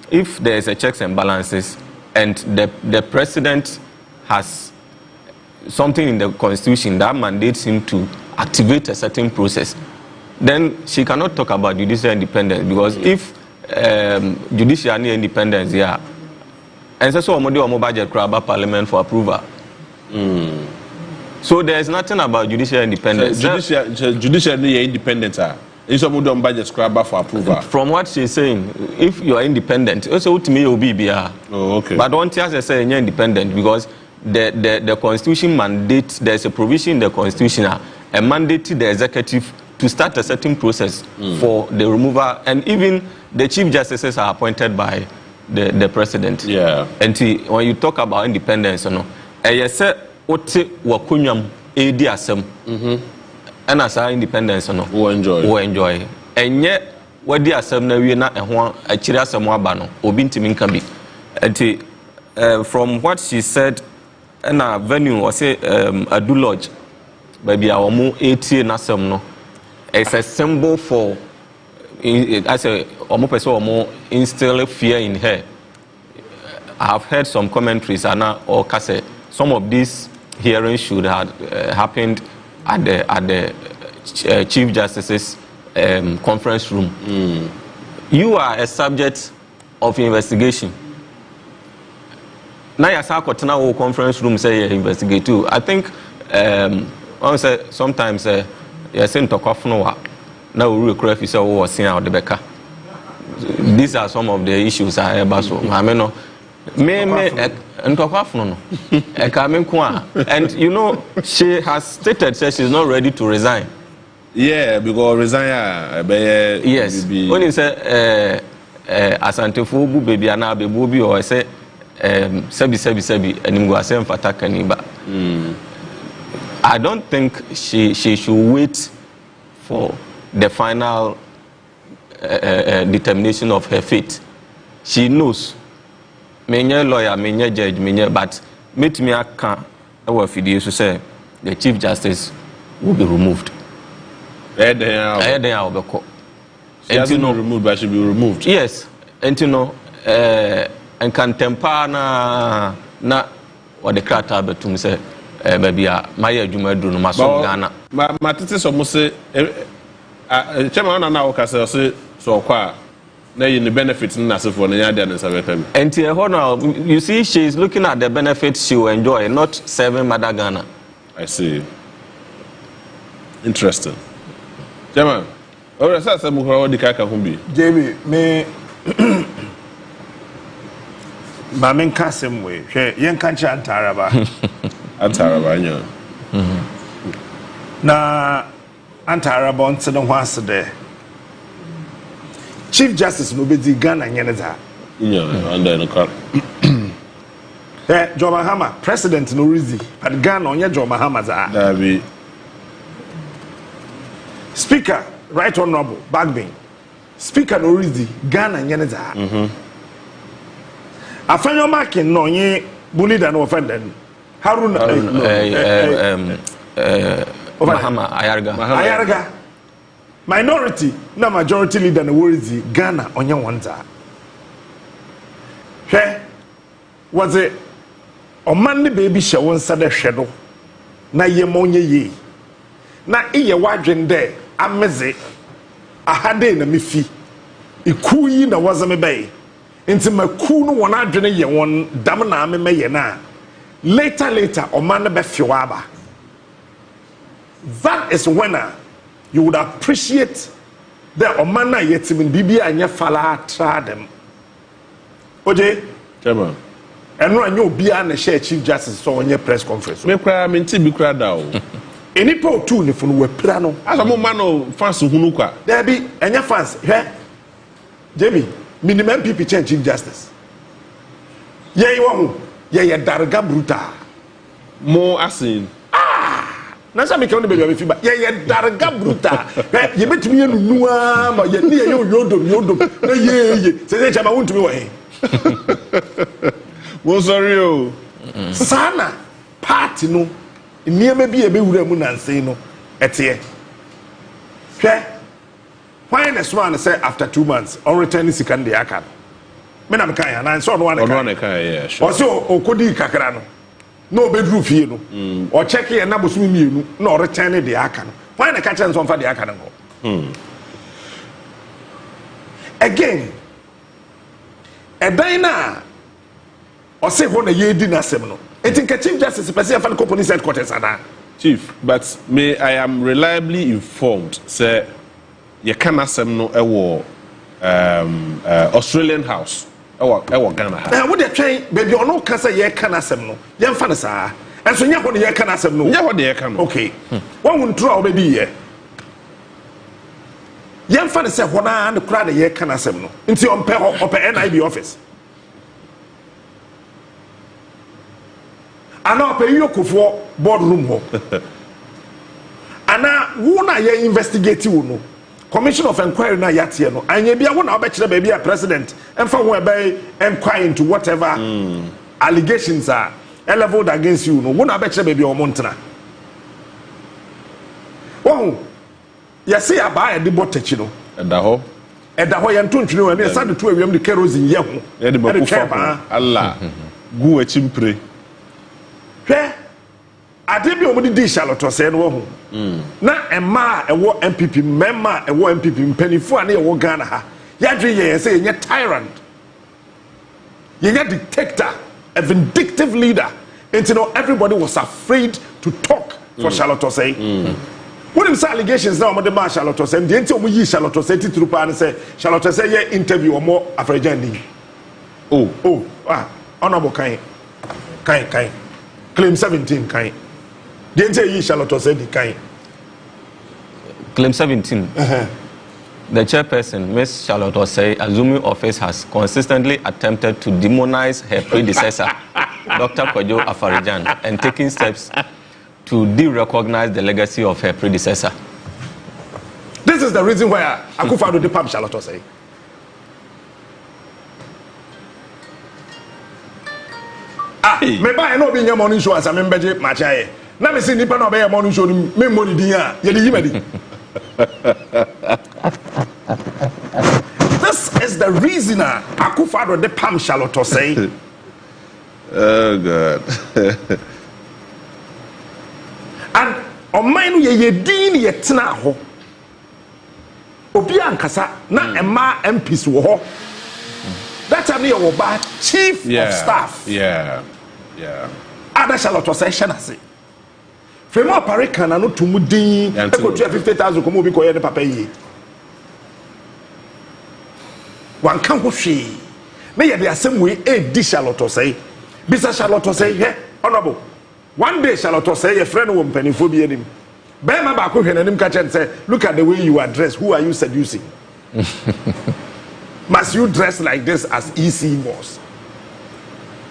If there is a checks and balances, and the president has something in the Constitution that mandates him to activate a certain process, then she cannot talk about judicial independence, because if judicial independence, and so on budget grab parliament for approval. So there is nothing about judicial independence. So judicial independence is on budget grab for approval. From what she's saying, if you are independent, also to me will be okay. But don't just say you're independent, because the Constitution mandates, there's a provision in the Constitution a mandate to the executive to start a certain process for the removal, and even the Chief Justices are appointed by the president. Yeah. And when you talk about independence, I say what wakunyam edi asem. And as our independence, we enjoy. And yet, what the asem na we na ehwa achiri asem aba no obi ntimi nka bi. And from what she said, and a venue was say Adu Lodge, baby our mu 80 na asem no. It's a symbol for. I say, instill fear in her. I have heard some commentaries, or some of these hearings should have happened at the Chief Justice's conference room. You are a subject of investigation. Now, you say conference room say you investigate too. I think sometimes you say Torkorno. Now we will say seeing out the Becca. These are some of the issues I have. And you know, she has stated that she's not ready to resign. Yeah, because resign. Yes. When you say Asante Fobu baby ana bebubi, or I say sebi and you go say mfatakaniba. I don't think she should wait for the final determination of her fate. She knows. Many lawyer, many judge, but meet me I can to say the Chief Justice will be removed. She hasn't been removed, but she will be removed. Yes, and you know, and can temper na what the crata betum say. Baby, my Jumadu no maso Ghana. My teachers almost say, Chairman, now, so Now you the benefits in as for the idea and you see, she is looking at the benefits she will enjoy, not serving Mother Ghana. I see. Interesting. Chairman, what is that? Jamie, me. Mamen Kasim way. Yen kanchi Antaraba. Antaraba, yeah. Na Antaraba on Sedon Wasade. Chief Justice Nobedi Ghana Yeneza. Yeah, under the car. Joe Mahama, President Norizi, but Ghana on your Joe Mahama. Speaker, Right Honorable Bagbin. Speaker Norizi, Ghana Yeneza. Afanyo makin no nye bully than offended. Haruna Mahama Ayarga. Minority na majority leader na worrizi Ghana onye wanta. Was it Omani baby shawon sada shadow na ye monye ye. Na iye wadwen de ameze ahade na mifi. Ikuyi na wazame bay. Inti maku no wona adwene ye won dam na ameme ye na later Omani be fiwaba. That is when you would appreciate the Omana yetimin bibi anya fala tra them. Oje, Chairman. And no anyo bia na share Chief Justice so on your press conference. Me kra minti bi kra da o. Eni po tu ni funu we pra no. Asa mo man no fans hunu kwa. There be anya fans. Jamie, minimum NPP change Chief Justice. Ye wo ye darga bruta. Mo asin. Nasa me kawon be fiba ye darga bruta ye betumi ye nua ma ye ni ye yodom na ye se chama wontumi wo he wo sorry o sana party no niema bi e be wura mu nansen no ete why the swan say after 2 months on returning second day aka me na me kan ya na so no one kan yeah sure o so okodi kakra no no bedroom fie no or check here na bosumi mienu na return the aka no why na ka chen so mfa the aka no again edan na o se ho na ye di na sem no etin ka Chief Justice person fa the police headquarters ana chief but me I am reliably informed say ye kana sem no ewo Australian House ewo Ghana ha wo de twen baby ono ka say ye kana sem no ye mfa ne saa enso nya ho ne ye kana sem no nya ho de ye kana okay won wontro a obedi ye mfa ne say ho na ne kura de ye kana sem no nti ompe NIB office ana ope yokofo boardroom ho ana wo na ye investigate wo no Commission of Inquiry na yatie no anya bia wo na obekire ba bia president emfa wo ebe inquire into whatever allegations are leveled against you no wo na obekire ba bia o montena wo yesi aba e de botachi no eda ho ye ntontwene wo na sa de to awiam de kerosene ye ho e de bakufa Allah gu achimpre ade bi omo di Charlotte Osei no ho na emma ewo NPP memma ewo NPP mpanifu ane ewo Ghana ha yadwe ye say ye tyrant ye dictator a vindictive leader and you know everybody was afraid to talk for Charlotte Osei what them allegations now omo de ma Charlotte Osei de enti omo yi Charlotte Osei tituru pa ne say Charlotte Osei ye interview omo afrejandi honorable kind claim 17 kind the entire Charlotte Osei the kind claim 17 The chairperson, Ms. Charlotte Osei, assuming office, has consistently attempted to demonize her predecessor, Dr. Kwajo Afarijan, and taking steps to de-recognize the legacy of her predecessor. This is the reason why Akufo-Addo depam Charlotte Osei. Me buy no be morning show as a member machaye. Na me see nipa no be morning show me money din a ye dey yimadi. This is the reason Akufo-Addo depam Charlotte Osei. Oh God. And on mine ye din ye tena ho. obi ankasa na ema MPs wo ho that time you oba chief of staff ada Charlotte Osei shanase fema parika na no tumudin e ko 50,000 ko mo bi ko ye de papa yi wan kan ho hwe na ye de asem we e di Charlotte Osei bisa Charlotte Osei he honorable one day Charlotte Osei your friend wo mpanifo bi enim Bema ba ko hwe nanim ka chen say look at the way you are dressed, who are you seducing? Must you dress like this as EC was?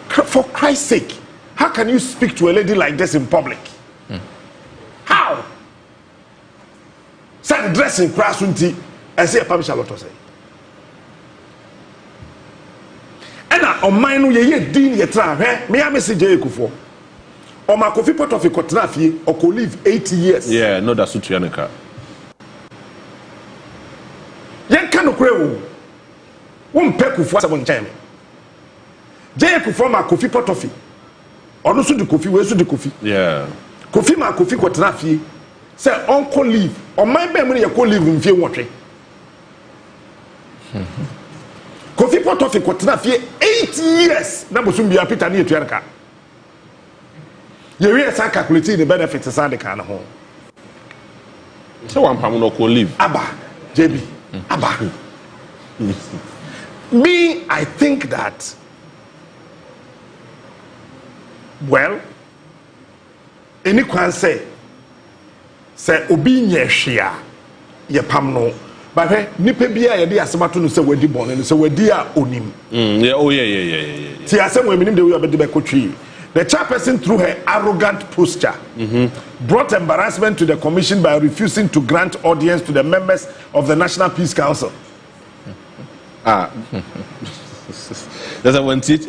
For Christ's sake, how can you speak to a lady like this in public? How? Say dressing crassunti and say Pam Charlotte Osei. And on mine no ye din ye tra me a message ye kufo. Or my coffee pot of a cotrafi or could live 80 years. Yeah, no, that's Sutrianica. Yan cano crew won't peck with what's one time. Jay could form a coffee pot of it. Or no, the coffee, where's the coffee? Yeah. Coffee, my coffee cotrafi. Say, uncle leave, or my memory, a co live in fear water. Coffee pot of a cotrafi 80 years. Number soon be a pit near Tuerca. You really start calculating the benefits of the kind of home. So one pound no live. Abba, JB, Abba. Me, I think that. Well, any can say obi nyeshia ye pam no. But hey, nipa bia ye dey asemato no say wedi born no say wedi a onim. Yeah, oh yeah. Ti asem we minim de we obedi be kotwi. The chairperson, through her arrogant posture, brought embarrassment to the commission by refusing to grant audience to the members of the National Peace Council. There's a one teach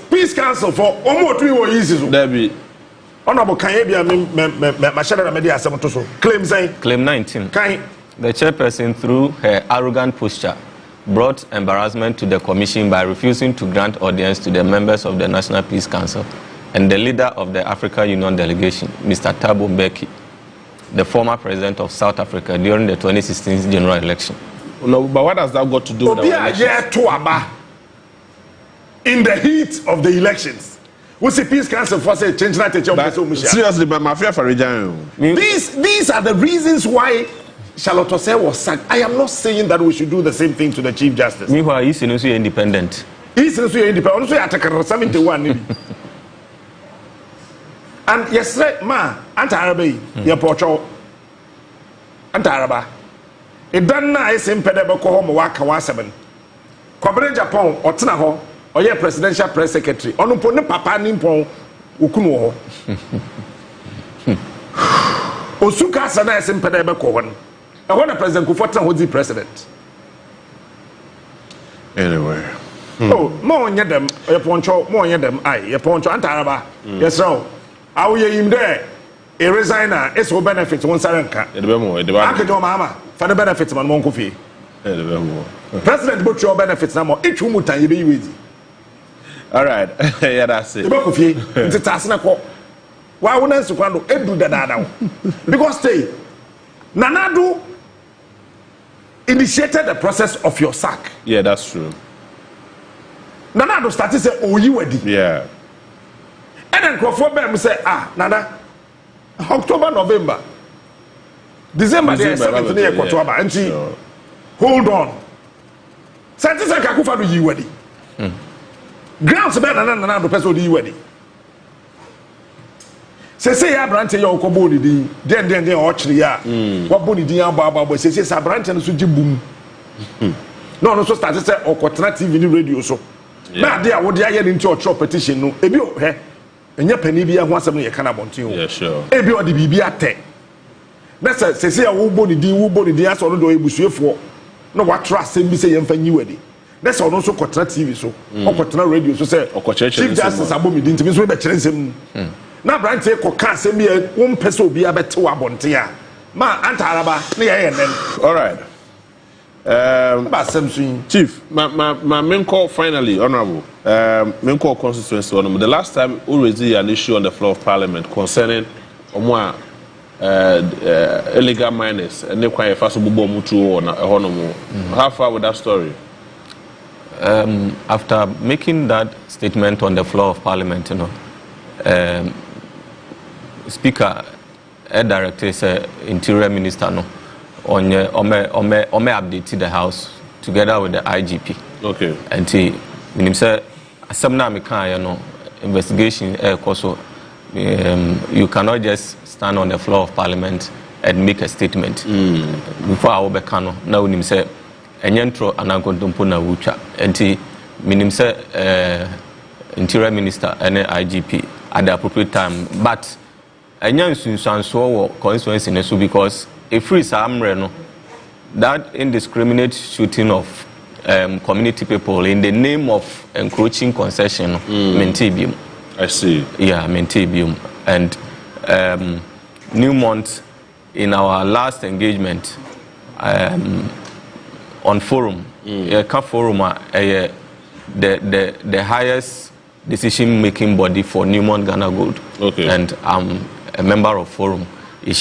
Peace Council for almost 3 years. Debbie. Honorable Kanyebia, Claim 19. The chairperson, through her arrogant posture, brought embarrassment to the commission by refusing to grant audience to the members of the National Peace Council and the leader of the Africa Union delegation, Mr. Thabo Mbeki, the former president of South Africa during the 2016 general election. No, but what has that got to do with the elections? In the heat of the elections, what's the Peace Council for say change that? Seriously, but my fear for these are the reasons why Charlotte Osei was sacked. I am not saying that we should do the same thing to the Chief Justice. Meanwhile, he's independent. He's independent. Also, I take 71. And yesterday, ma, anti-Arabi, your portrait, anti-Araba. It done now. I say, "Impedable ko home work kawa 7." Kobre Japan or Tinaho or your presidential press secretary. Onu po ne papa ni po ukunu ho. Osuka sana I say, "Impedable ko hon." I want a president who fought the president. Anyway. Oh, more on them, a poncho, more on them. Aye, a poncho, anti-Araba. Yes, sir. I will him there. A resigner, it's who benefits one saranka. The mama, for the benefits of one coffee. President put your benefits now, each woman you be with. All right, yeah, that's it. The book of you, it's a task. Why wouldn't you want to do that? Because stay, Nanadu initiated the process of your sack. Yeah, that's true. Nanado started say, "Oh, you ready?" Yeah. And then Crawford say, Nana, October, November, December, they are 7th year October, and she hold on. Santi say Kakufa do you ready? Grounds better than Nanado person do you ready? Say ya branch your kobodi di then ochri ya what boni di aba say branch no so jibum no so start say okotena TV ni radio so na dey wo dey aye ni nti ochro petition no ebi he enya pani bi ho asem no ye kana bonten o yeah sure ebi odi bibi ate na say ya wo boni di aso no do ebusuefo no wa trust asem bi say ye mfa nyi wadi na say ono so kotena TV so okotena radio so say Chief Justice abomi di ntimi so be kire nsem na branch ko ka se mi won pese obi abete wa bonte a ma antaraba na ye nen. All right. Chief, my main call finally, Honorable. Main call constituency. The last time we raised an issue on the floor of Parliament concerning illegal miners and they quite fast bubo mutu on honomo. How far with that story? After making that statement on the floor of Parliament, Speaker, Director, Interior Minister, on updated the House together with the IGP. Okay. And he said, investigation also. You cannot just stand on the floor of Parliament and make a statement before our becano. Now, him say, "Enyentro anankontumpo na wucha." Enti minim say Interior Minister and IGP at the appropriate time. But enyansun sanso constituency nesu because a free samre that indiscriminate shooting of community people in the name of encroaching concession maintained. I see. Yeah, maintained. And Newmont, in our last engagement on forum, forum, the highest decision-making body for Newmont Ghana Gold. Okay. And I'm a member of forum. They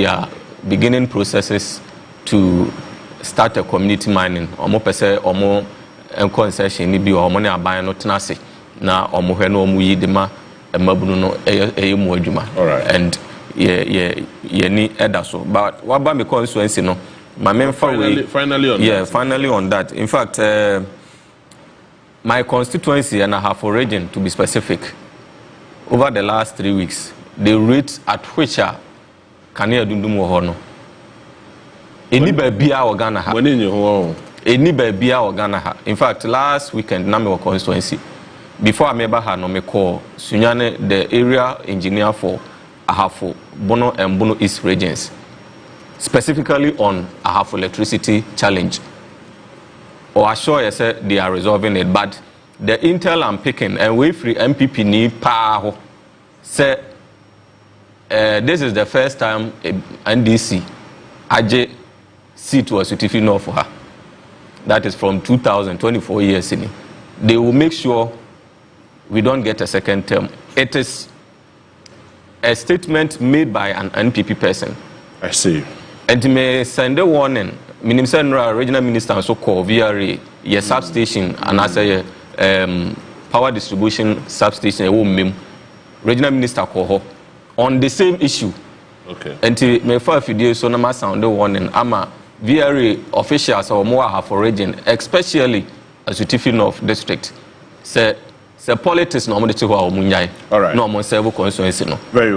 are beginning processes to start a community mining. Concession ni bi omone aban no tenase na omohwe no omuyi de ma mabunu no eyemu adwuma. And ye ni edaso but waba me constituency no my main finally on that. In fact, my constituency and I have a region, to be specific, over the last 3 weeks, the rate at which Kania Dundumu Hono any baby our Ghana ha any baby our Ghana ha. In fact, last weekend Nami constituency before I remember her no me call Sunyane, the area engineer for Ahafo Bono and Bono East regions, specifically on Ahafo electricity challenge. Or assure you say they are resolving it, but the intel I'm picking and we free NPP need power say this is the first time NDC AJ seat was certified for her. That is from 2024 years in. They will make sure we don't get a second term. It is a statement made by an NPP person. I see. And may send a warning. Minister, regional minister, so called VRA, your substation, and I say power distribution substation, regional minister call on the same issue. Okay. And may 5 days so no sound the warning. Ama VRA officials or more have for region, especially as certificate of district. Say politics normally to our munyai. All right. No more several constituency no. Very well.